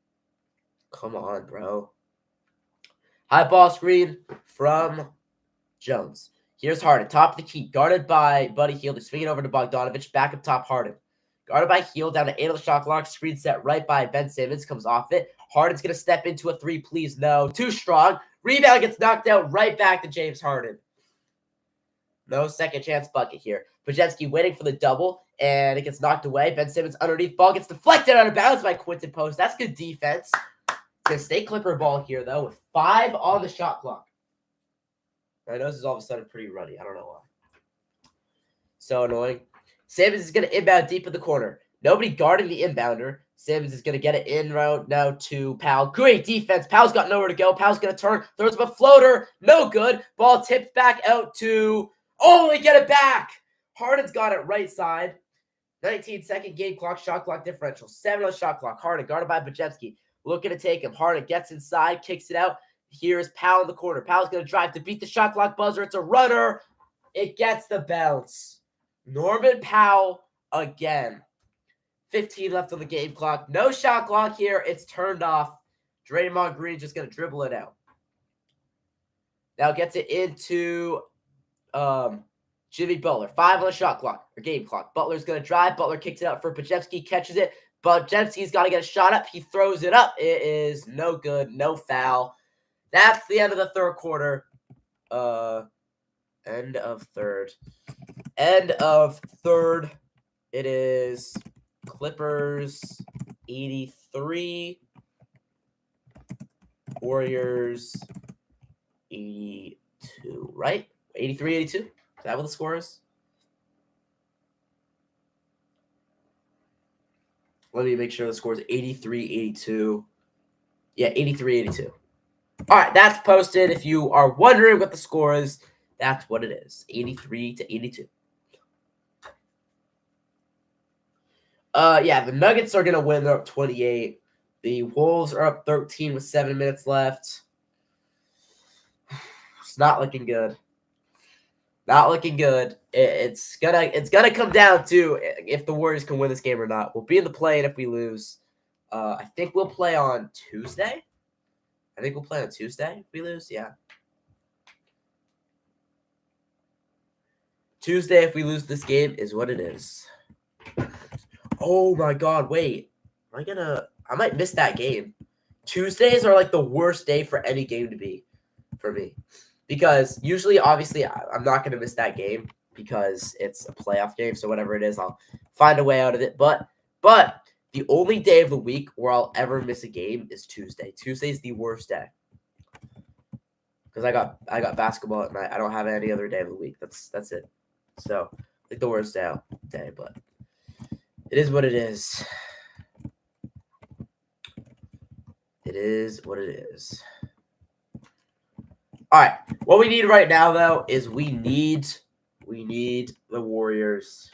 Come on, bro. High ball screen from Jones. Here's Harden, top of the key, guarded by Buddy Hield. He's swinging over to Bogdanovic, back up top Harden. Guarded by Hield, down to 8 on the shot clock. Screen set right by Ben Simmons, comes off it. Harden's going to step into a 3, please. No, too strong. Rebound gets knocked out right back to James Harden. No second chance bucket here. Podziemski waiting for the double, and it gets knocked away. Ben Simmons underneath. Ball gets deflected out of bounds by Quinton Post. That's good defense. It's going to stay Clipper ball here, though, with 5 on the shot clock. My nose is all of a sudden pretty runny. I don't know why. So annoying. Simmons is going to inbound deep in the corner. Nobody guarding the inbounder. Simmons is going to get it in route now to Powell. Great defense. Powell's got nowhere to go. Powell's going to turn. Throws up a floater. No good. Ball tipped back out to... we get it back. Harden's got it right side. 19-second game clock, shot clock differential. 7 on the shot clock. Harden guarded by Podziemski. Looking to take him. Harden gets inside, kicks it out. Here's Powell in the corner. Powell's going to drive to beat the shot clock buzzer. It's a runner. It gets the bounce. Norman Powell again. 15 left on the game clock. No shot clock here. It's turned off. Draymond Green just going to dribble it out. Now gets it into Jimmy Butler. 5 on the shot clock or game clock. Butler's going to drive. Butler kicks it out for Podziemski. Catches it. Podziemski's got to get a shot up. He throws it up. It is no good. No foul. That's the end of the third quarter. End of third. End of third. It is Clippers 83, Warriors 82, right? 83, 82? Is that what the score is? Let me make sure the score is 83, 82. Yeah, 83, 82. All right, that's posted. If you are wondering what the score is, that's what it is. 83 to 82. Yeah, the Nuggets are going to win. They're up 28. The Wolves are up 13 with 7 minutes left. It's not looking good. Not looking good. It's gonna come down to if the Warriors can win this game or not. We'll be in the play-in if we lose. I think we'll play on Tuesday. If we lose. Yeah. Tuesday if we lose this game is what it is. Oh my God! Wait, I might miss that game. Tuesdays are like the worst day for any game to be for me. Because usually, obviously, I'm not going to miss that game because it's a playoff game. So whatever it is, I'll find a way out of it. But the only day of the week where I'll ever miss a game is Tuesday. Tuesday is the worst day because I got basketball at night. I don't have any other day of the week. That's it. So like the worst day, but it is what it is. It is what it is. All right. What we need right now, though, is we need the Warriors.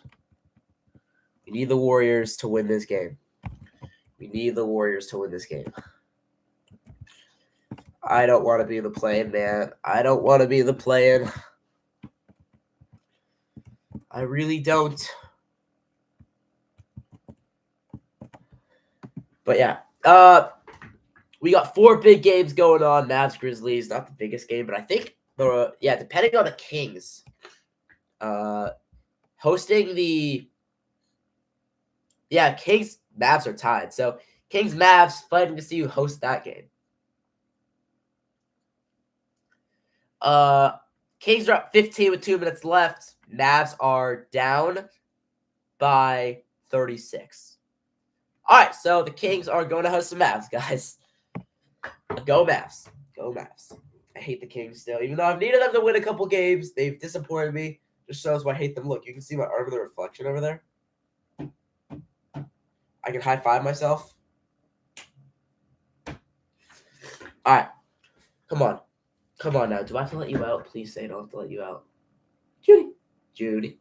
We need the Warriors to win this game. I don't want to be the play-in, man. I don't want to be the play-in. I really don't. But yeah. We got 4 big games going on. Mavs, Grizzlies, not the biggest game, but I think depending on the Kings, hosting the Kings, Mavs are tied. So Kings, Mavs, fighting to see who hosts that game. Kings are up 15 with 2 minutes left. Mavs are down by 36. All right, so the Kings are going to host the Mavs, guys. Go Mavs. Go Mavs. I hate the Kings still. Even though I've needed them to win a couple games, they've disappointed me. Just shows why I hate them. Look, you can see my arm in the reflection over there. I can high-five myself. All right. Come on. Come on now. Do I have to let you out? Please say I don't have to let you out. Judy.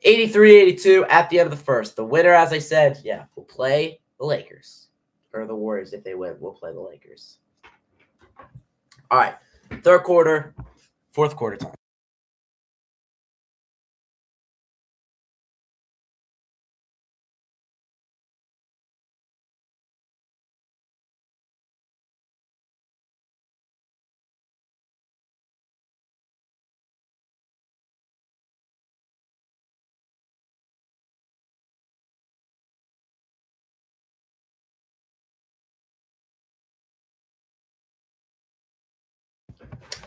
83-82 at the end of the first. The winner, as I said, will play the Lakers. Or the Warriors, if they win, we'll play the Lakers. All right. Third quarter, fourth quarter time.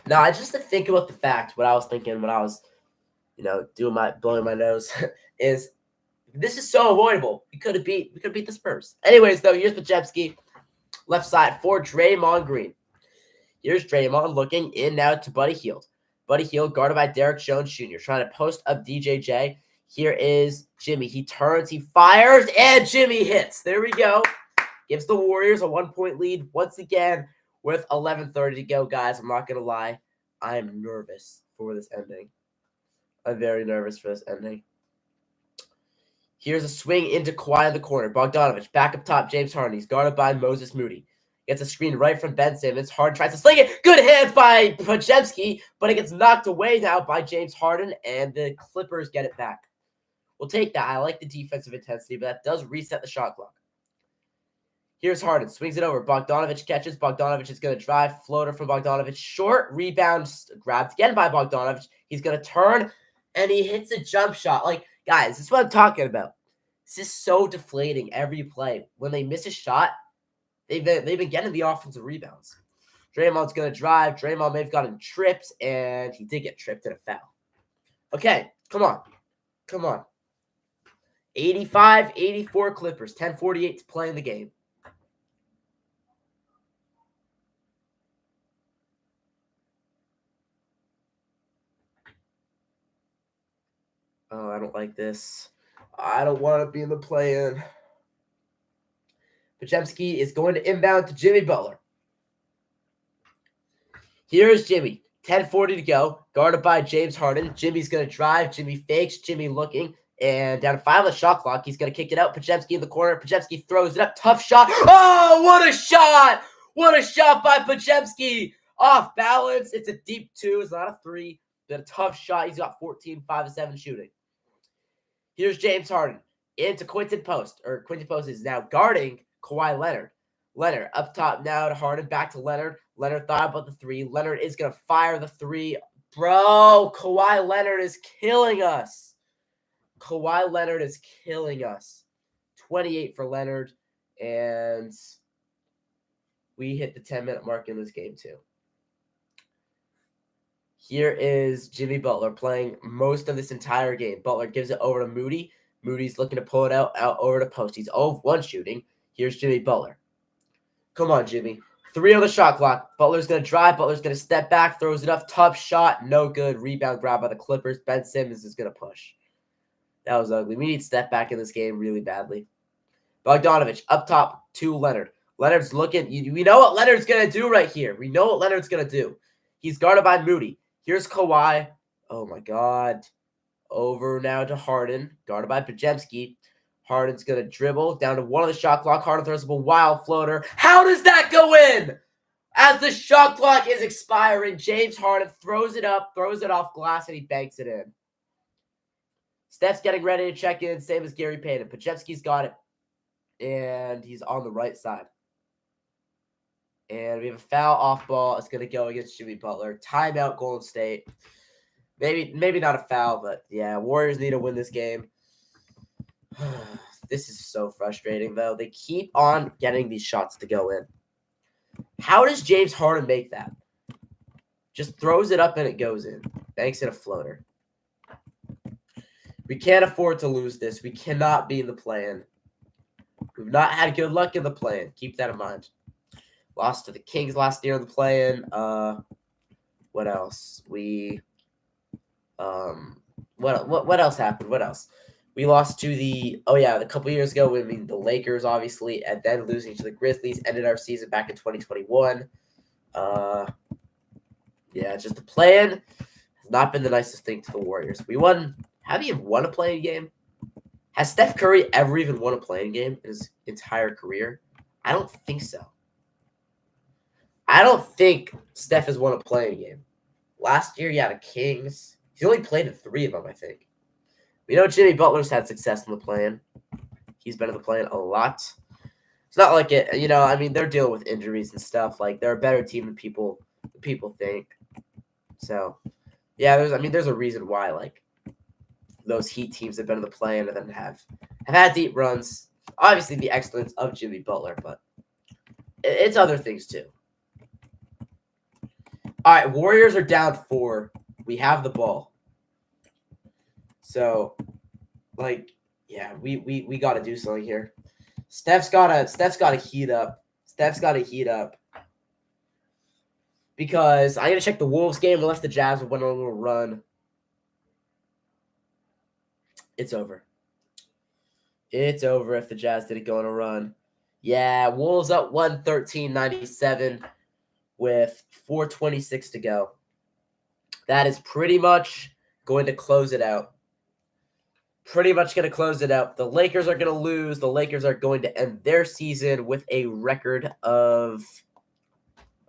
Now, I just to think about the fact, what I was thinking when I was, blowing my nose, is this is so avoidable. We could beat the Spurs. Anyways, though, here's Pajemski, left side for Draymond Green. Here's Draymond looking in now to Buddy Hield. Buddy Hield guarded by Derek Jones Jr. trying to post up DJJ. Here is Jimmy. He turns, he fires, and Jimmy hits. There we go. Gives the Warriors a 1-point lead once again with 11:30 to go, guys. I'm not going to lie. I am nervous for this ending. I'm very nervous for this ending. Here's a swing into Kawhi in the corner. Bogdanovich back up top. James Harden. He's guarded by Moses Moody. Gets a screen right from Ben Simmons. Harden tries to sling it. Good hands by Pajemski, but it gets knocked away now by James Harden, and the Clippers get it back. We'll take that. I like the defensive intensity, but that does reset the shot clock. Here's Harden. Swings it over. Bogdanovich catches. Bogdanovich is going to drive. Floater from Bogdanovich. Short rebound grabbed again by Bogdanovich. He's going to turn, and he hits a jump shot. Like, guys, this is what I'm talking about. This is so deflating every play. When they miss a shot, they've been getting the offensive rebounds. Draymond's going to drive. Draymond may have gotten tripped, and he did get tripped in a foul. Okay, come on. Come on. 85-84 Clippers. 10:48 to play in the game. Oh, I don't like this. I don't want to be in the play-in. Podziemski is going to inbound to Jimmy Butler. Here's Jimmy. 10:40 to go. Guarded by James Harden. Jimmy's going to drive. Jimmy fakes. Jimmy looking. And down to 5 on the shot clock. He's going to kick it out. Podziemski in the corner. Podziemski throws it up. Tough shot. Oh, what a shot! What a shot by Podziemski. Off balance. It's a deep 2. It's not a 3. But a tough shot. He's got 14, 5 of 7 shooting. Here's James Harden into Quinton Post. Or Quinton Post is now guarding Kawhi Leonard. Leonard up top now to Harden. Back to Leonard. Leonard thought about the 3. Leonard is going to fire the 3. Bro, Kawhi Leonard is killing us. Kawhi Leonard is killing us. 28 for Leonard. And we hit the 10-minute mark in this game too. Here is Jimmy Butler playing most of this entire game. Butler gives it over to Moody. Moody's looking to pull it out over to Post. He's 0-1 shooting. Here's Jimmy Butler. Come on, Jimmy. 3 on the shot clock. Butler's going to drive. Butler's going to step back. Throws it up. Tough shot. No good. Rebound grab by the Clippers. Ben Simmons is going to push. That was ugly. We need step back in this game really badly. Bogdanovich up top to Leonard. Leonard's looking. We know what Leonard's going to do right here. We know what Leonard's going to do. He's guarded by Moody. Here's Kawhi. Oh, my God. Over now to Harden. Guarded by Podziemski. Harden's going to dribble down to 1 on the shot clock. Harden throws up a wild floater. How does that go in? As the shot clock is expiring, James Harden throws it up, throws it off glass, and he banks it in. Steph's getting ready to check in, same as Gary Payton. Podziemski's got it, and he's on the right side. And we have a foul off ball. It's going to go against Jimmy Butler. Timeout, Golden State. Maybe not a foul, but yeah, Warriors need to win this game. This is so frustrating, though. They keep on getting these shots to go in. How does James Harden make that? Just throws it up and it goes in. Banks it a floater. We can't afford to lose this. We cannot be in the play-in. We've not had good luck in the play-in. Keep that in mind. Lost to the Kings last year in the play-in. What else? What else happened? What else? We lost to a couple years ago. The Lakers, obviously, and then losing to the Grizzlies. Ended our season back in 2021. Just the play-in has not been the nicest thing to the Warriors. We won. Have you even won a play-in game? Has Steph Curry ever even won a play-in game in his entire career? I don't think so. I don't think Steph has won a play-in game. Last year, the Kings. He's only played in 3 of them, I think. We know Jimmy Butler's had success in the play-in. He's been in the play-in a lot. It's not like it, they're dealing with injuries and stuff. Like, they're a better team than people think. So, there's a reason why, like, those Heat teams have been in the play-in and then have had deep runs. Obviously, the excellence of Jimmy Butler, but it's other things too. All right, Warriors are down 4. We have the ball. So, we got to do something here. Steph's got to heat up. Because I got to check the Wolves game unless the Jazz went on a little run. It's over. It's over if the Jazz didn't go on a run. Yeah, Wolves up 113-97 with 4:26 to go. That is pretty much going to close it out. The Lakers are going to lose. The Lakers are going to end their season with a record of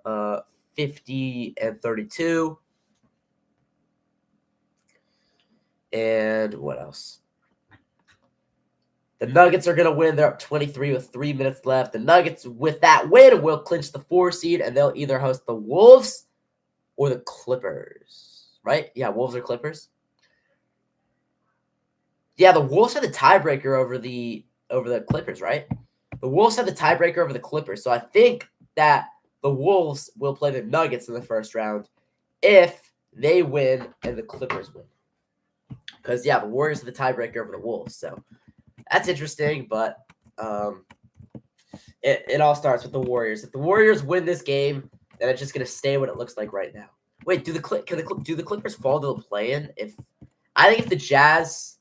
50-32. And what else? The Nuggets are going to win. They're up 23 with 3 minutes left. The Nuggets, with that win, will clinch the 4 seed, and they'll either host the Wolves or the Clippers. Right? Yeah, Wolves or Clippers. Yeah, the Wolves had the tiebreaker over the Clippers, right? The Wolves had the tiebreaker over the Clippers. So I think that the Wolves will play the Nuggets in the first round if they win and the Clippers win. Because, yeah, the Warriors are the tiebreaker over the Wolves. So that's interesting, but it all starts with the Warriors. If the Warriors win this game, then it's just going to stay what it looks like right now. Wait, do the Clippers fall to the play-in? I think if the Jazz,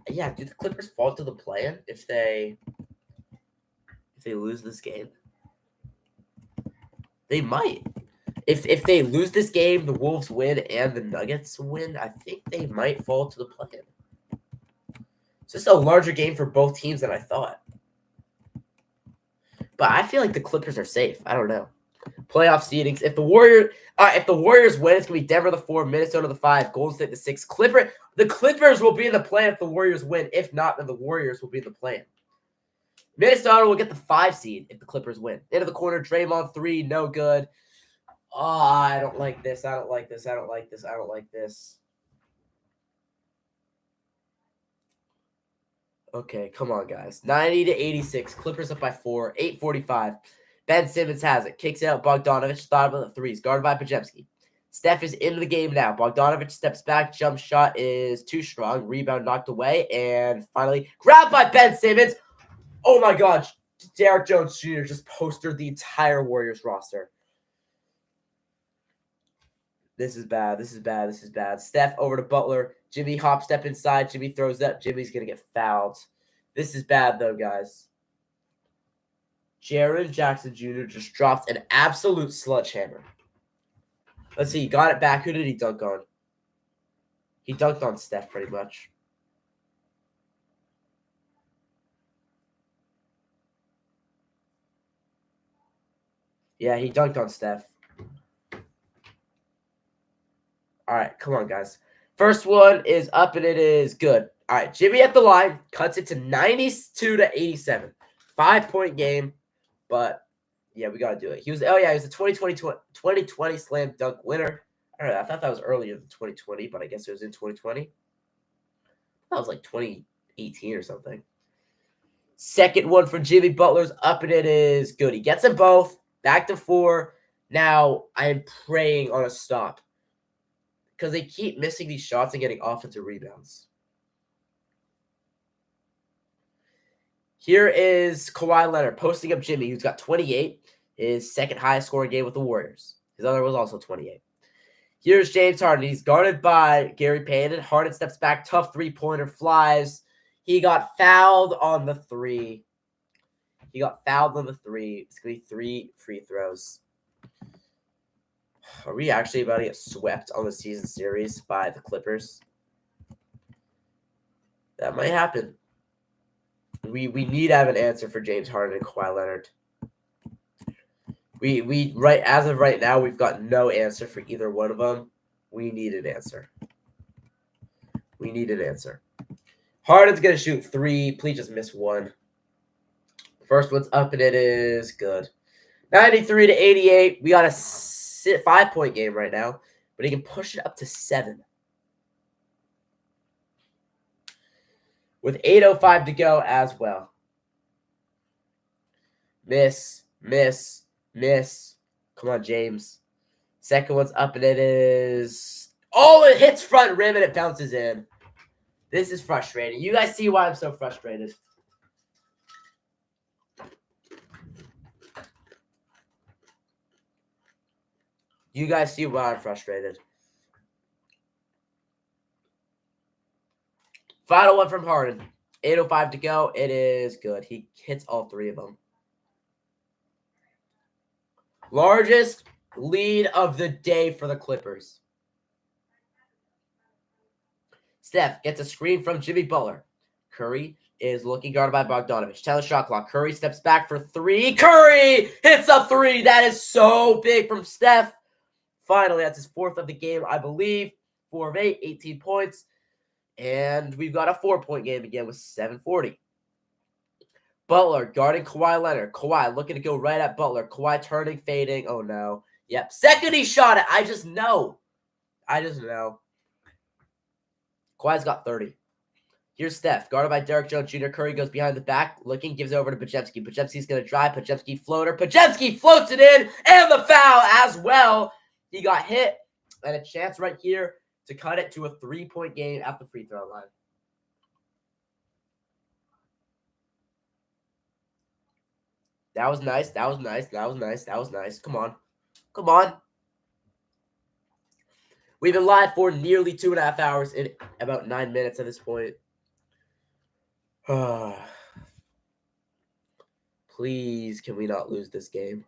do the Clippers fall to the play-in if they lose this game? They might. If they lose this game, the Wolves win and the Nuggets win, I think they might fall to the play-in. It's just a larger game for both teams than I thought. But I feel like the Clippers are safe. I don't know. Playoff seedings. If the Warriors win, it's gonna be Denver the 4, Minnesota the 5, Golden State the 6. The Clippers will be in the play if the Warriors win. If not, then the Warriors will be in the play. Minnesota will get the 5 seed if the Clippers win. Into the corner, Draymond 3, no good. Oh, I don't like this. I don't like this. I don't like this. I don't like this. Okay, come on, guys. 90-86. Clippers up by 4. 8:45. Ben Simmons has it. Kicks it out. Bogdanovich thought about the threes. Guarded by Pajemski. Steph is into the game now. Bogdanovich steps back. Jump shot is too strong. Rebound knocked away. And finally, grabbed by Ben Simmons. Oh, my gosh. Derrick Jones Jr. just postered the entire Warriors roster. This is bad. This is bad. This is bad. Steph over to Butler. Jimmy hop step inside. Jimmy throws up. Jimmy's going to get fouled. This is bad, though, guys. Jaren Jackson Jr. just dropped an absolute sledgehammer. Let's see. He got it back. Who did he dunk on? He dunked on Steph pretty much. Yeah, he dunked on Steph. All right, come on, guys. First one is up, and it is good. All right, Jimmy at the line cuts it to 92-87. 5-point game, but yeah, we got to do it. He was a 2020 slam dunk winner. I don't know. I thought that was earlier than 2020, but I guess it was in 2020. That was like 2018 or something. Second one for Jimmy Butler's up, and it is good. He gets them both. Back to 4. Now I am praying on a stop because they keep missing these shots and getting offensive rebounds. Here is Kawhi Leonard posting up Jimmy, who's got 28, his second highest scoring game with the Warriors. His other was also 28. Here's James Harden. He's guarded by Gary Payton. Harden steps back, tough three-pointer, flies. He got fouled on the 3. It's going to be 3 free throws. Are we actually about to get swept on the season series by the Clippers? That might happen. We need to have an answer for James Harden and Kawhi Leonard. As of right now, we've got no answer for either one of them. We need an answer. Harden's going to shoot 3. Please just miss 1. First one's up, and it is good. 93-88. We got a 5-point game right now, but he can push it up to 7. With 8:05 to go as well. Miss. Come on, James. Second one's up, and it is... Oh, it hits front rim, and it bounces in. This is frustrating. You guys see why I'm so frustrated. You guys see why I'm frustrated. Final one from Harden. 8:05 to go. It is good. He hits all 3 of them. Largest lead of the day for the Clippers. Steph gets a screen from Jimmy Butler. Curry is looking guarded by Bogdanovich. 10 shot clock. Curry steps back for 3. Curry hits a 3. That is so big from Steph. Finally, that's his 4th of the game, I believe. 4 of 8, 18 points. And we've got a 4-point game again with 7:40. Butler guarding Kawhi Leonard. Kawhi looking to go right at Butler. Kawhi turning, fading. Oh, no. Yep. Second he shot it. I just know. Kawhi's got 30. Here's Steph, guarded by Derek Jones Jr. Curry goes behind the back, looking, gives it over to Podziemski. Podziemski's going to drive. Podziemski floater. Podziemski floats it in, and the foul as well. He got hit, and a chance right here to cut it to a 3-point game at the free throw line. That was nice. That was nice. That was nice. That was nice. Come on. Come on. We've been live for nearly 2.5 hours in about 9 minutes at this point. Please, can we not lose this game?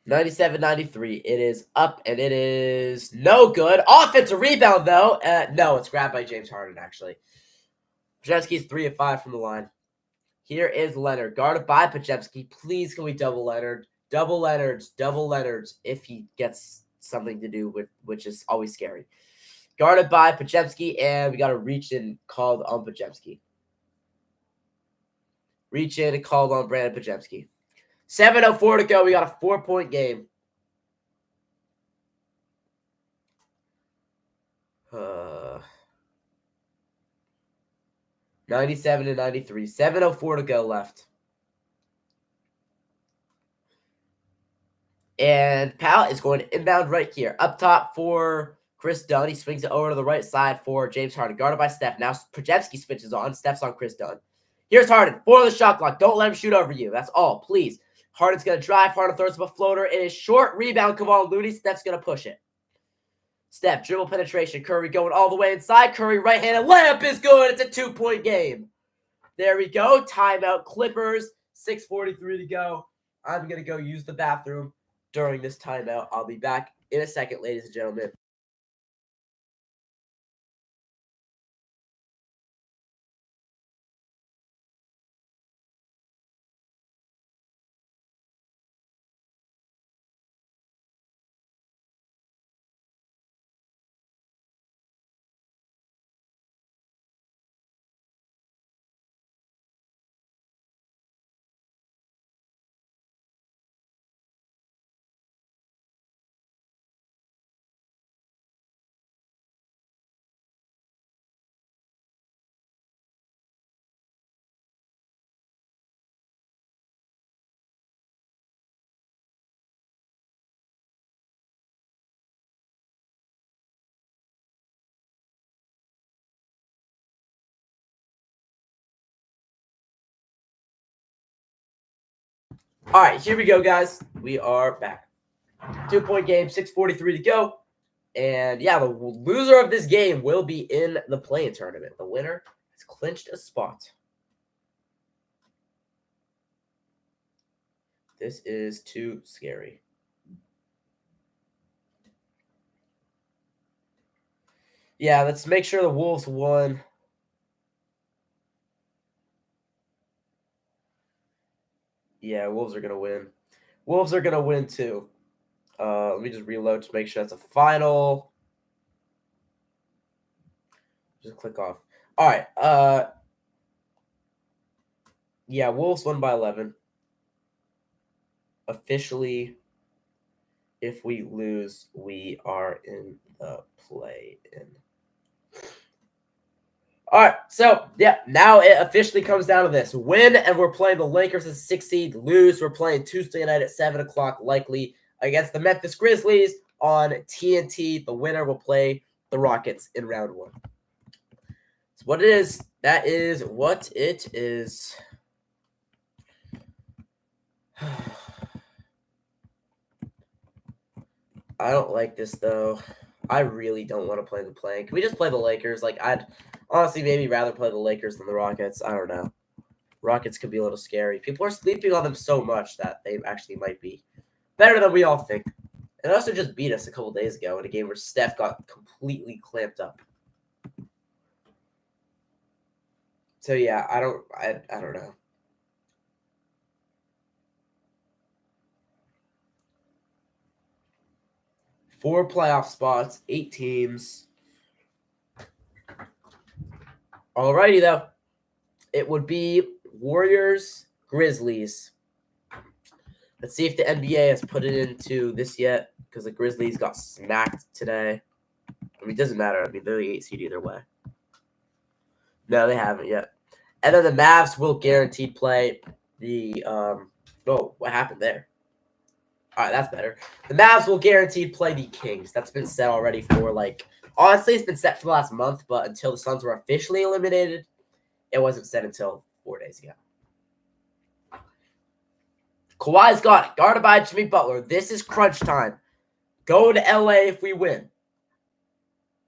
(97-93). It is up, and it is no good. Offensive rebound, though. No, it's grabbed by James Harden, actually. Podziemski's 3 of 5 from the line. Here is Leonard, guarded by Podziemski. Please, can we double Leonard? Double Leonard's if he gets something to do with, which is always scary. Guarded by Podziemski, and we got a reach in called on Podziemski. Reach in and called on Brandon Podziemski. 7:04 to go. We got a 4-point game. 97-93. 7:04 to go left. And Powell is going to inbound right here. Up top for Chris Dunn. He swings it over to the right side for James Harden. Guarded by Steph. Now Podziemski switches on. Steph's on Chris Dunn. Here's Harden for the shot clock. Don't let him shoot over you. That's all, please. Harden's going to drive. Harden throws up a floater. It is short. Rebound. Come on, Looney. Steph's going to push it. Steph, dribble penetration. Curry going all the way inside. Curry right-handed layup is good. It's a 2-point game. There we go. Timeout Clippers. 6:43 to go. I'm going to go use the bathroom during this timeout. I'll be back in a second, ladies and gentlemen. All right, here we go, guys. We are back. 2-point game, 6:43 to go. And yeah, the loser of this game will be in the play-in tournament. The winner has clinched a spot. This is too scary. Yeah, let's make sure the Wolves won. Yeah, Wolves are going to win. Wolves are going to win too. Let me just reload to make sure that's a final. Just click off. All right. Yeah, Wolves won by 11. Officially, if we lose, we are in the play-in. All right, so yeah, now it officially comes down to this: win, and we're playing the Lakers as 6 seed. Lose, we're playing Tuesday night at 7 o'clock, likely against the Memphis Grizzlies on TNT. The winner will play the Rockets in round 1. That's what it is. That is what it is. I don't like this though. I really don't want to play the play. Can we just play the Lakers? Like, I'd honestly maybe rather play the Lakers than the Rockets. I don't know. Rockets could be a little scary. People are sleeping on them so much that they actually might be better than we all think. And they also just beat us a couple days ago in a game where Steph got completely clamped up. So yeah, I don't know. Four playoff spots, 8 teams. Alrighty though. It would be Warriors, Grizzlies. Let's see if the NBA has put it into this yet, because the Grizzlies got smacked today. I mean, it doesn't matter. I mean, they're the 8 seed either way. No, they haven't yet. And then the Mavs will guaranteed play the oh, what happened there? All right, that's better. The Mavs will guaranteed play the Kings. That's been set already for honestly, it's been set for the last month, but until the Suns were officially eliminated, it wasn't set until 4 days ago. Kawhi's got it. Guarded by Jimmy Butler. This is crunch time. Go to LA if we win.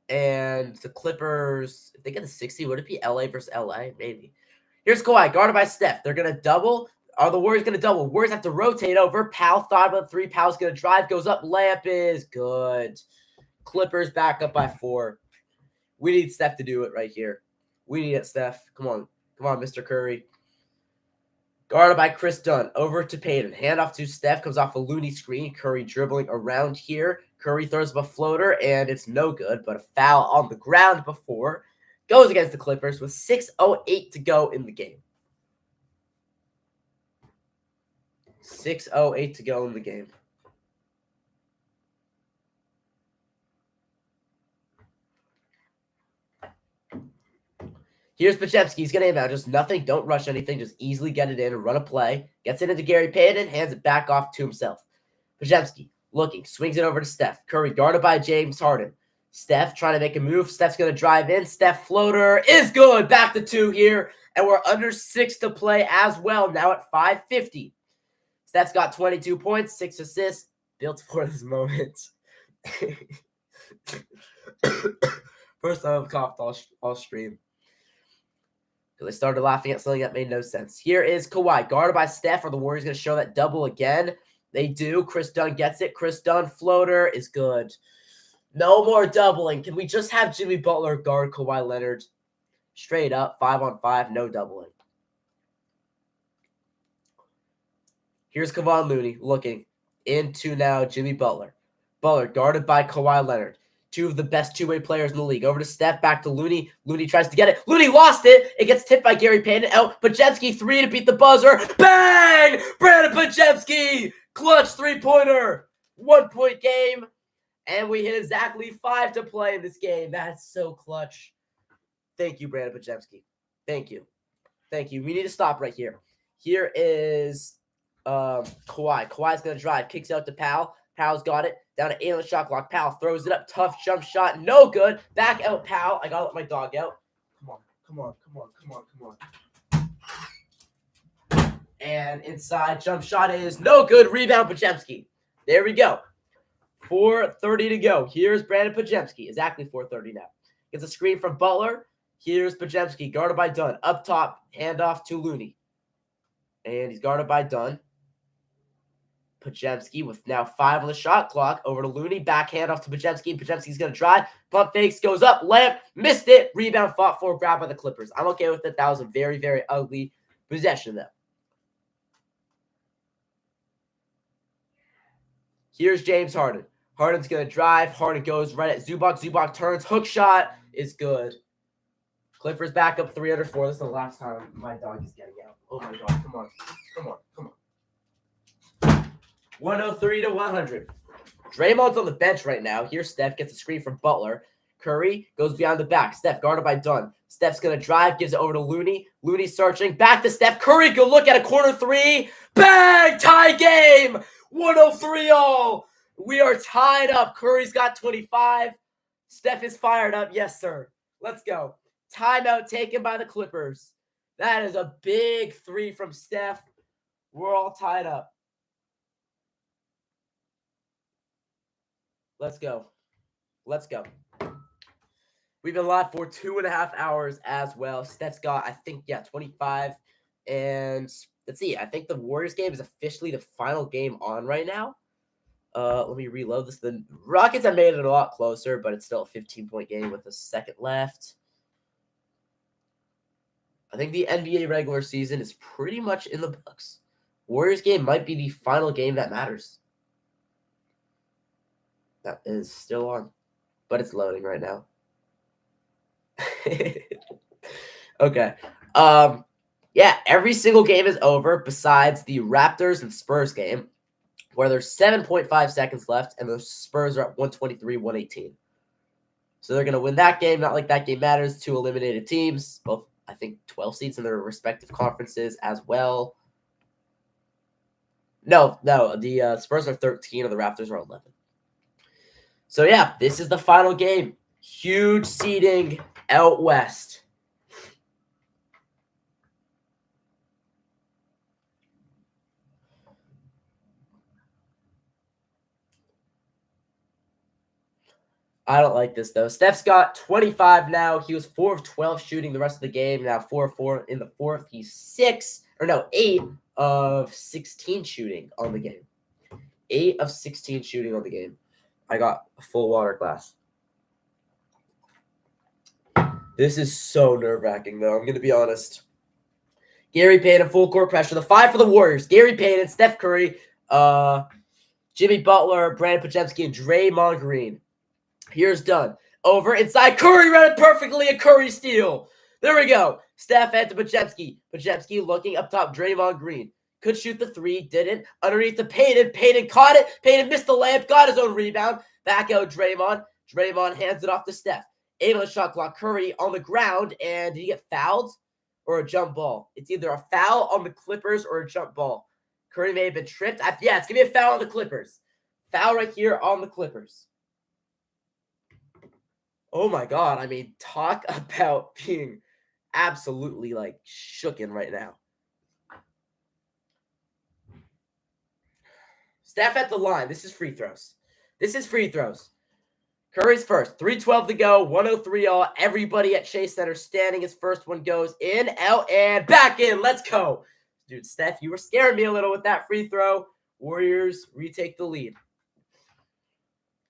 And the Clippers, if they get the 60, would it be LA versus LA? Maybe. Here's Kawhi, guarded by Steph. They're going to double. Are the Warriors going to double? Warriors have to rotate over. Powell thought about 3. Powell's going to drive. Goes up. Layup is good. Clippers back up by 4. We need Steph to do it right here. We need it, Steph. Come on. Come on, Mr. Curry. Guarded by Chris Dunn. Over to Payton. Handoff to Steph. Comes off a Looney screen. Curry dribbling around here. Curry throws up a floater, and it's no good, but a foul on the ground before. Goes against the Clippers with 6:08 to go in the game. 6:08 to go in the game. Here's Podziemski. He's going to inbound. Just nothing. Don't rush anything. Just easily get it in and run a play. Gets it into Gary Payton. Hands it back off to himself. Podziemski looking. Swings it over to Steph. Curry guarded by James Harden. Steph trying to make a move. Steph's going to drive in. Steph floater is good. Back to 2 here. And we're under 6 to play as well. Now at 5:50. Steph's got 22 points, 6 assists. Built for this moment. First time I've coughed all stream. Because I started laughing at something that made no sense. Here is Kawhi, guarded by Steph. Are the Warriors going to show that double again? They do. Chris Dunn gets it. Chris Dunn floater is good. No more doubling. Can we just have Jimmy Butler guard Kawhi Leonard? Straight up, 5-on-5, no doubling. Here's Kevon Looney looking into now Jimmy Butler. Butler guarded by Kawhi Leonard. 2 of the best two-way players in the league. Over to Steph, back to Looney. Looney tries to get it. Looney lost it. It gets tipped by Gary Payton. Out. Podziemski 3 to beat the buzzer. Bang! Brandon Podziemski! Clutch 3-pointer. 1-point game. And we hit exactly 5 to play in this game. That's so clutch. Thank you, Brandon Podziemski. Thank you. Thank you. We need to stop right here. Here is Kawhi. Kawhi's going to drive. Kicks out to Powell. Powell's got it. Down to 8 on the shot clock. Powell throws it up. Tough jump shot. No good. Back out Powell. I got to let my dog out. Come on. Come on. Come on. Come on. Come on. And inside. Jump shot is no good. Rebound Podziemski. There we go. 4:30 to go. Here's Brandon Podziemski. Exactly 4:30 now. Gets a screen from Butler. Here's Podziemski. Guarded by Dunn. Up top. Handoff to Looney. And he's guarded by Dunn. Podziemski with now 5 on the shot clock. Over to Looney. Backhand off to Podziemski. Podziemski's going to drive. Pump fakes. Goes up. Lamp. Missed it. Rebound fought for. Grabbed by the Clippers. I'm okay with it. That was a very, very ugly possession, though. Here's James Harden. Harden's going to drive. Harden goes right at Zubac. Zubac turns. Hook shot is good. Clippers back up 304. This is the last time my dog is getting out. Oh, my God. Come on. Come on. Come on. 103 to 100. Draymond's on the bench right now. Here, Steph gets a screen from Butler. Curry goes behind the back. Steph guarded by Dunn. Steph's going to drive, gives it over to Looney. Looney searching. Back to Steph. Curry, go look at a corner 3. Bang! Tie game! 103 all. We are tied up. Curry's got 25. Steph is fired up. Yes, sir. Let's go. Timeout taken by the Clippers. That is a big 3 from Steph. We're all tied up. Let's go. Let's go. We've been live for 2.5 hours as well. Steph's got, I think, 25. And let's see. I think the Warriors game is officially the final game on right now. Let me reload this. The Rockets have made it a lot closer, but it's still a 15-point game with a second left. I think the NBA regular season is pretty much in the books. Warriors game might be the final game that matters. That is still on, but it's loading right now. Okay. Yeah, every single game is over besides the Raptors and Spurs game. where there's 7.5 seconds left, and the Spurs are at 123, 118. So they're going to win that game. Not like that game matters. 2 eliminated teams, both, I think, 12 seeds in their respective conferences as well. No, the Spurs are 13 and the Raptors are 11. So, yeah, this is the final game. Huge seeding out west. I don't like this, though. Steph's got 25 now. He was 4 of 12 shooting the rest of the game. Now 4 of 4 in the fourth. He's 8 of 16 shooting on the game. 8 of 16 shooting on the game. I got a full water glass. This is so nerve-wracking, though. I'm going to be honest. Gary Payton, full court pressure. The 5 for the Warriors. Gary Payton, Steph Curry, Jimmy Butler, Brandon Podziemski, and Draymond Green. Here's done. Over inside. Curry read it perfectly. A Curry steal. There we go. Steph and to Podziemski. Podziemski looking up top. Draymond Green. Could shoot the 3. Didn't. Underneath to Payton. Payton caught it. Payton missed the layup. Got his own rebound. Back out Draymond. Draymond hands it off to Steph. 8 on the shot clock. Curry on the ground. And did he get fouled or a jump ball? It's either a foul on the Clippers or a jump ball. Curry may have been tripped. Yeah, it's going to be a foul on the Clippers. Foul right here on the Clippers. Oh my God. I mean, talk about being absolutely like shooken right now. Steph at the line. This is free throws. Curry's first. 3:12 to go. 103 all. Everybody at Chase Center standing. His first one goes in, out, and back in. Let's go. Dude, Steph, you were scaring me a little with that free throw. Warriors retake the lead.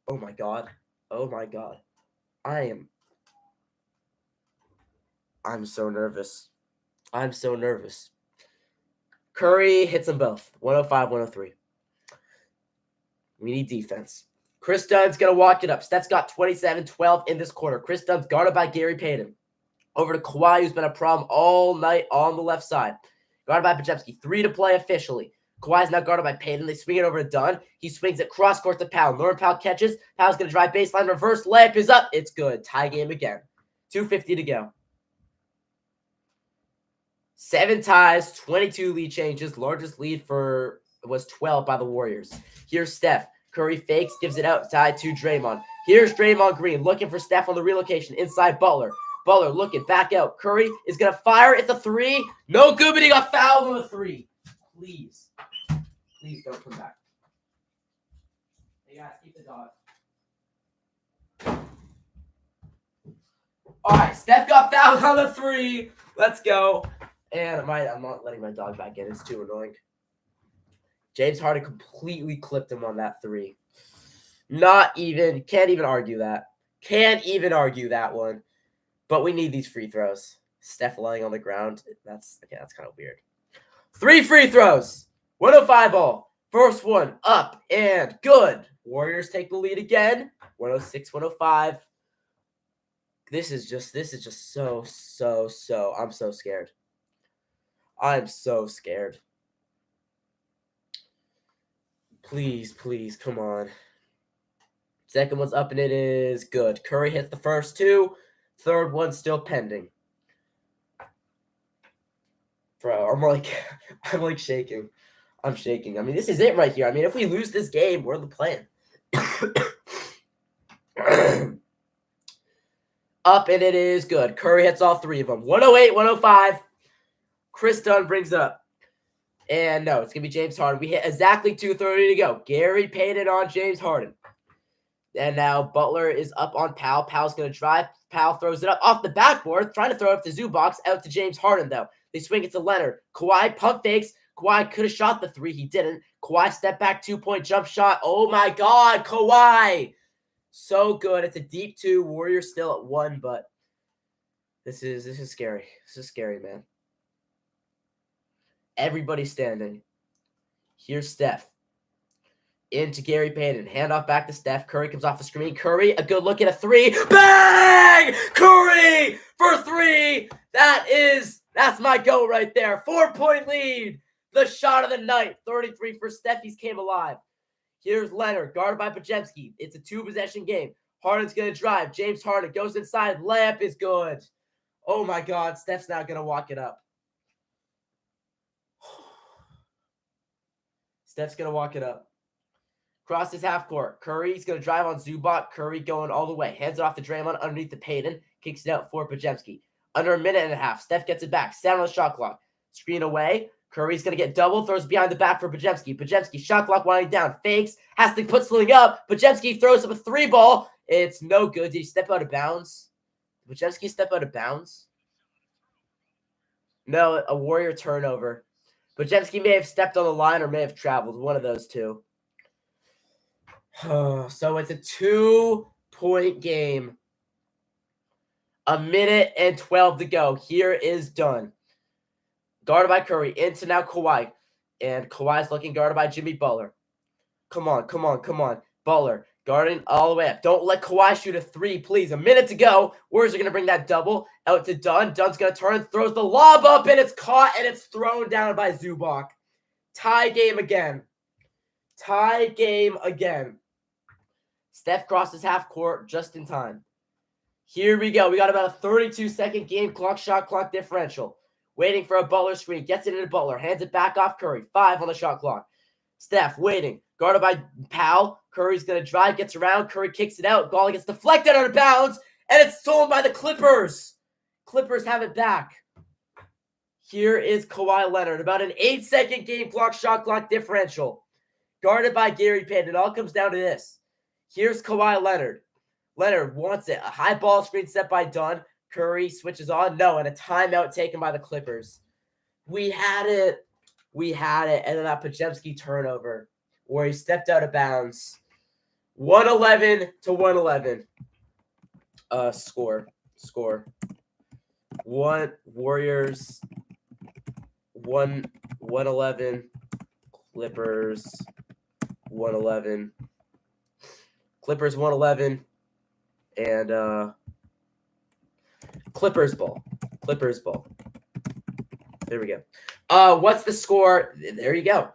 Oh my God. I'm so nervous. Curry hits them both. 105, 103. We need defense. Chris Dunn's going to walk it up. Steph's got 27-12 in this quarter. Chris Dunn's guarded by Gary Payton. Over to Kawhi, who's been a problem all night on the left side. Guarded by Podziemski. 3 to play officially. Kawhi's now guarded by Payton. They swing it over to Dunn. He swings it cross court to Powell. Norman Powell catches. Powell's going to drive baseline. Reverse layup is up. It's good. Tie game again. 2:50 to go. 7 ties, 22 lead changes. Largest lead was 12 by the Warriors. Here's Steph. Curry fakes, gives it outside to Draymond. Here's Draymond Green looking for Steph on the relocation. Inside Butler. Butler looking back out. Curry is going to fire. It's a 3. No good, but he got fouled on the 3. Please don't come back. Hey guys, keep the dog. All right, Steph got fouled on the 3. Let's go. And I'm not letting my dog back in. It's too annoying. James Harden completely clipped him on that 3. Can't even argue that one. But we need these free throws. Steph lying on the ground. That's kind of weird. 3 free throws. 105 all. First one up and good. Warriors take the lead again. 106, 105. This is just so. I'm so scared. I'm so scared. Please, come on. Second one's up and it is good. Curry hits the first 2. Third one's still pending. Bro, I'm like shaking. I'm shaking. I mean, this is it right here. I mean, if we lose this game, we're in the play-in. Up and it is good. Curry hits all 3 of them. 108, 105. Chris Dunn brings it up. And no, it's going to be James Harden. We hit exactly 2:30 to go. Gary Payton on James Harden. And now Butler is up on Powell. Powell's going to drive. Powell throws it up off the backboard, trying to throw it up to Zubac. Out to James Harden, though. They swing it to Leonard. Kawhi pump fakes. Kawhi could have shot the 3. He didn't. Kawhi step back 2-point jump shot. Oh, my God, Kawhi. So good. It's a deep 2. Warriors still at 1, but this is scary. This is scary, man. Everybody standing. Here's Steph. Into Gary Payton. Handoff back to Steph. Curry comes off the screen. Curry, a good look at a 3. Bang! Curry for 3. That's my go right there. 4-point lead. The shot of the night. 33 for Steph. He's came alive. Here's Leonard, guarded by Podziemski. It's a 2-possession game. Harden's going to drive. James Harden goes inside. Layup is good. Oh, my God. Steph's not going to walk it up. Steph's going to walk it up. Crosses half court. Curry's going to drive on Zubac. Curry going all the way. Hands it off to Draymond underneath the Payton. Kicks it out for Podziemski. Under a minute and a half. Steph gets it back. 7 on the shot clock. Screen away. Curry's going to get double. Throws behind the back for Podziemski. Podziemski, shot clock winding down. Fakes. Has to put something up. Podziemski throws up a 3-ball. It's no good. Did he step out of bounds? Did Podziemski step out of bounds? No, a Warrior turnover. Podziemski may have stepped on the line or may have traveled. One of those two. So it's a 2-point game. A minute and 12 to go. Here is done. Guarded by Curry. Into now Kawhi. And Kawhi's looking guarded by Jimmy Butler. Come on, come on, come on. Butler guarding all the way up. Don't let Kawhi shoot a 3, please. A minute to go. Warriors are going to bring that double out to Dunn. Dunn's going to turn, throws the lob up, and it's caught, and it's thrown down by Zubac. Tie game again. Tie game again. Steph crosses half court just in time. Here we go. We got about a 32-second game clock, shot clock differential. Waiting for a Butler screen. Gets it into Butler. Hands it back off Curry. 5 on the shot clock. Steph waiting. Guarded by Powell. Curry's going to drive. Gets around. Curry kicks it out. Ball gets deflected out of bounds. And it's stolen by the Clippers. Clippers have it back. Here is Kawhi Leonard. About an 8-second game clock, shot clock differential. Guarded by Gary Payton. It all comes down to this. Here's Kawhi Leonard. Leonard wants it. A high ball screen set by Dunn. Curry switches on. No, and a timeout taken by the Clippers. We had it. We had it. And then that Podziemski turnover where he stepped out of bounds. 111 to 111. Score. 1 Warriors 111. Clippers 111. Clippers 111. And Clippers ball. There we go. What's the score? There you go.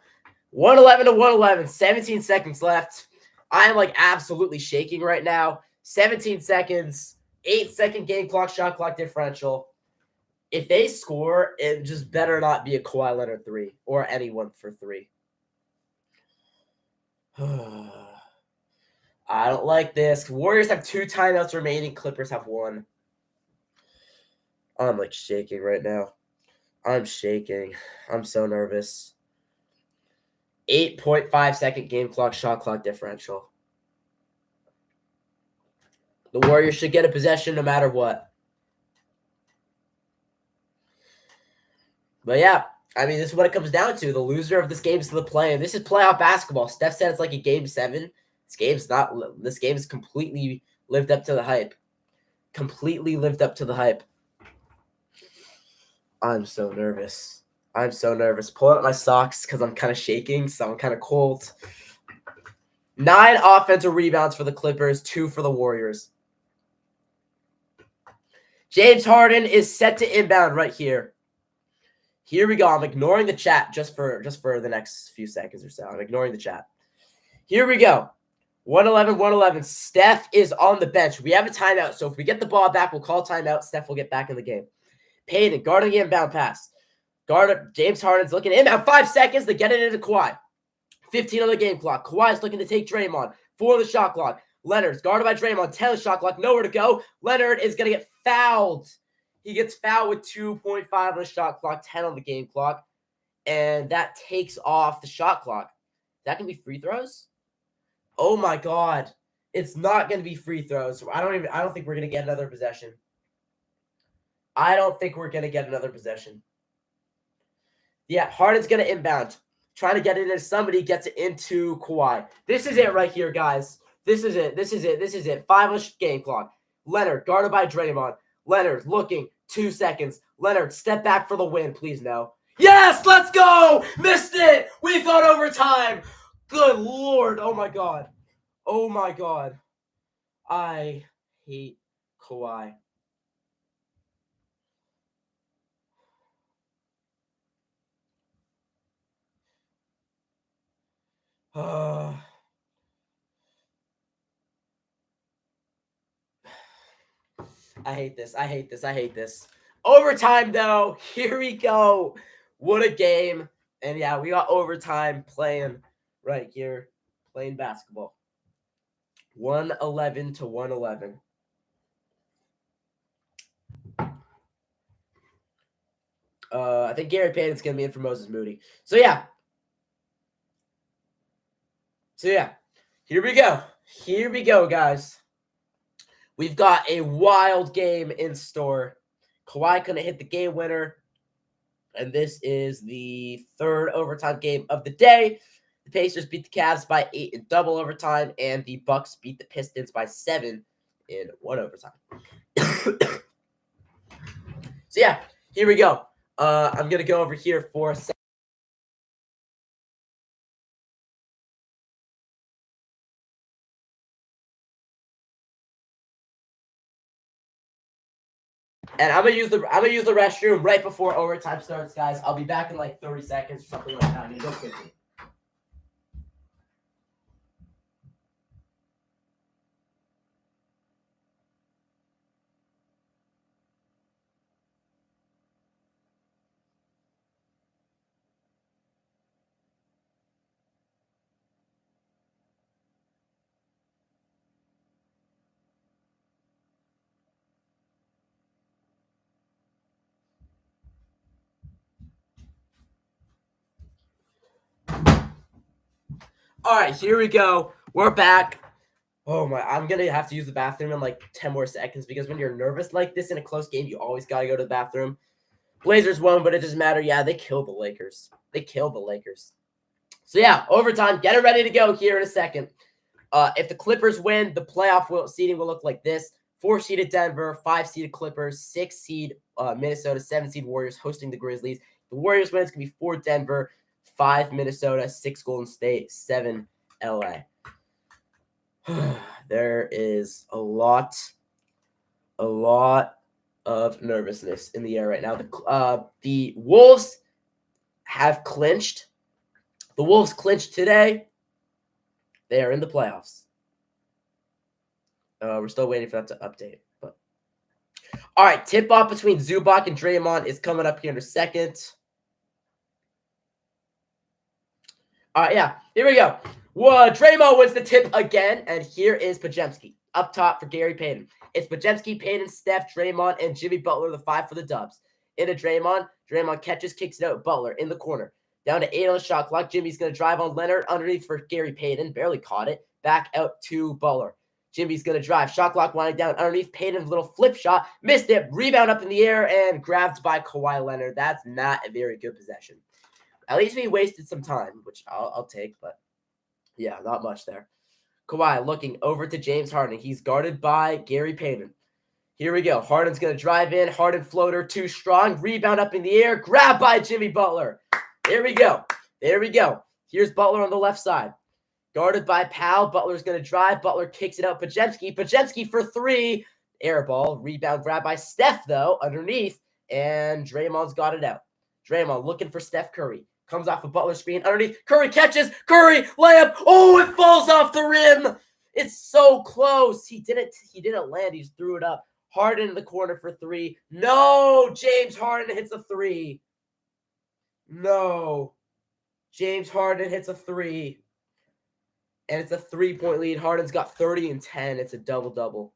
111 to 111. 17 seconds left. I am like absolutely shaking right now. 17 seconds. 8-second game clock, shot clock differential. If they score, it just better not be a Kawhi Leonard 3 or anyone for 3. I don't like this. Warriors have 2 timeouts remaining. Clippers have 1. I'm like shaking right now. I'm shaking. I'm so nervous. 8.5-second game clock, shot clock differential. The Warriors should get a possession no matter what. But yeah, I mean, this is what it comes down to. The loser of this game is the play. And this is playoff basketball. Steph said it's like a game 7. This game is completely lived up to the hype. Completely lived up to the hype. I'm so nervous. Pulling up my socks because I'm kind of shaking, so I'm kind of cold. 9 offensive rebounds for the Clippers, 2 for the Warriors. James Harden is set to inbound right here. Here we go. I'm ignoring the chat just for the next few seconds or so. I'm ignoring the chat. Here we go. 111. Steph is on the bench. We have a timeout, so if we get the ball back, we'll call timeout. Steph will get back in the game. Payton guarding the inbound pass. James Harden's looking inbound. 5 seconds to get it into Kawhi. 15 on the game clock. Kawhi's looking to take Draymond. 4 on the shot clock. Leonard's guarded by Draymond. 10 on the shot clock. Nowhere to go. Leonard is going to get fouled. He gets fouled with 2.5 on the shot clock. 10 on the game clock. And that takes off the shot clock. That can be free throws? Oh my God. It's not going to be free throws. I don't think we're going to get another possession. Yeah, Harden's going to inbound. Trying to get it into somebody, gets it into Kawhi. This is it right here, guys. This is it. 5 on the game clock. Leonard, guarded by Draymond. Leonard looking. 2 seconds. Leonard, step back for the win. Please no. Yes, let's go. Missed it. We've gone overtime. Good Lord. Oh, my God. I hate Kawhi. I hate this. I hate this. I hate this. Overtime, though. Here we go. What a game. And yeah, we got overtime playing right here, playing basketball. 111 to 111. I think Gary Payton's going to be in for Moses Moody. So yeah, here we go. Here we go, guys. We've got a wild game in store. Kawhi couldn't hit the game winner. And this is the third overtime game of the day. The Pacers beat the Cavs by 8 in double overtime, and the Bucks beat the Pistons by 7 in one overtime. So yeah, here we go. I'm going to go over here for a second. And I'm gonna use the restroom right before overtime starts, guys. I'll be back in like 30 seconds or something like that. I'm gonna go quickly. All right, here we go. We're back. Oh my, I'm gonna have to use the bathroom in like 10 more seconds because when you're nervous like this in a close game, you always gotta go to the bathroom. Blazers won, but it doesn't matter. Yeah, they killed the Lakers. So yeah, overtime. Get it ready to go here in a second. If the Clippers win, the playoff seeding will look like this: 4-seeded Denver, 5-seeded Clippers, 6-seed Minnesota, 7-seed Warriors hosting the Grizzlies. The Warriors win, it's gonna be 4 Denver, 5 Minnesota, 6 Golden State, 7 LA. There is a lot of nervousness in the air right now. The Wolves have clinched. The Wolves clinched today. They are in the playoffs. We're still waiting for that to update. But all right, tip-off between Zubac and Draymond is coming up here in a second. All right, yeah, here we go. Draymond wins the tip again, and here is Podziemski up top for Gary Payton. It's Podziemski, Payton, Steph, Draymond, and Jimmy Butler, the 5 for the Dubs. Into Draymond. Draymond catches, kicks it out. Butler in the corner. Down to 8 on the shot clock. Jimmy's going to drive on Leonard underneath for Gary Payton. Barely caught it. Back out to Butler. Jimmy's going to drive. Shot clock winding down underneath. Payton's little flip shot. Missed it. Rebound up in the air and grabbed by Kawhi Leonard. That's not a very good possession. At least we wasted some time, which I'll take, but yeah, not much there. Kawhi looking over to James Harden. He's guarded by Gary Payton. Here we go. Harden's going to drive in. Harden floater, too strong. Rebound up in the air. Grabbed by Jimmy Butler. There we go. Here's Butler on the left side. Guarded by Powell. Butler's going to drive. Butler kicks it out. Podziemski for 3. Air ball. Rebound grabbed by Steph, though, underneath. And Draymond's got it out. Draymond looking for Steph Curry. Comes off a Butler screen underneath. Curry catches. Curry layup. Oh, it falls off the rim. It's so close. He didn't land. He just threw it up. Harden in the corner for 3. No, James Harden hits a 3. No. James Harden hits a 3. And it's a 3-point lead. Harden's got 30 and 10. It's a double-double.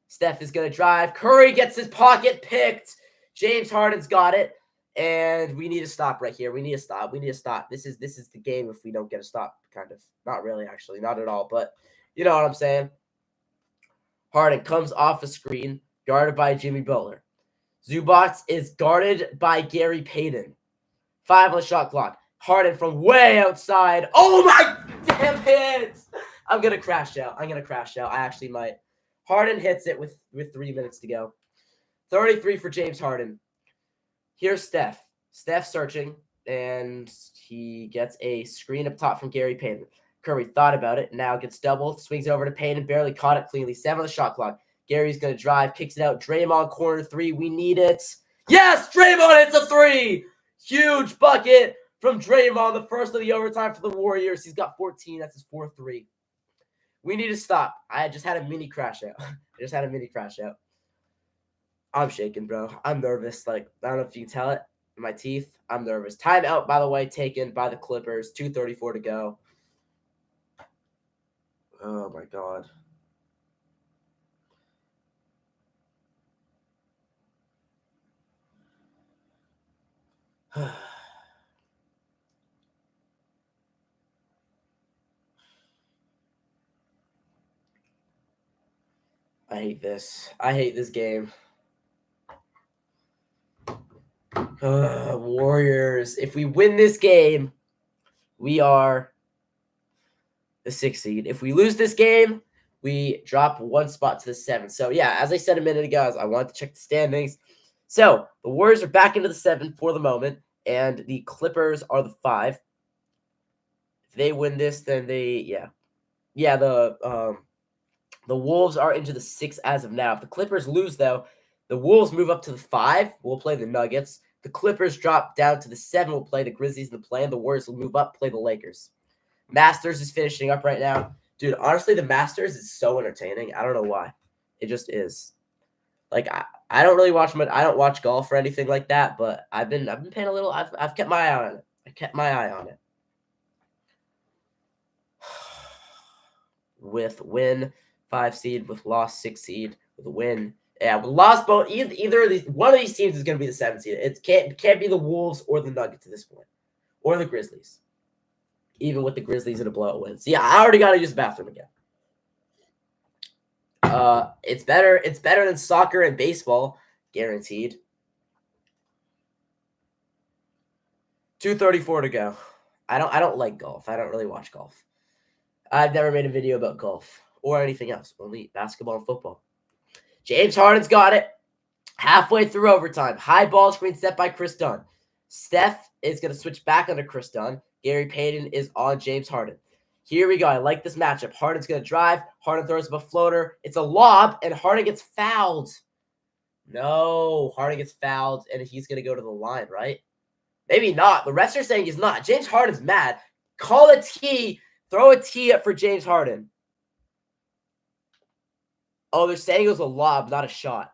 Steph is going to drive. Curry gets his pocket picked. James Harden's got it. And we need to stop right here. We need to stop. This is the game if we don't get a stop, kind of. Not really, actually. Not at all. But you know what I'm saying. Harden comes off a screen, guarded by Jimmy Butler. Zubac is guarded by Gary Payton. 5 on the shot clock. Harden from way outside. Oh, my damn it. I'm going to crash out. I actually might. Harden hits it with 3 minutes to go. 33 for James Harden. Here's Steph. Steph searching, and he gets a screen up top from Gary Payton. Curry thought about it, now gets doubled, swings over to Payton, barely caught it cleanly. 7 on the shot clock. Gary's going to drive, kicks it out. Draymond, corner 3. We need it. Yes, Draymond hits a 3. Huge bucket from Draymond, the first of the overtime for the Warriors. He's got 14. That's his 4th 3. We need to stop. I just had a mini crash out. I'm shaking, bro. I'm nervous. Like, I don't know if you can tell it in my teeth. I'm nervous. Timeout, by the way, taken by the Clippers. 2:34 to go. Oh, my God. I hate this. I hate this game. Warriors. If we win this game, we are the 6th seed. If we lose this game, we drop one spot to the 7th. So, yeah, as I said a minute ago, I wanted to check the standings. So, the Warriors are back into the 7 for the moment, and the Clippers are the 5. If they win this, then the Wolves are into the 6 as of now. If the Clippers lose, though, the Wolves move up to the 5. We'll play the Nuggets. The Clippers drop down to the 7. We'll play the Grizzlies in the play, and the Warriors will move up, play the Lakers. Masters is finishing up right now. Dude, honestly, the Masters is so entertaining. I don't know why. It just is. Like, I don't really watch much. I don't watch golf or anything like that, but I've been paying a little. I've kept my eye on it. I kept my eye on it. With win 5 seed, with loss 6 seed, with a win. Yeah, with lost both either of these, one of these teams is going to be the 7th seed. It can't be the Wolves or the Nuggets at this point, or the Grizzlies. Even with the Grizzlies in a blowout win. So yeah, I already got to use the bathroom again. It's better. It's better than soccer and baseball, guaranteed. 2:34 to go. I don't like golf. I don't really watch golf. I've never made a video about golf or anything else. Only basketball and football. James Harden's got it. Halfway through overtime. High ball screen set by Chris Dunn. Steph is going to switch back under Chris Dunn. Gary Payton is on James Harden. Here we go. I like this matchup. Harden's going to drive. Harden throws up a floater. It's a lob, and Harden gets fouled. No, Harden gets fouled, and he's going to go to the line, right? Maybe not. The refs are saying he's not. James Harden's mad. Call a tee. Throw a tee up for James Harden. Oh, they're saying it was a lob, not a shot.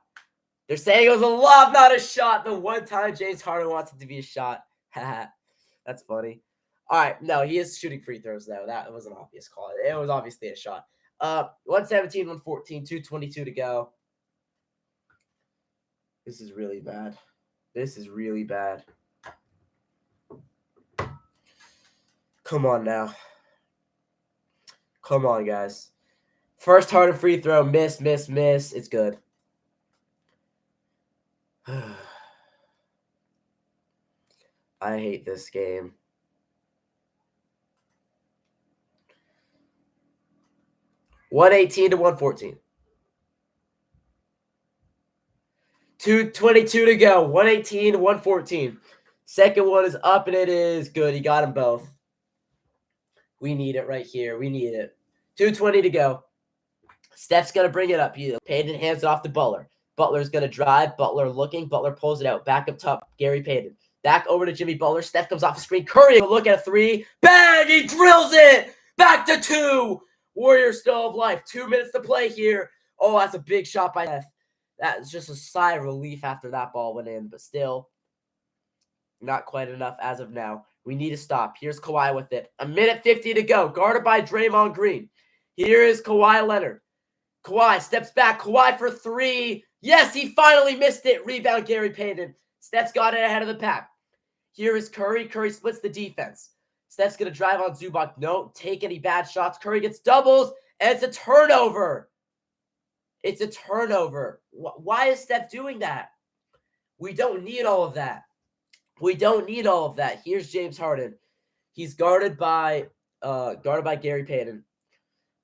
They're saying it was a lob, not a shot. The one time James Harden wants it to be a shot. That's funny. All right, no, he is shooting free throws, though. That was an obvious call. It was obviously a shot. 117, 114, 2:22 to go. This is really bad. This is really bad. Come on now. Come on, guys. First Harden free throw. Miss, miss, miss. It's good. I hate this game. $118 to $114. 2:22 to go. 118 to 114. Second one is up, and it is good. He got them both. We need it right here. We need it. 2:20 to go. Steph's going to bring it up. Payton hands it off to Butler. Butler's going to drive. Butler looking. Butler pulls it out. Back up top. Gary Payton. Back over to Jimmy Butler. Steph comes off the screen. Curry will look at a 3. Bang! He drills it! Back to 2. Warriors still have life. 2 minutes to play here. Oh, that's a big shot by Steph. That's just a sigh of relief after that ball went in, but still not quite enough as of now. We need to stop. Here's Kawhi with it. 1:50 to go. Guarded by Draymond Green. Here is Kawhi Leonard. Kawhi steps back. Kawhi for 3. Yes, he finally missed it. Rebound, Gary Payton. Steph's got it ahead of the pack. Here is Curry. Curry splits the defense. Steph's going to drive on Zubac. Don't take any bad shots. Curry gets doubles, and it's a turnover. It's a turnover. Why is Steph doing that? We don't need all of that. We don't need all of that. Here's James Harden. He's guarded by Gary Payton.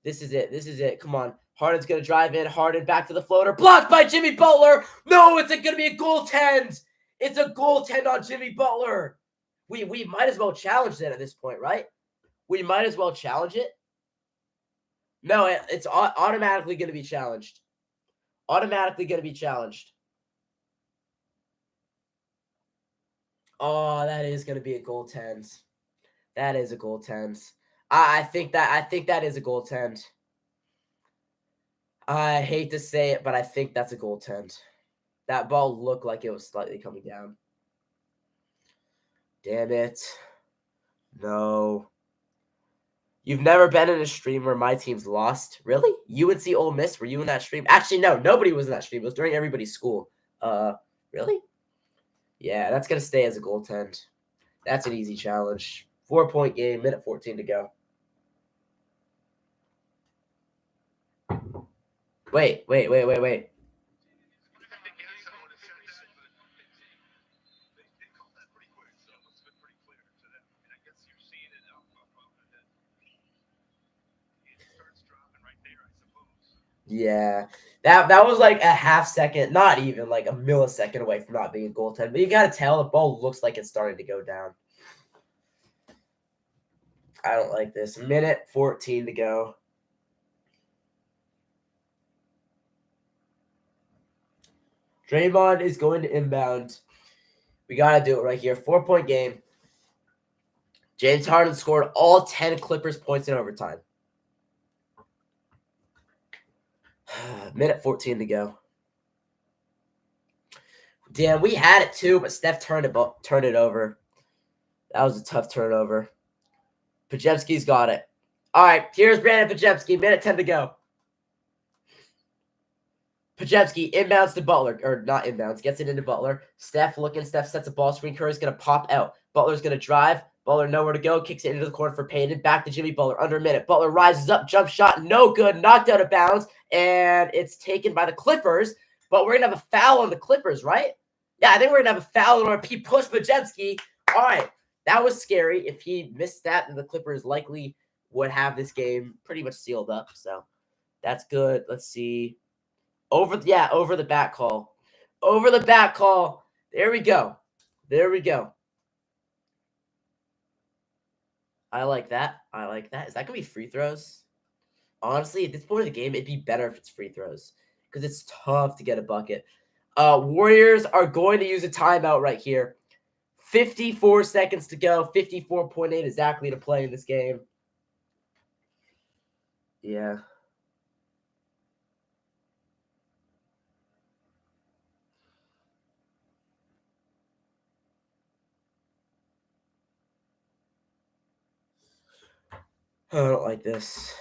This is it. This is it. Come on. Harden's going to drive in. Harden back to the floater. Blocked by Jimmy Butler. No, it's going to be a goaltend. It's a goaltend on Jimmy Butler. We might as well challenge that at this point, right? We might as well challenge it. No, it's automatically going to be challenged. Automatically going to be challenged. Oh, that is going to be a goaltend. That is a goaltend. I think that is a goaltend. I hate to say it, but I think that's a goaltend. That ball looked like it was slightly coming down. Damn it. No. You've never been in a stream where my team's lost? Really? UNC Ole Miss? Were you in that stream? Actually, no. Nobody was in that stream. It was during everybody's school. Really? Yeah, that's going to stay as a goaltend. That's an easy challenge. 4-point game, minute 14 to go. Wait. Yeah, that was like a half second, not even like a millisecond away from not being a goaltend. But you got to tell the ball looks like it's starting to go down. I don't like this. Minute 14 to go. Draymond is going to inbound. We got to do it right here. 4-point game. James Harden scored all 10 Clippers points in overtime. Minute 14 to go. Damn, we had it too, but Steph turned it over. That was a tough turnover. Pajemski's got it. All right, here's Brandon Pajemski. Minute 10 to go. Pajemski inbounds to Butler, or not inbounds, gets it into Butler. Steph looking. Steph sets a ball screen. Curry's going to pop out. Butler's going to drive. Butler nowhere to go. Kicks it into the corner for Payton. Back to Jimmy Butler. Under a minute. Butler rises up. Jump shot. No good. Knocked out of bounds. And it's taken by the Clippers. But we're going to have a foul on the Clippers, right? Yeah, I think we're going to have a foul on our push Pajemski. All right. That was scary. If he missed that, then the Clippers likely would have this game pretty much sealed up. So that's good. Let's see. Over the back call. Over the back call. There we go. I like that. Is that going to be free throws? Honestly, at this point of the game, it'd be better if it's free throws because it's tough to get a bucket. Warriors are going to use a timeout right here. 54 seconds to go. 54.8 exactly to play in this game. Yeah. I don't like this.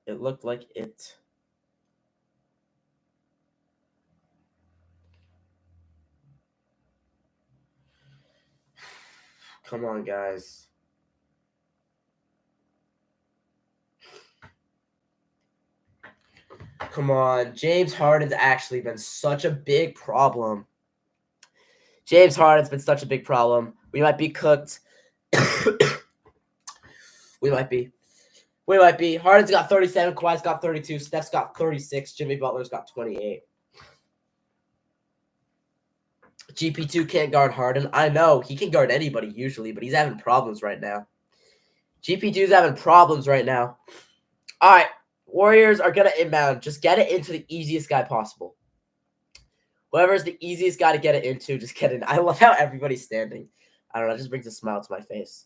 It looked like it. Come on, guys. Come on. James Harden's actually been such a big problem. We might be cooked. We might be. Harden's got 37. Kawhi's got 32. Steph's got 36. Jimmy Butler's got 28. GP2 can't guard Harden. I know. He can guard anybody usually, but he's having problems right now. GP2's having problems right now. All right. Warriors are going to inbound. Just get it into the easiest guy possible. Whoever's the easiest guy to get it into, just get it. I love how everybody's standing. I don't know. It just brings a smile to my face.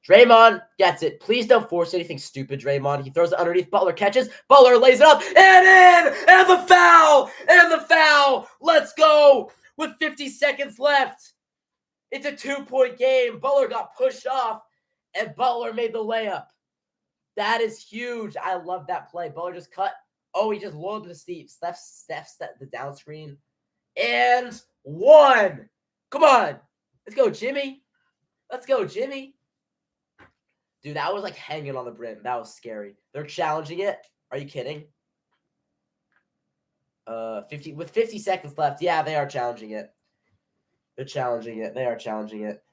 Draymond gets it. Please don't force anything stupid, Draymond. He throws it underneath. Butler catches. Butler lays it up. And in! And the foul! Let's go! With 50 seconds left. It's a 2-point game. Butler got pushed off, and Butler made the layup. That is huge. I love that play. Butler just cut. Oh, he just loaded to Steve. Steph set the down screen. And one. Come on. Let's go, Jimmy. Dude, that was like hanging on the brim. That was scary. They're challenging it. Are you kidding? 50 seconds left. Yeah, they are challenging it. They are challenging it.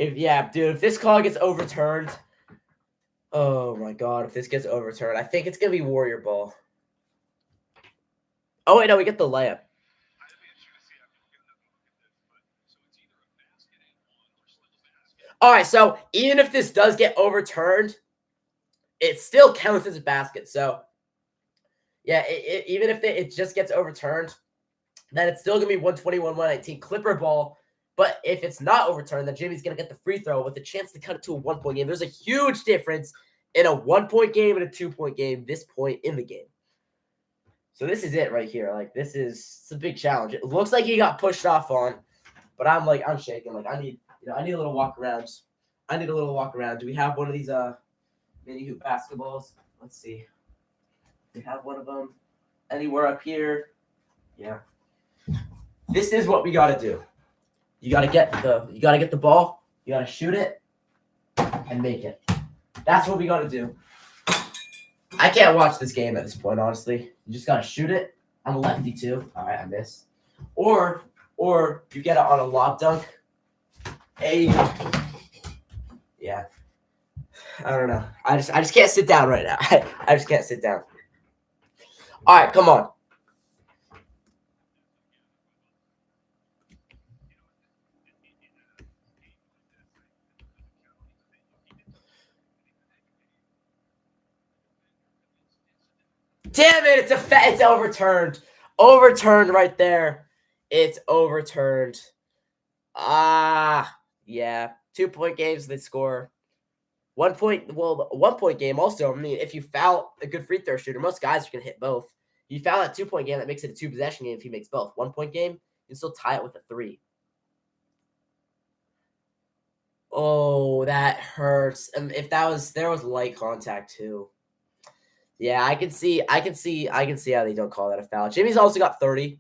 If this call gets overturned, oh my God, if this gets overturned, I think it's going to be Warrior ball. Oh, wait, no, we get the layup. All right, so even if this does get overturned, it still counts as a basket. So, yeah, even if it just gets overturned, then it's still going to be 121-119 Clipper ball. But if it's not overturned, then Jimmy's going to get the free throw with a chance to cut it to a 1-point game. There's a huge difference in a 1-point game and a 2-point game this point in the game. So this is it right here. Like, this is a big challenge. It looks like he got pushed off on, but I'm shaking. Like, I need a little walk around. Do we have one of these mini hoop basketballs? Let's see. We have one of them anywhere up here. Yeah. This is what we got to do. You got to get the ball, you got to shoot it and make it. That's what we got to do. I can't watch this game at this point, honestly. You just got to shoot it. I'm a lefty too. All right, I missed. Or you get it on a lob dunk. Yeah. I don't know. I just can't sit down right now. I just can't sit down. All right, come on. Damn it! It's overturned. Overturned right there. It's overturned. Yeah. 2-point games, they score. 1 point. Well, 1-point game also. I mean, if you foul a good free throw shooter, most guys are gonna hit both. You foul that 2-point game, that makes it a 2-possession game. If he makes both 1-point game, you can still tie it with a 3. Oh, that hurts. And if there was light contact too. Yeah, I can see how they don't call that a foul. Jimmy's also got 30.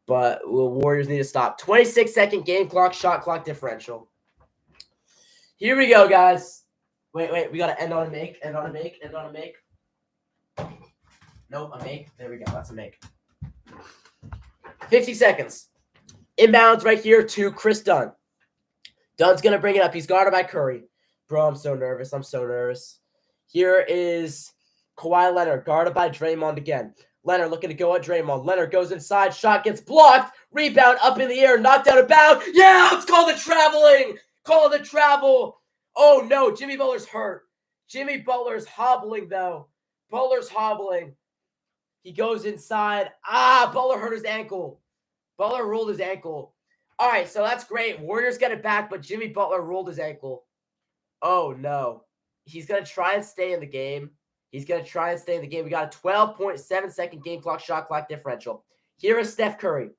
But Warriors need to stop. 26-second game clock, shot clock differential. Here we go, guys. Wait. We got to end on a make. Nope, a make. There we go. That's a make. 50 seconds. Inbounds right here to Chris Dunn. Dunn's going to bring it up. He's guarded by Curry. Bro, I'm so nervous. Here is Kawhi Leonard, guarded by Draymond again. Leonard looking to go at Draymond. Leonard goes inside. Shot gets blocked. Rebound up in the air. Knocked out of bounds. Yeah, let's call the traveling. Call the travel. Oh, no. Jimmy Butler's hurt. Jimmy Butler's hobbling, though. He goes inside. Butler hurt his ankle. Butler rolled his ankle. All right, so that's great. Warriors get it back, but Jimmy Butler rolled his ankle. Oh, no. He's going to try and stay in the game. We got a 12.7-second game clock, shot clock differential. Here is Steph Curry.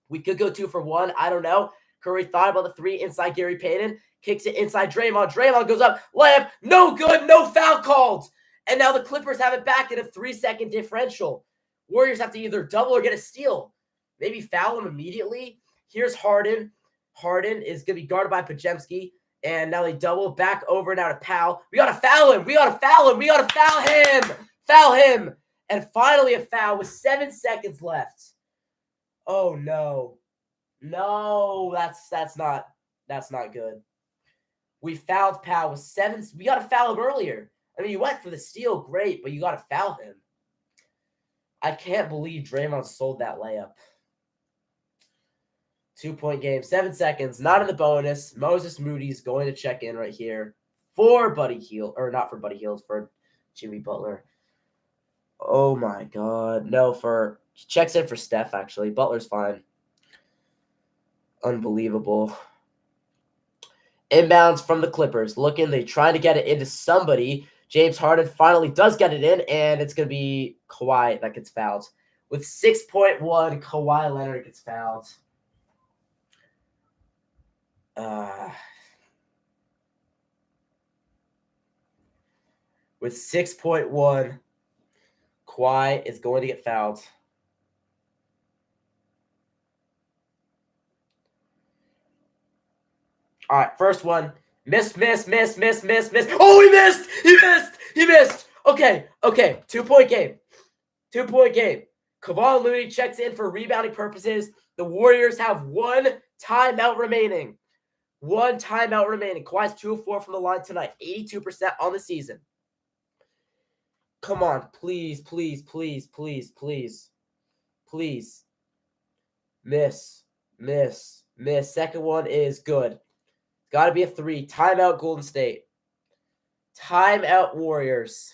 We could go 2 for 1. I don't know. Curry thought about the 3 inside Gary Payton. Kicks it inside Draymond. Draymond goes up. Layup. No good. No foul called. And now the Clippers have it back in a 3-second differential. Warriors have to either double or get a steal. Maybe foul him immediately. Here's Harden. Harden is going to be guarded by Podziemski. And now they double back over now to Powell. We got to foul him. Foul him. And finally a foul with 7 seconds left. Oh, no. No, that's not good. We fouled Powell with 7. We got to foul him earlier. I mean, you went for the steal, great, but you got to foul him. I can't believe Draymond sold that layup. 2-point game, 7 seconds, not in the bonus. Moses Moody's going to check in right here for Buddy Hield, or not for Buddy Hield, for Jimmy Butler. Oh my God. No, he checks in for Steph, actually. Butler's fine. Unbelievable. Inbounds from the Clippers. They trying to get it into somebody. James Harden finally does get it in, and it's going to be Kawhi that gets fouled. With 6.1, Kawhi Leonard gets fouled. With 6.1, Kawhi is going to get fouled. All right, first one. Miss. Oh, he missed. Okay. 2-point game. Kevon Looney checks in for rebounding purposes. The Warriors have 1 timeout remaining. Kawhi's 2 of 4 from the line tonight. 82% on the season. Come on. Please. Miss. Second one is good. Got to be a 3. Timeout Golden State. Timeout Warriors.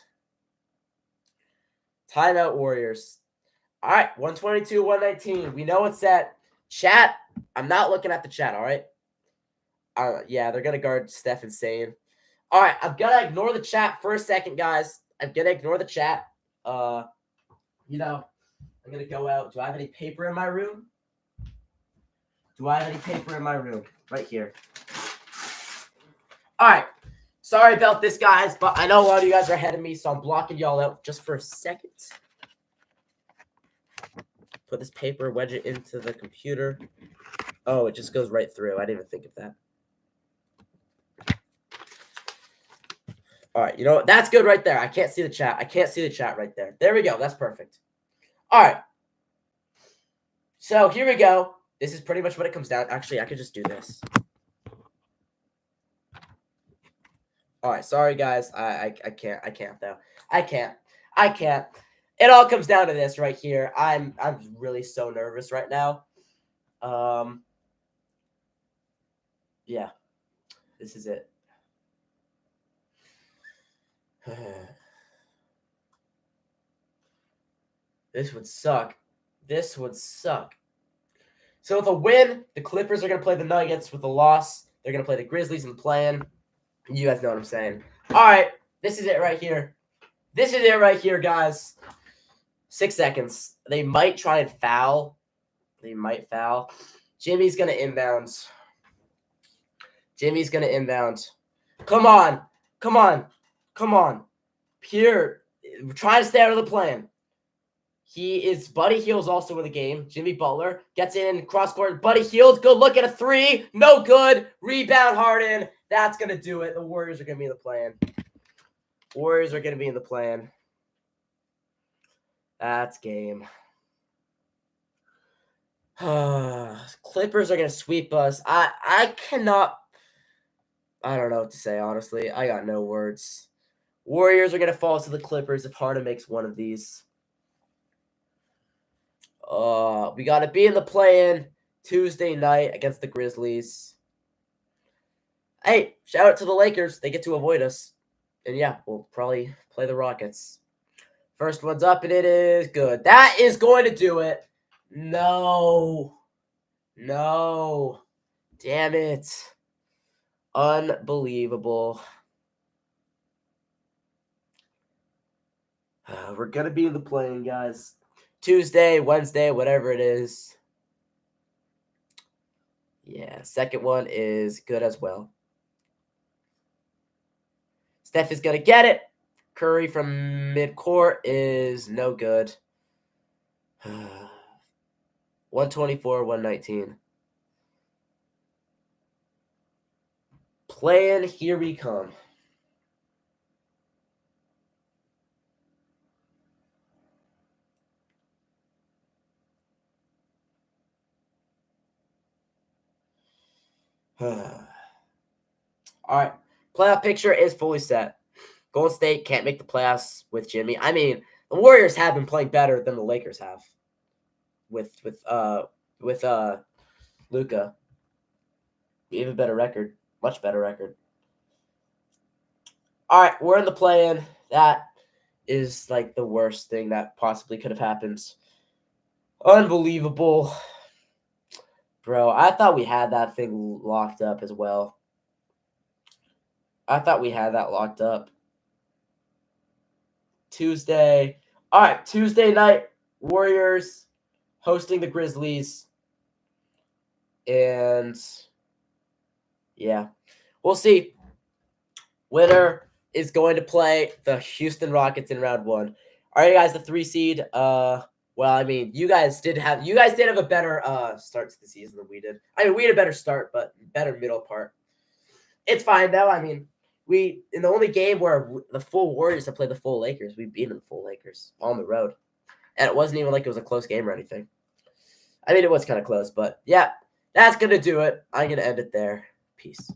All All right, 122, 119. We know it's set. Chat, I'm not looking at the chat, all right? Yeah, they're going to guard Steph Insane. All right, I'm going to ignore the chat for a second, guys. I'm going to ignore the chat. I'm going to go out. Do I have any paper in my room? Right here. All right. Sorry about this, guys, but I know a lot of you guys are ahead of me, so I'm blocking y'all out just for a second. Put this paper, wedge it into the computer. Oh, it just goes right through. I didn't even think of that. All right, you know what? That's good right there. I can't see the chat. Right there. There we go. That's perfect. All right. So here we go. This is pretty much what it comes down. Actually, I could just do this. All right. Sorry, guys. I can't though. I can't. It all comes down to this right here. I'm really so nervous right now. Yeah. This is it. This would suck. So with a win, the Clippers are going to play the Nuggets. With a loss, they're going to play the Grizzlies in the play-in. You guys know what I'm saying. All right. This is it right here. Guys. 6 seconds. They might try and foul. Jimmy's going to inbound. Come on. Pierre, trying to stay out of the plan. Buddy Hield's also in the game. Jimmy Butler gets in cross court. Buddy Hield, good look at a three. No good. Rebound Harden. That's going to do it. The Warriors are going to be in the plan. That's game. Clippers are going to sweep us. I cannot. I don't know what to say, honestly. I got no words. Warriors are going to fall to the Clippers if Harden makes one of these. We got to be in the play-in Tuesday night against the Grizzlies. Hey, shout out to the Lakers. They get to avoid us. And yeah, we'll probably play the Rockets. First one's up, and it is good. That is going to do it. No. Damn it. Unbelievable. We're going to be in the play-in, guys. Tuesday, Wednesday, whatever it is. Yeah, second one is good as well. Steph is going to get it. Curry from midcourt is no good. 124, 119. Play-in, here we come. All right. Playoff picture is fully set. Golden State can't make the playoffs with Jimmy. I mean, the Warriors have been playing better than the Lakers have with Luka. Even better record. Much better record. All right, we're in the play-in. That is like the worst thing that possibly could have happened. Unbelievable. Bro, I thought we had that thing locked up as well. Tuesday. All right, Tuesday night, Warriors hosting the Grizzlies. And, yeah, we'll see. Winner is going to play the Houston Rockets in round one. All right, guys, the 3 seed. Well, I mean, you guys did have a better start to the season than we did. I mean, we had a better start, but better middle part. It's fine though. I mean, in the only game where the full Warriors have played the full Lakers, we beat the full Lakers on the road, and it wasn't even like it was a close game or anything. I mean, it was kind of close, but yeah, that's gonna do it. I'm gonna end it there. Peace.